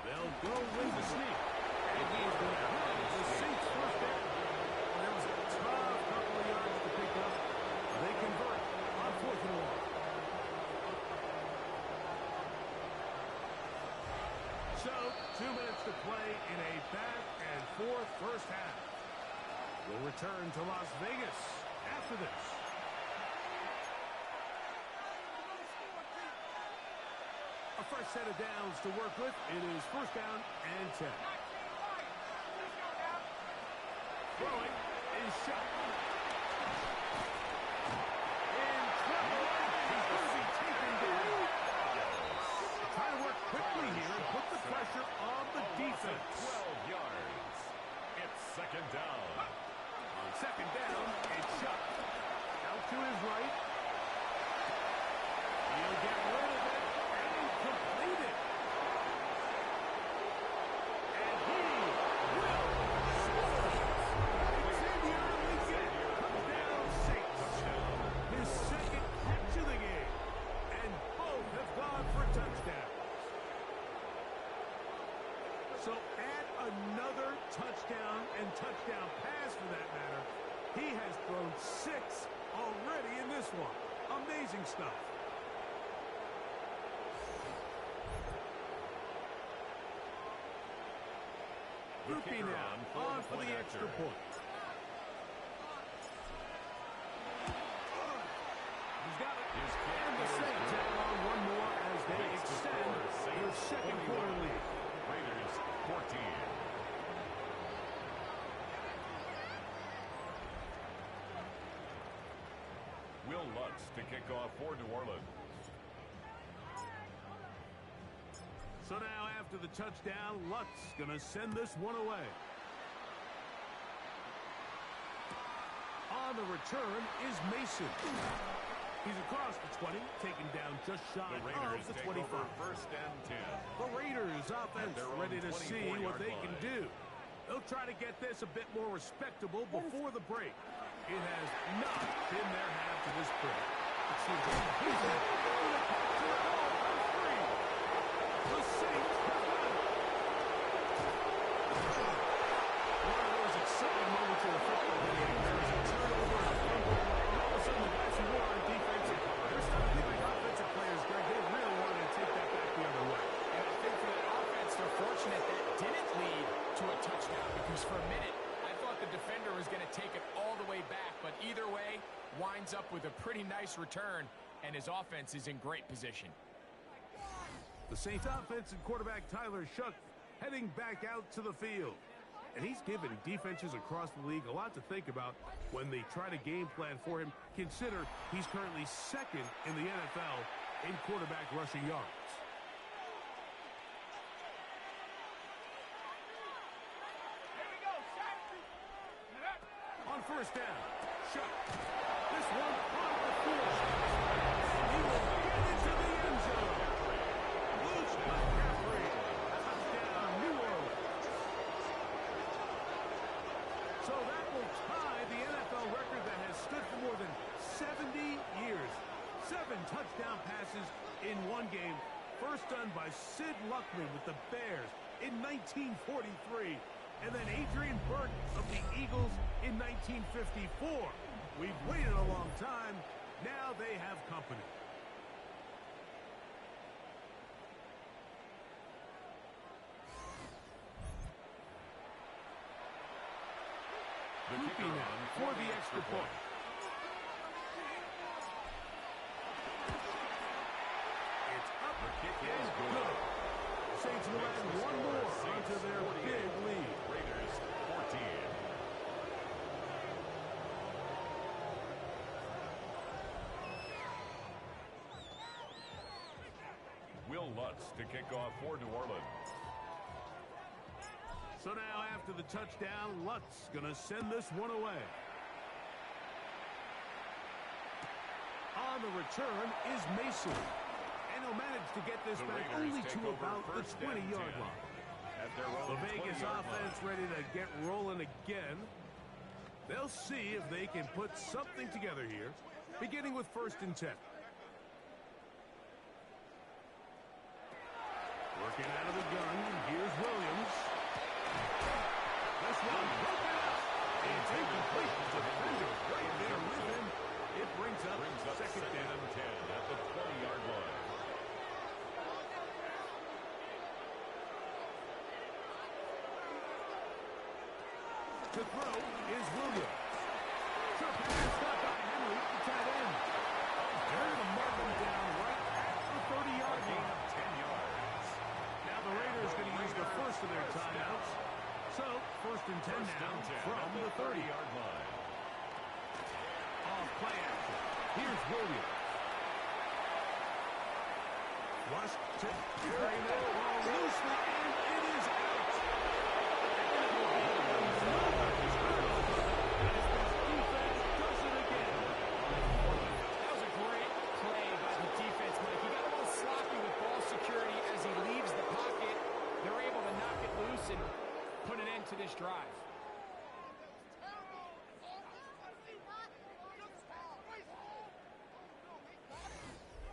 They'll go with the sneak. And he's going to run the Saints' first down. There was a tough couple of yards to pick up. They convert on 4th and 1. So, 2 minutes to play in a back-and-forth first half. We'll return to Las Vegas after this. A fresh set of downs to work with. It is first down and 10. Throwing is Shuck. In trouble. He's going to be taken down. Trying to work quickly here and put the pressure on the defense. 12 yards. It's second down. On second down, it's Shuck. Out to his right. So add another touchdown and touchdown pass for that matter. He has thrown 6 already in this one. Amazing stuff. Groupie now on for the extra point. He's got it. And the Saints add on one more as they extend their second quarter lead. Raiders 14. Will Lutz to kick off for New Orleans. So now after the touchdown, Lutz going to send this one away. On the return is Mason. He's across the 20, taken down just shy of the 25. First and 10. The Raiders offense ready to see what they can do. They'll try to get this a bit more respectable before the break. It has not been their half to this point. The Saints have won it. One of those exciting moments in the football game. There's a turnover and a fumble. And all of a sudden, the guys who were on defense, they're starting to think like offensive players, Greg. They really wanted to take that back the other way. And I think for that offense, they're fortunate that didn't lead to a touchdown, because for a minute, I thought the defender was going to take it all the way back, but either way, winds up with a pretty nice return, and his offense is in great position. The Saints offense and quarterback Tyler Shough heading back out to the field. And he's given defenses across the league a lot to think about when they try to game plan for him. Consider he's currently second in the NFL in quarterback rushing yards. On first down, Shough. This one on the 4. And he will get into the end zone. Loose McCaffrey. Touchdown, New Orleans. So that will tie the NFL record that has stood for more than 70 years. 7 touchdown passes in one game. First done by Sid Luckman with the Bears in 1943. And then Adrian Burke of the Eagles in 1954. We've waited a long time. Now they have company. Groupie now for the extra point. It's up. The kick and is good. good. Saints will add one more onto their big lead. Raiders 14. Will Lutz to kick off for New Orleans. So now after the touchdown, Lutz going to send this one away. On the return is Mason. And he'll manage to get this back only to about the 20-yard line. The Vegas offense ready to get rolling again. They'll see if they can put something together here, beginning with first and 10. Working out of the gun, here's Williams. This one broken up. It's incomplete. Defender right there with him. It brings up second down. 10 at the 20-yard line. To throw is Williams. Short pass got by Henry, the tight end. They're to mark him down right at the 30-yard line. 10 yards. Now the Raiders going to use the first of their timeouts. So, first and 10 now from the 30-yard line. Off play action. Here's Williams. Rush to carry that ball loosely, and it is out. And it will be another turnover as this defense does it again. That was a great play by the defense, Mike. He got a little sloppy with ball security as he leaves the pocket. They're able to knock it loose and put an end to this drive.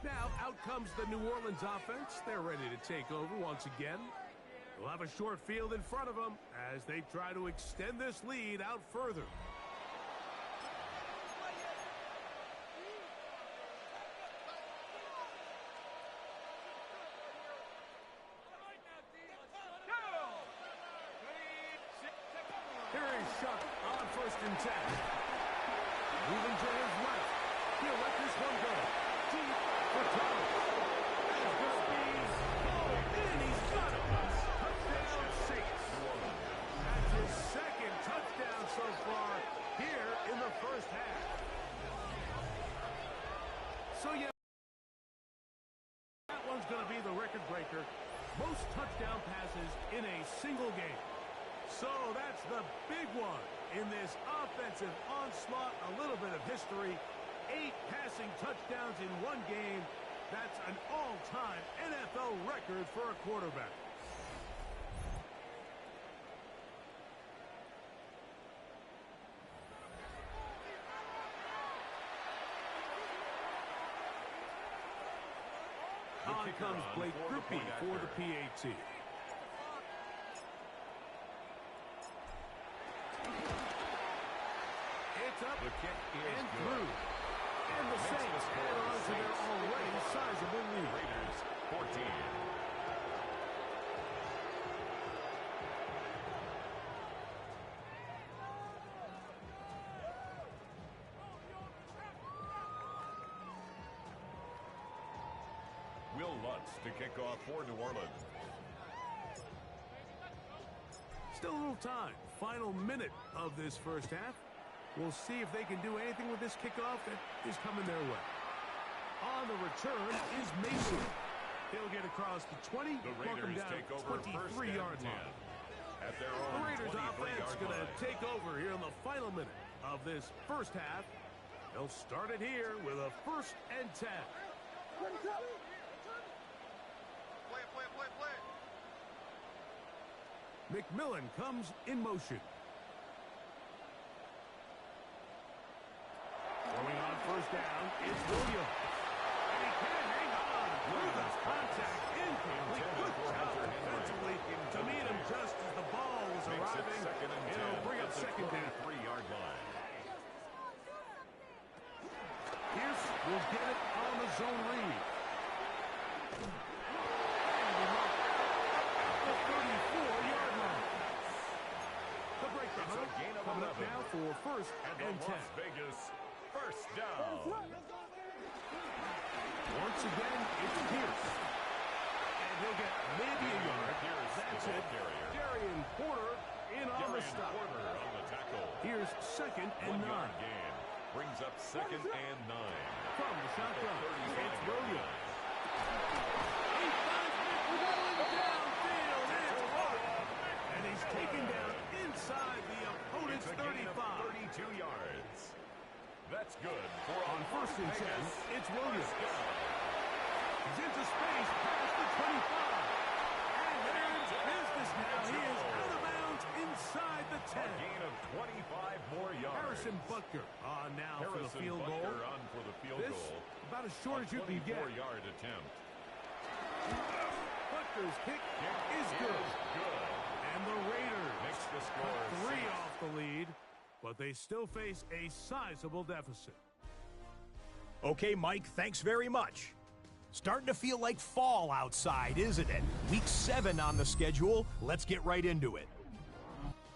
Now, out comes the New Orleans offense. They're ready to take over once again. They'll have a short field in front of them as they try to extend this lead out further. Here is Shuck on 1st and 10. Moving to his left. He'll let this one go. Deep for Thomas. That's going to be and he's got it. Touchdown 6. That's his second touchdown so far here in the first half. So yeah, that one's going to be the record breaker. Most touchdown passes in a single game. So that's the big one in this offensive onslaught. A little bit of history. 8 passing touchdowns in one game. That's an all-time NFL record for a quarterback. On comes Blake Grippy for the PAT. It's up The kick is and good. through. And the Saints add on to their already sizable lead. Raiders 14. Will Lutz to kick off for New Orleans. Still a little time. Final minute of this first half. We'll see if they can do anything with this kickoff that is coming their way. On the return is Mason. He'll get across the 20, The walk him Raiders down take over 23-yard line. at their The own Raiders 23-yard offense going to line. take over here in the final minute of this first half. They'll start it here with a 1st and 10. McMillan comes in motion. Throwing on 1st down, it's Williams. And he can hang on. Williams contact incomplete. Good job defensively to meet him just as the ball was arriving. It'll bring up 2nd down. 3-yard line. Pierce will get it on the zone read. And he marked out the 34-yard line. To break the huddle, coming up now for 1st and 10. Las Vegas 1st down. Once again, it's Pierce. And he'll get maybe a yard. That's it. Darian Porter in on the stop. Porter on the tackle. Here's 2nd and 9. 1-yard gain. Brings up 2nd and 9. From the shotgun, it's Williams. He finds McMillan downfield. It's caught. And he's taken down inside the opponent's It's a gain of 35. 32 yards. That's good for On 1st and 10, Vegas. it's Williams. First down. He's into space past the 25. And they're in business now. He is out of bounds inside the 10. A gain of 25 more yards. Harrison Butker on now for the Harrison field goal. Butker on for the field This goal. about as short as you can get. 24-yard attempt. Butker's kick is good. And the Raiders Makes the score cut 3 6. off the lead, but they still face a sizable deficit. Okay, Mike, thanks very much. Starting to feel like fall outside, isn't it? Week 7 on the schedule. Let's get right into it.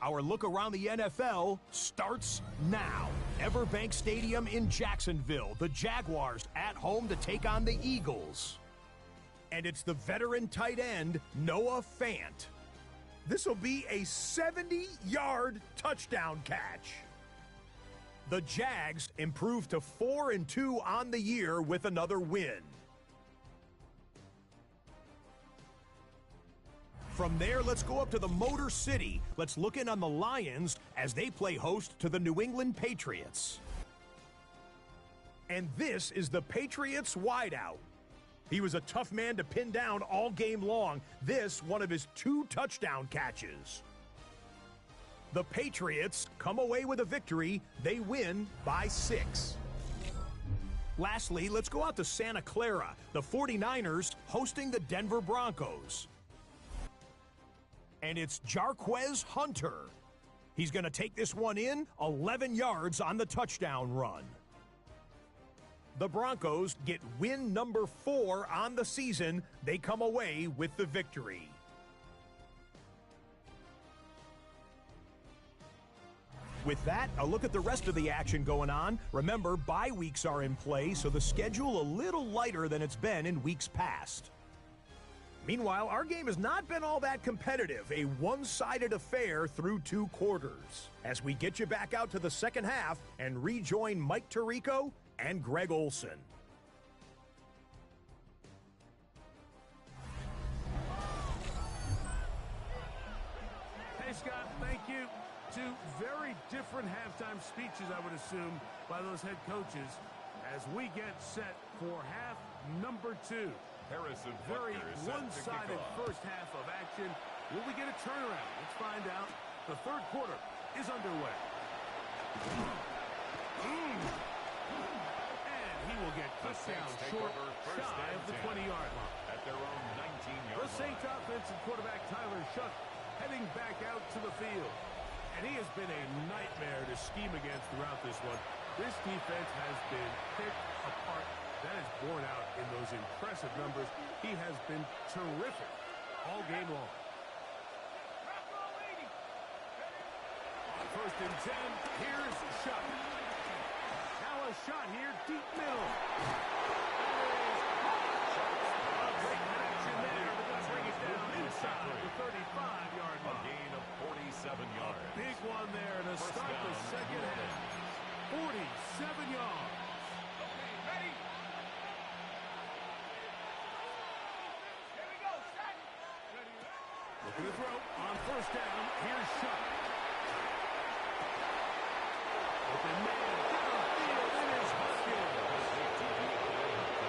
Our look around the NFL starts now. Everbank Stadium in Jacksonville. The Jaguars at home to take on the Eagles. And it's the veteran tight end, Noah Fant. This will be a 70-yard touchdown catch. The Jags improve to 4-2 on the year with another win. From there, let's go up to the Motor City. Let's look in on the Lions as they play host to the New England Patriots. And this is the Patriots wideout. He was a tough man to pin down all game long. This, one of his 2 touchdown catches. The Patriots come away with a victory. They win by 6. Lastly, let's go out to Santa Clara. The 49ers hosting the Denver Broncos. And it's Jarquez Hunter. He's going to take this one in, 11 yards on the touchdown run. The Broncos get win number 4 on the season. They come away with the victory. With that, a look at the rest of the action going on. Remember, bye weeks are in play, so the schedule a little lighter than it's been in weeks past. Meanwhile, our game has not been all that competitive, a one-sided affair through 2 quarters. As we get you back out to the second half and rejoin Mike Tirico and Greg Olson. Hey, Scott, thank you. 2 very different halftime speeches, I would assume, by those head coaches as we get set for half number 2. Harrison Very Butker one-sided first half of action. Will we get a turnaround? Let's find out. The third quarter is underway. And he will get touchdown short, shy of the 20-yard line. At their own 19-yard line. The Saints offensive quarterback Tyler Shuck heading back out to the field. And he has been a nightmare to scheme against throughout this one. This defense has been picked apart. That is borne out in those impressive numbers. He has been terrific all game long. On 1st and 10, here's Shuck. Now a shot here, deep middle. A great connection there, but going to bring it down inside the 35-yard line. A gain of 47 yards. A big one there to start the second half. 47 yards. Looking to throw on 1st down. Here's Shuck. Open man downfield. It is Hopkins.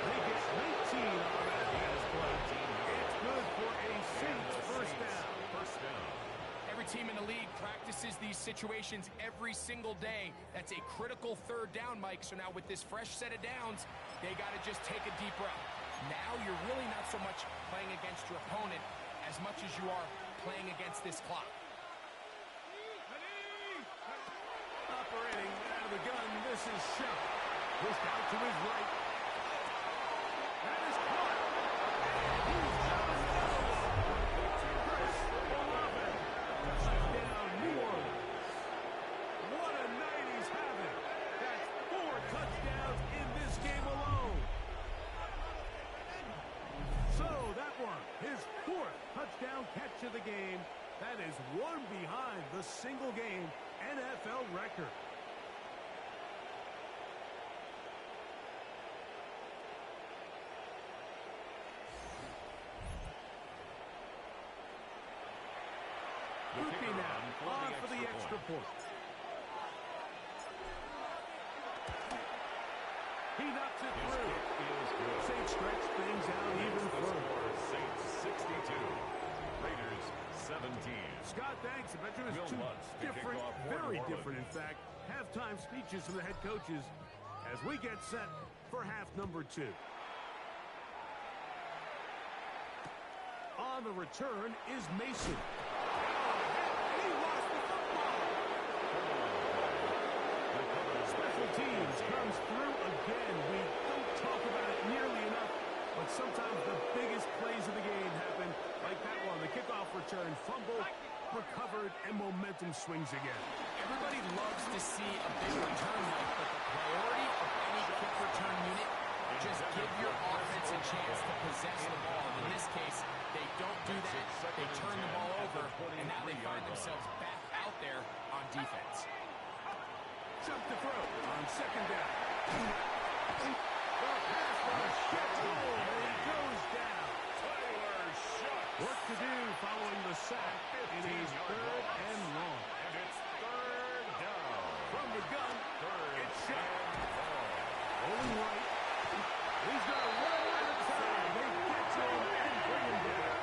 They get 19 on that pass play. It's good for a Saints first down. Every team in the league practices these situations every single day. That's a critical 3rd down, Mike. So now with this fresh set of downs, they got to just take a deep breath. Now you're really not so much playing against your opponent as much as you are playing against this clock. Operating out of the gun, this is Shuck. Pushed out to his right. That is caught. He's touchdown, New Orleans. What a night he's having. That's 4 touchdowns in this game alone. So that one, his 4th touchdown catch of the game. That is 1 behind the single-game NFL record. Rookie now on for the extra point. He knocks it through. Saints stretch things out even further. Saints 62. Raiders 17. Scott, thanks. I bet you there's 2 different, very different, in fact, halftime speeches from the head coaches as we get set for half number 2. On the return is Mason. He lost the football. Special teams comes through again. We don't talk about it nearly enough, but sometimes the biggest plays of the game happen like that one. The kickoff return, fumble, recovered, and momentum swings again. Everybody loves to see a big return, Mike, but the priority of any kick return unit, just give your offense a chance to possess the ball. In this case, they don't do that. They turn the ball over, and now they find themselves back out there on defense. Jump to throw on 2nd down. The pass rush gets home, and he goes down. Work to do following the sack. It is 3rd and long. And it's 3rd down. From the gun, it's Shuck. Rolling right. He's going to run out of time. They get to him and bring him down.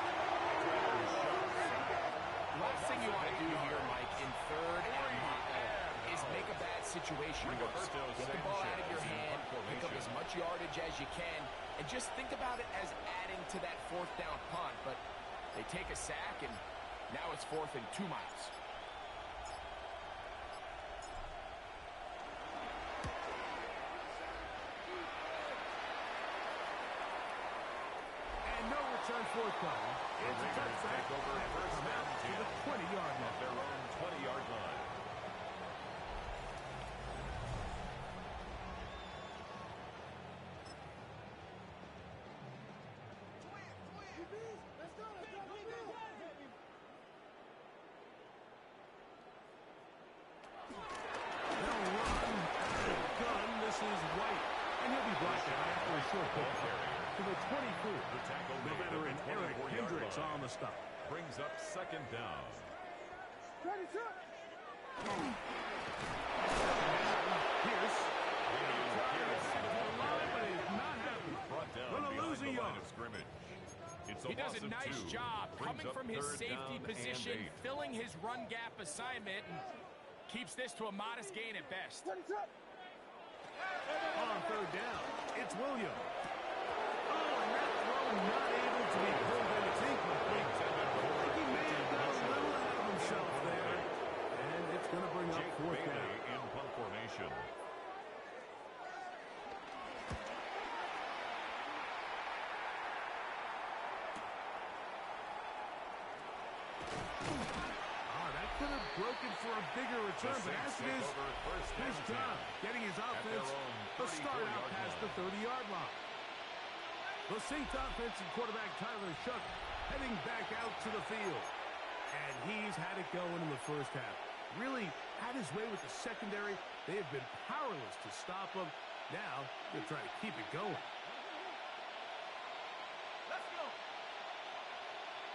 Last thing you want to do here, Mike, in 3rd and long is make a bad situation worse. Get the ball out of your hand, pick up as much yardage as you can, and just think about it as adding to that 4th down punt. But they take a sack, and Now it's 4th and 2 miles. And no return forthcoming. It's a touchback. Over first down to the 20-yard line. At their own 20-yard line. The veteran Eric Hendricks on the stop. Brings up 2nd down. Pierce. Gonna lose a yard. He does a nice job coming from his safety position, filling his run gap assignment, and keeps this to a modest gain at best. On 3rd down, it's Williams. Oh, and that throw not able to be pulled in. It's incomplete. He may have got a little ahead of himself there. And it's going to bring up 4th down. In punt formation. That could have broken for a bigger return, but as it is, his job getting his offense a start out past the 30-yard line. The Saints offense and quarterback Tyler Shough heading back out to the field. And he's had it going in the first half. Really had his way with the secondary. They have been powerless to stop him. Now they're trying to keep it going. Let's go.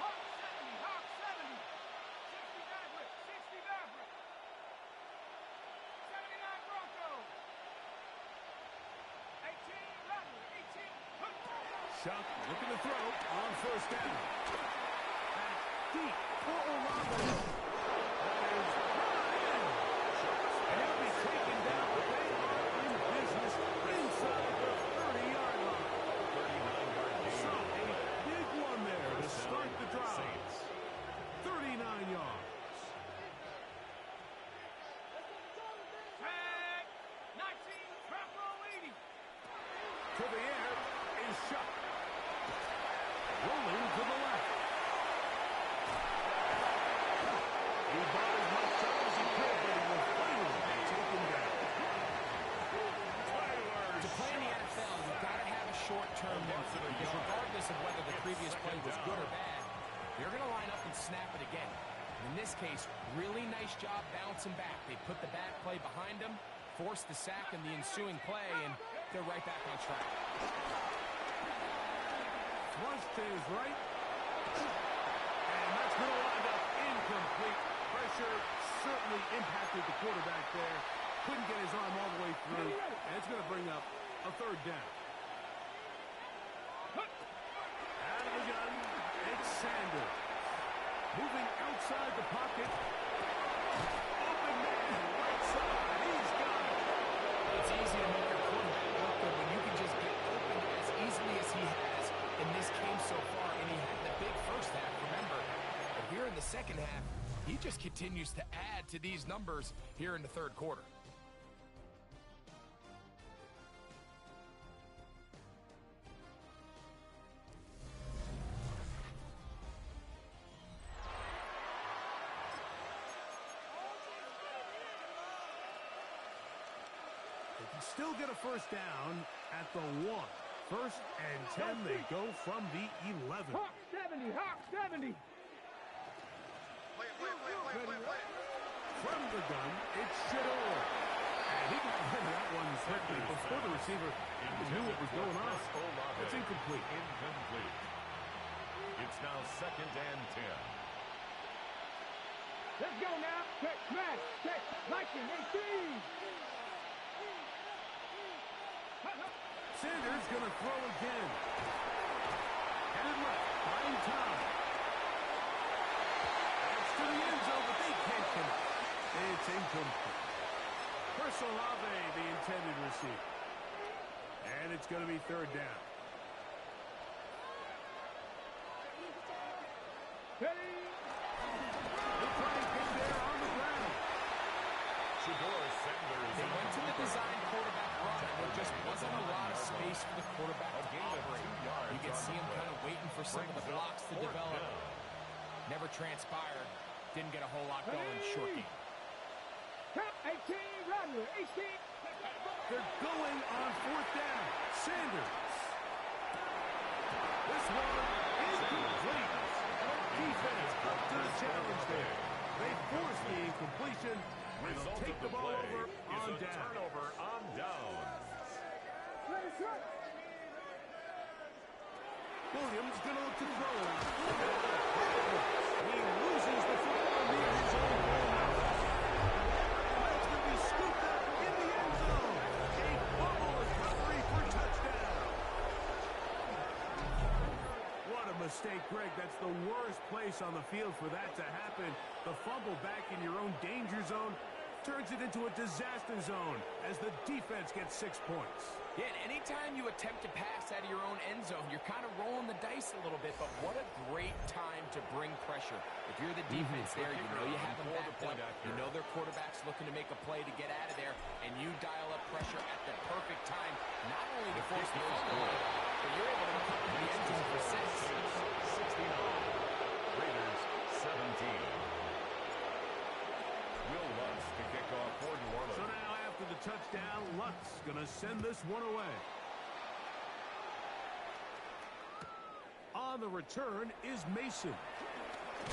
Hawk 70, Hawk 70. 60 Maverick, 60 Maverick. 79 Broncos. 18 Rebel, 18. Shough looking to throw on 1st down. Back deep for Olave. That is in. And he'll be taken down, but they are in business inside the 30-yard line. 39-yard gain. So a big one there to start the drive. 39 yards. Tag 19, trap roll 80. To the air is Shough. Rolling to the left. He bought as much time as he could, but he will finally be taken down. To play in the NFL, you've got to have a short-term memory, because regardless of whether the previous play was good or bad, you're going to line up and snap it again. In this case, really nice job bouncing back. They put the bad play behind them, forced the sack in the ensuing play, and they're right back on track. Thrust to his right. And that's going to wind up incomplete. Pressure certainly impacted the quarterback there. Couldn't get his arm all the way through. And it's going to bring up a 3rd down. Out of the gun, it's Sanders. Moving outside the pocket. Open man, right side. He's got it. It's easy to make your quarterback look good when you can just get open as easily as he has in this game so far. And he had the big first half, remember. But here in the second half, he just continues to add to these numbers here in the 3rd quarter. They can still get a 1st down at the 1. 1st and 10, they go from the 11. Hawk 70, Hawk 70. From the gun, it's Shador. And he got rid of that one quickly before the receiver knew what was going on. It's incomplete. It's now 2nd and 10. Let's go now. Check, smash, check, lightning, 18. Sanders going to throw again. Headed left, buying time. It's to the end zone, but they can't connect. It's incomplete. Chris Olave, the intended receiver. And it's going to be 3rd down. Ready? some of the blocks to develop. Never transpired. Didn't get a whole lot going. Short game. 18, Rodney, 18. They're going on fourth down. Sanders. This one is complete. Defense up to the challenge there. They force the incompletion. And they'll take the ball over on down. Turnover on down. Williams going to look to throw. He loses the football near his own goal line. And that's going to be scooped up in the end zone. A bubble recovery for touchdown. What a mistake, Greg. That's the worst place on the field for that to happen. The fumble back in your own danger zone turns it into a disaster zone as the defense gets 6 points. Yeah, and anytime you attempt to pass out of your own end zone, you're kind of rolling the dice a little bit, but what a great time to bring pressure. If you're the defense there, you know you have them backed up. You know their quarterback's looking to make a play to get out of there, and you dial up pressure at the perfect time, not only to force the fumble, but you're able to come to the end zone for 6. 69. Raiders 17. Will Lutz to kick off for New Orleans. So now after the touchdown, Lutz going to send this one away. On the return is Mason.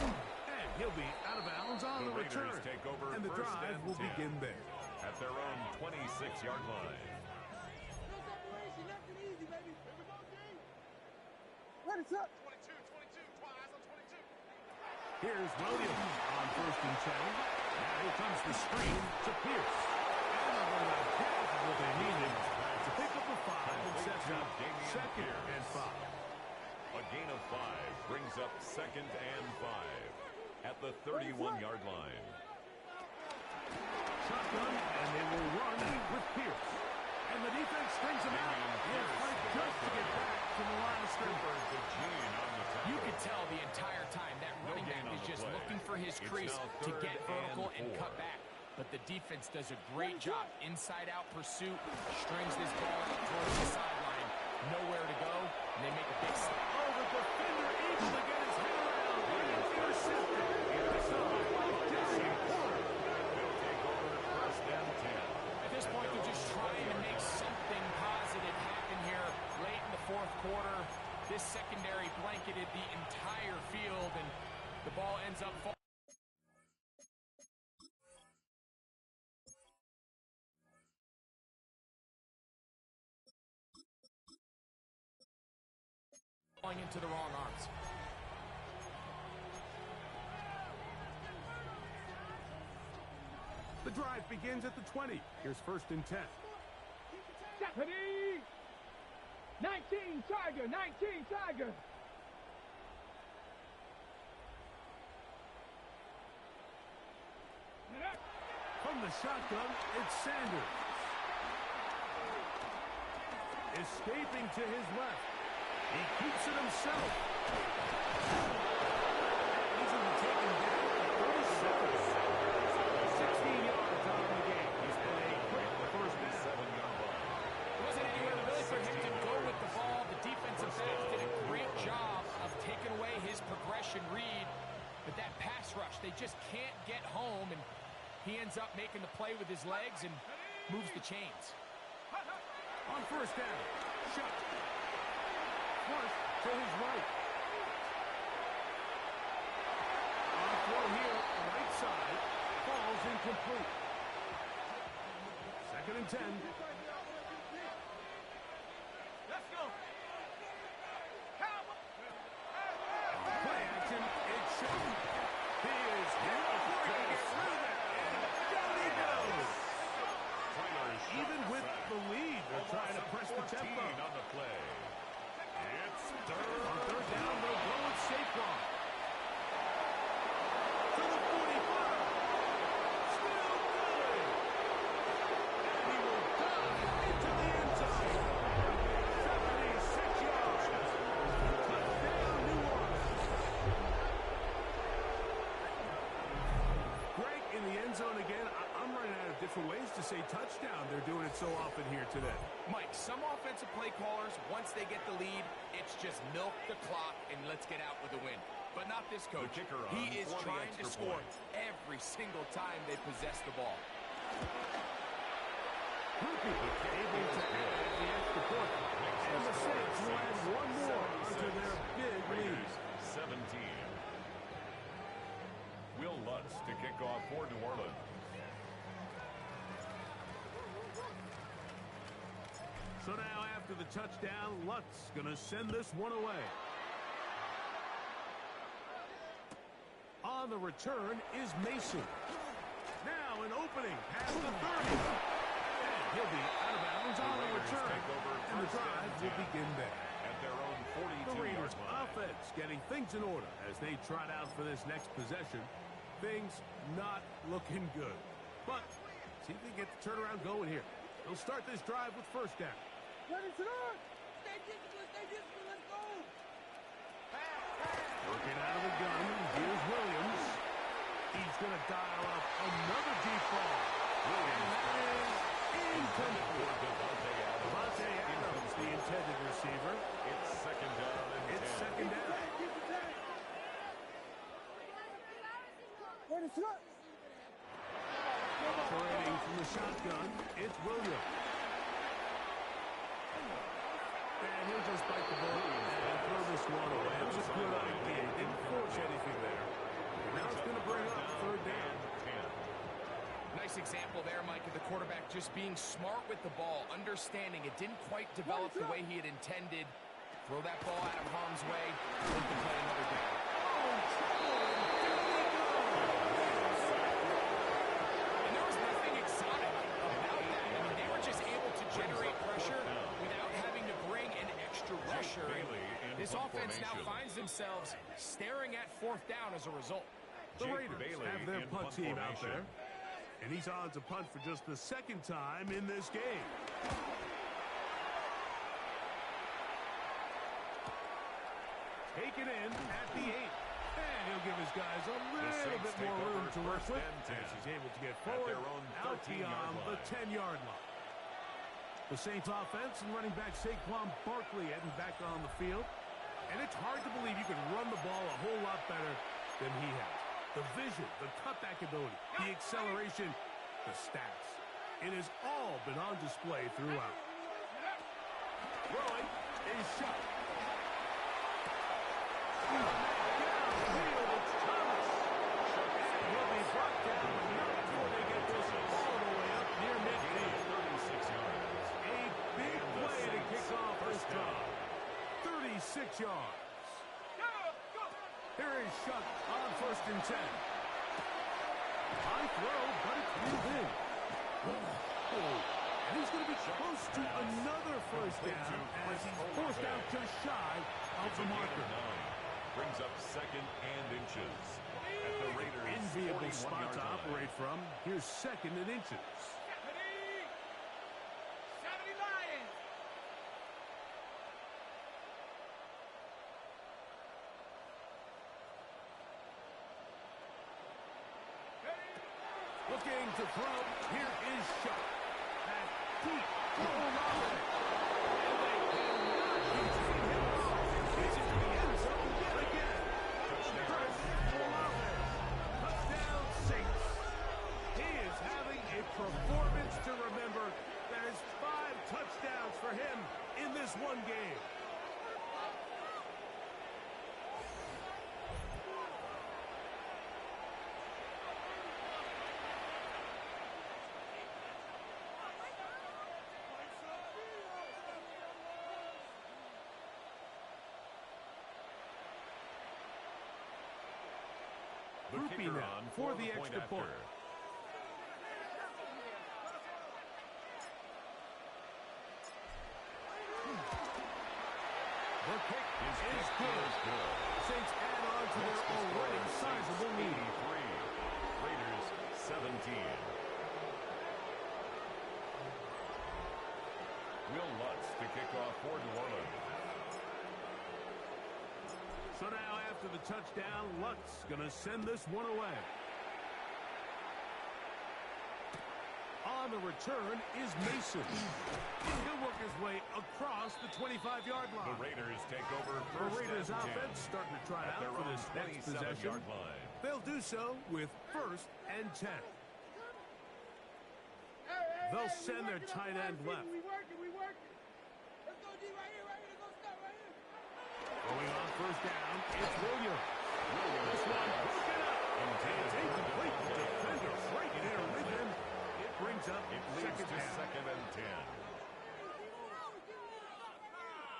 And he'll be out of bounds on the return. Take over and the drive will begin there. At their own 26-yard line. What is up? Here's Williams on 1st and 10. Now here comes the screen to Pierce. And they're going to have half of what they needed to pick up a 5 and sets up 2nd and 5. A gain of 5 brings up 2nd and 5 at the 31-yard line. Shotgun, and they will run with Pierce. And the defense strings him out. He'll fight just to get back to the line of scrimmage. You could tell the entire time that running back is just looking for his crease to get vertical and cut back. But the defense does a great job. Inside-out pursuit, strings this ball out towards the sideline. Nowhere to go, and they make a big stop. Oh, the defender able to get his head around. And intercepted. They'll take over 1st and 10. At this point, they're just trying to make something positive happen here late in the 4th quarter. This secondary blanketed the entire field, and the ball ends up falling into the wrong arms. The drive begins at the 20. Here's 1st and 10. Stephanie! 19 Tiger, 19 Tiger. From the shotgun, it's Sanders. Escaping to his left. He keeps it himself. Easily taken down at 37. 16 yards out of the game. He's been a quick 1st down. 7-yard line. Wasn't anywhere really for him to go with the ball. The defensive backs did a great job of taking away his progression read. But that pass rush, they just can't get home, and he ends up making the play with his legs and moves the chains. On 1st down, shot. First to his right. On throw here, right side, falls incomplete. 2nd and 10. Let's go. Play action, it's shot. He is hit before he can get rid of it, and down he goes. Even with the lead, they're trying to press the tempo. On the play. It's On 3rd down, they'll go with Saquon. To the 45. Still good. And he will dive into the end zone. 76 yards. Touchdown, New Orleans. Greg in the end zone again. I'm running out of different ways to say touchdown. They're doing it so often here today. Mike, some offensive play callers, once they get the lead, it's just milk the clock and let's get out with a win. But not this coach. He is trying to score every single time they possess the ball. Able to add the extra point. And the Saints will add one more to their big lead. 17. Will Lutz to kick off for New Orleans. So now after the touchdown, Lutz going to send this one away. On the return is Mason. Now an opening past the 30. And he'll be out of bounds on the return. And the drive will begin there. At their own 42. The Raiders offense getting things in order as they trot out for this next possession. Things not looking good. But see if they get the turnaround going here. They'll start this drive with first down. Ready to run. Stay disciplined, let's go. Working out of the gun, here's Williams. He's going to dial up another deep ball. And that is incomplete. Devontae Adams, the intended receiver. It's second down and 10. It's second down. Ready to run. Operating from the shotgun, it's Williams. And he'll just bite the ball and throw this one away. It was a good idea. Didn't force anything there. Now it's going to bring up third down. Nice example there, Mike, of the quarterback just being smart with the ball, understanding it didn't quite develop the way he had intended. Throw that ball out of harm's way, look to play another down. And there was nothing exotic about that. I mean, they were just able to generate pressure without having to bring an extra rusher. This offense now finds themselves staring at fourth down as a result. The Raiders have their punt team out there. And he's on to punt for just the second time in this game. Take it in at the 8. And he'll give his guys a little bit more room to work with as he's able to get forward out beyond the 10-yard line. The Saints offense and running back Saquon Barkley heading back on the field. And it's hard to believe you can run the ball a whole lot better than he has. The vision, the cutback ability, the acceleration, the stats. It has all been on display throughout. Throwing is shot. Downfield, it's Thomas. And he'll be brought down not before they get this all the way up near midfield. 36 yards. A big play to kick off this drive. 36 yards. Here is Shuck on first and 10. High throw, but it's moved in. And he's going to be close to another first down as he's forced out just shy of the marker. Brings up second and inches. At the Raiders' enviable spot to line. operate from. Here's second and inches. Looking to throw. Here is Shuck. That deep. And they cannot contain him. He's into the end zone yet again. Chris Olave. Touchdown Saints. He is having a performance to remember. There's 5 touchdowns for him in this one game. Groupie now for the extra point. The kick is good. Saints add on to their already sizable lead. Raiders 17. Will Lutz to kick off for New Orleans. So now after the touchdown, Lutz going to send this one away. On the return is Mason. He'll work his way across the 25-yard line. The Raiders take over The first Raiders and 10 offense starting to try at out for this next possession. line. They'll do so with first and 10. They'll send their tight end left. We working. Let's go, D, right here. Let's go, stop right here. Going on first down, it's Williams. This one broken up. It's incomplete. The defender right there with him. It brings up Second and 10.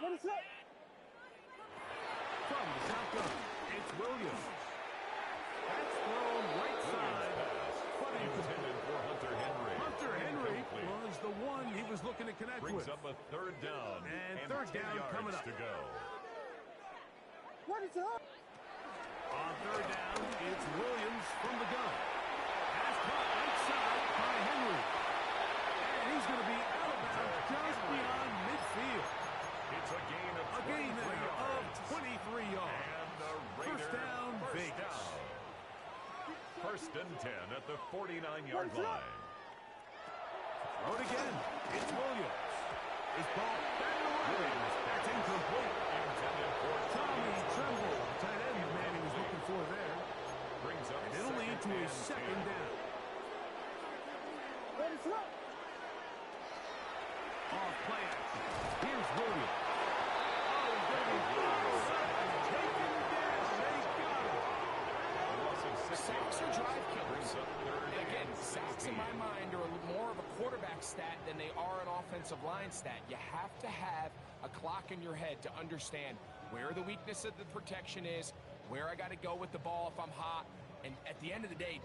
What is up? From the shotgun, it's Williams. That's thrown right side. But Intended for Hunter Henry. Hunter Henry was the one he was looking to connect Brings with. up a third down. And third 10 down yards coming up. to go. What is up? On third down, it's Williams from the gun. Pass caught right side by Henry. And he's going to be out of bounds just beyond midfield. It's a gain of 23 yards. And the Raiders First down, Vegas. First and 10 at the 49-yard line. Throw it again. It's Williams. His ball back to Williams. That's incomplete. Intended for Tommy Tremble, tight end, the man he was looking for there. Brings up And it'll lead to a second down. What is up? Off play action. Here's Williams. Oh, he's going to be fouled and taken down. They got him. Sacks are drive killers. Again, sacks in my mind are more of a quarterback stat than they are an offensive line stat. You have to have a clock in your head to understand where the weakness of the protection is, where I got to go with the ball if I'm hot, and at the end of the day,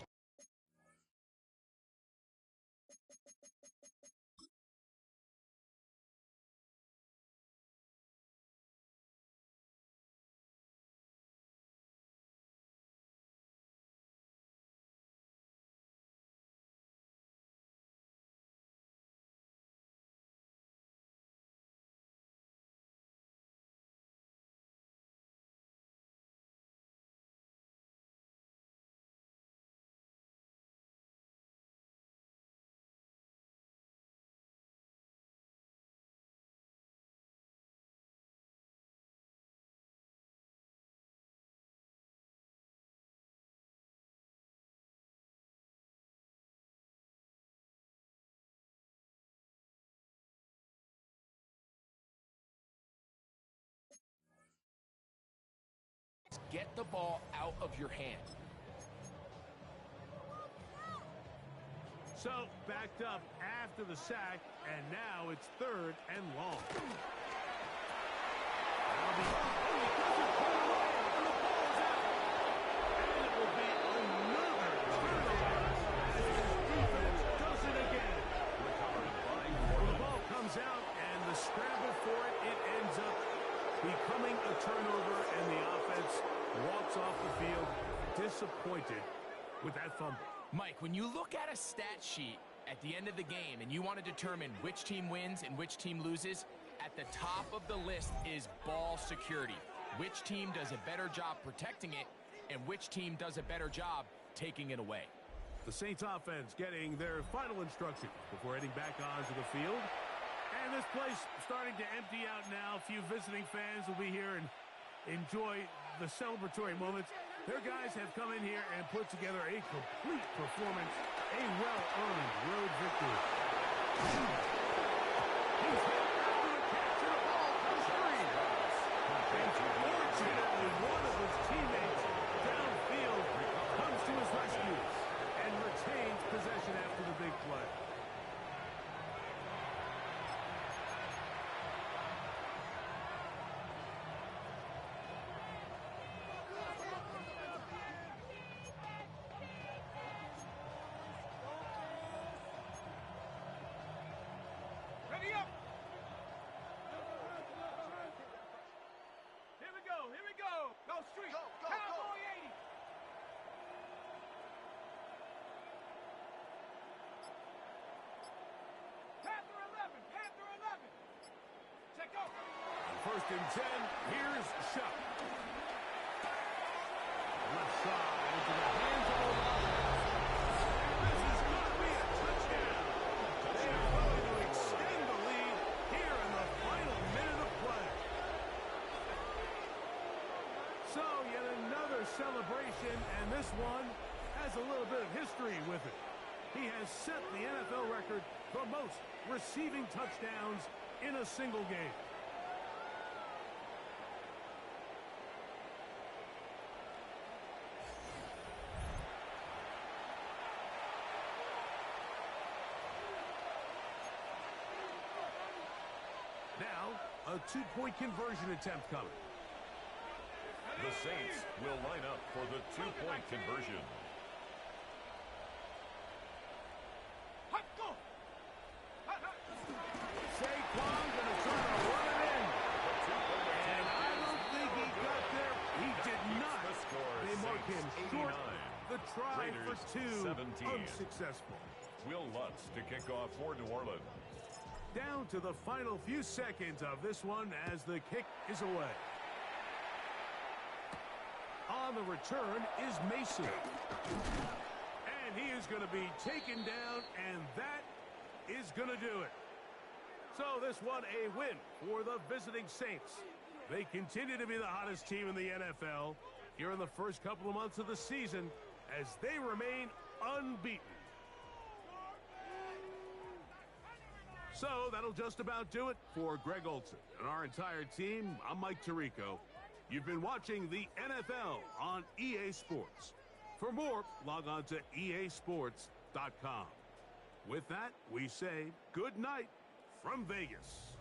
get the ball out of your hand. So, backed up after the sack, and now it's third and long. That'll be, oh, he doesn't put it away, and the ball's out. And it will be another turnover as his defense does it again. Well, the ball comes out, and the scramble for it, it ends up becoming a turnover, and the offense walks off the field disappointed with that fumble. Mike, when you look at a stat sheet at the end of the game and you want to determine which team wins and which team loses, at the top of the list is ball security. Which team does a better job protecting it and which team does a better job taking it away. The Saints offense getting their final instruction before heading back onto the field. And this place starting to empty out now. A few visiting fans will be here and enjoy the celebratory moments. Their guys have come in here and put together a complete performance, a well-earned road victory. He's hit after the catch, and the ball comes free. Unfortunately, one of his teammates downfield comes to his rescue and retains possession after the big play. Ready up. Here we go. Go street. Go, Cowboy 80. Panther 11. Check out. On first and 10, here's Shuck. Left side into the hands of Olave. And this is going to be a touchdown. this one has a little bit of history with it. He has set the NFL record for most receiving touchdowns in a single game. Now, a two-point conversion attempt coming. The Saints will line up for the two-point conversion. Saquon going to try to run it in. And I don't think he got there. He did not. They mark him short. The try for two, unsuccessful. Will Lutz to kick off for New Orleans. Down to the final few seconds of this one as the kick is away. On the return is Mason. And he is going to be taken down, and that is going to do it. So this one a win for the visiting Saints. They continue to be the hottest team in the NFL here in the first couple of months of the season as they remain unbeaten. So that'll just about do it for Greg Olson and our entire team. I'm Mike Tirico. You've been watching the NFL on EA Sports. For more, log on to easports.com. With that, we say good night from Vegas.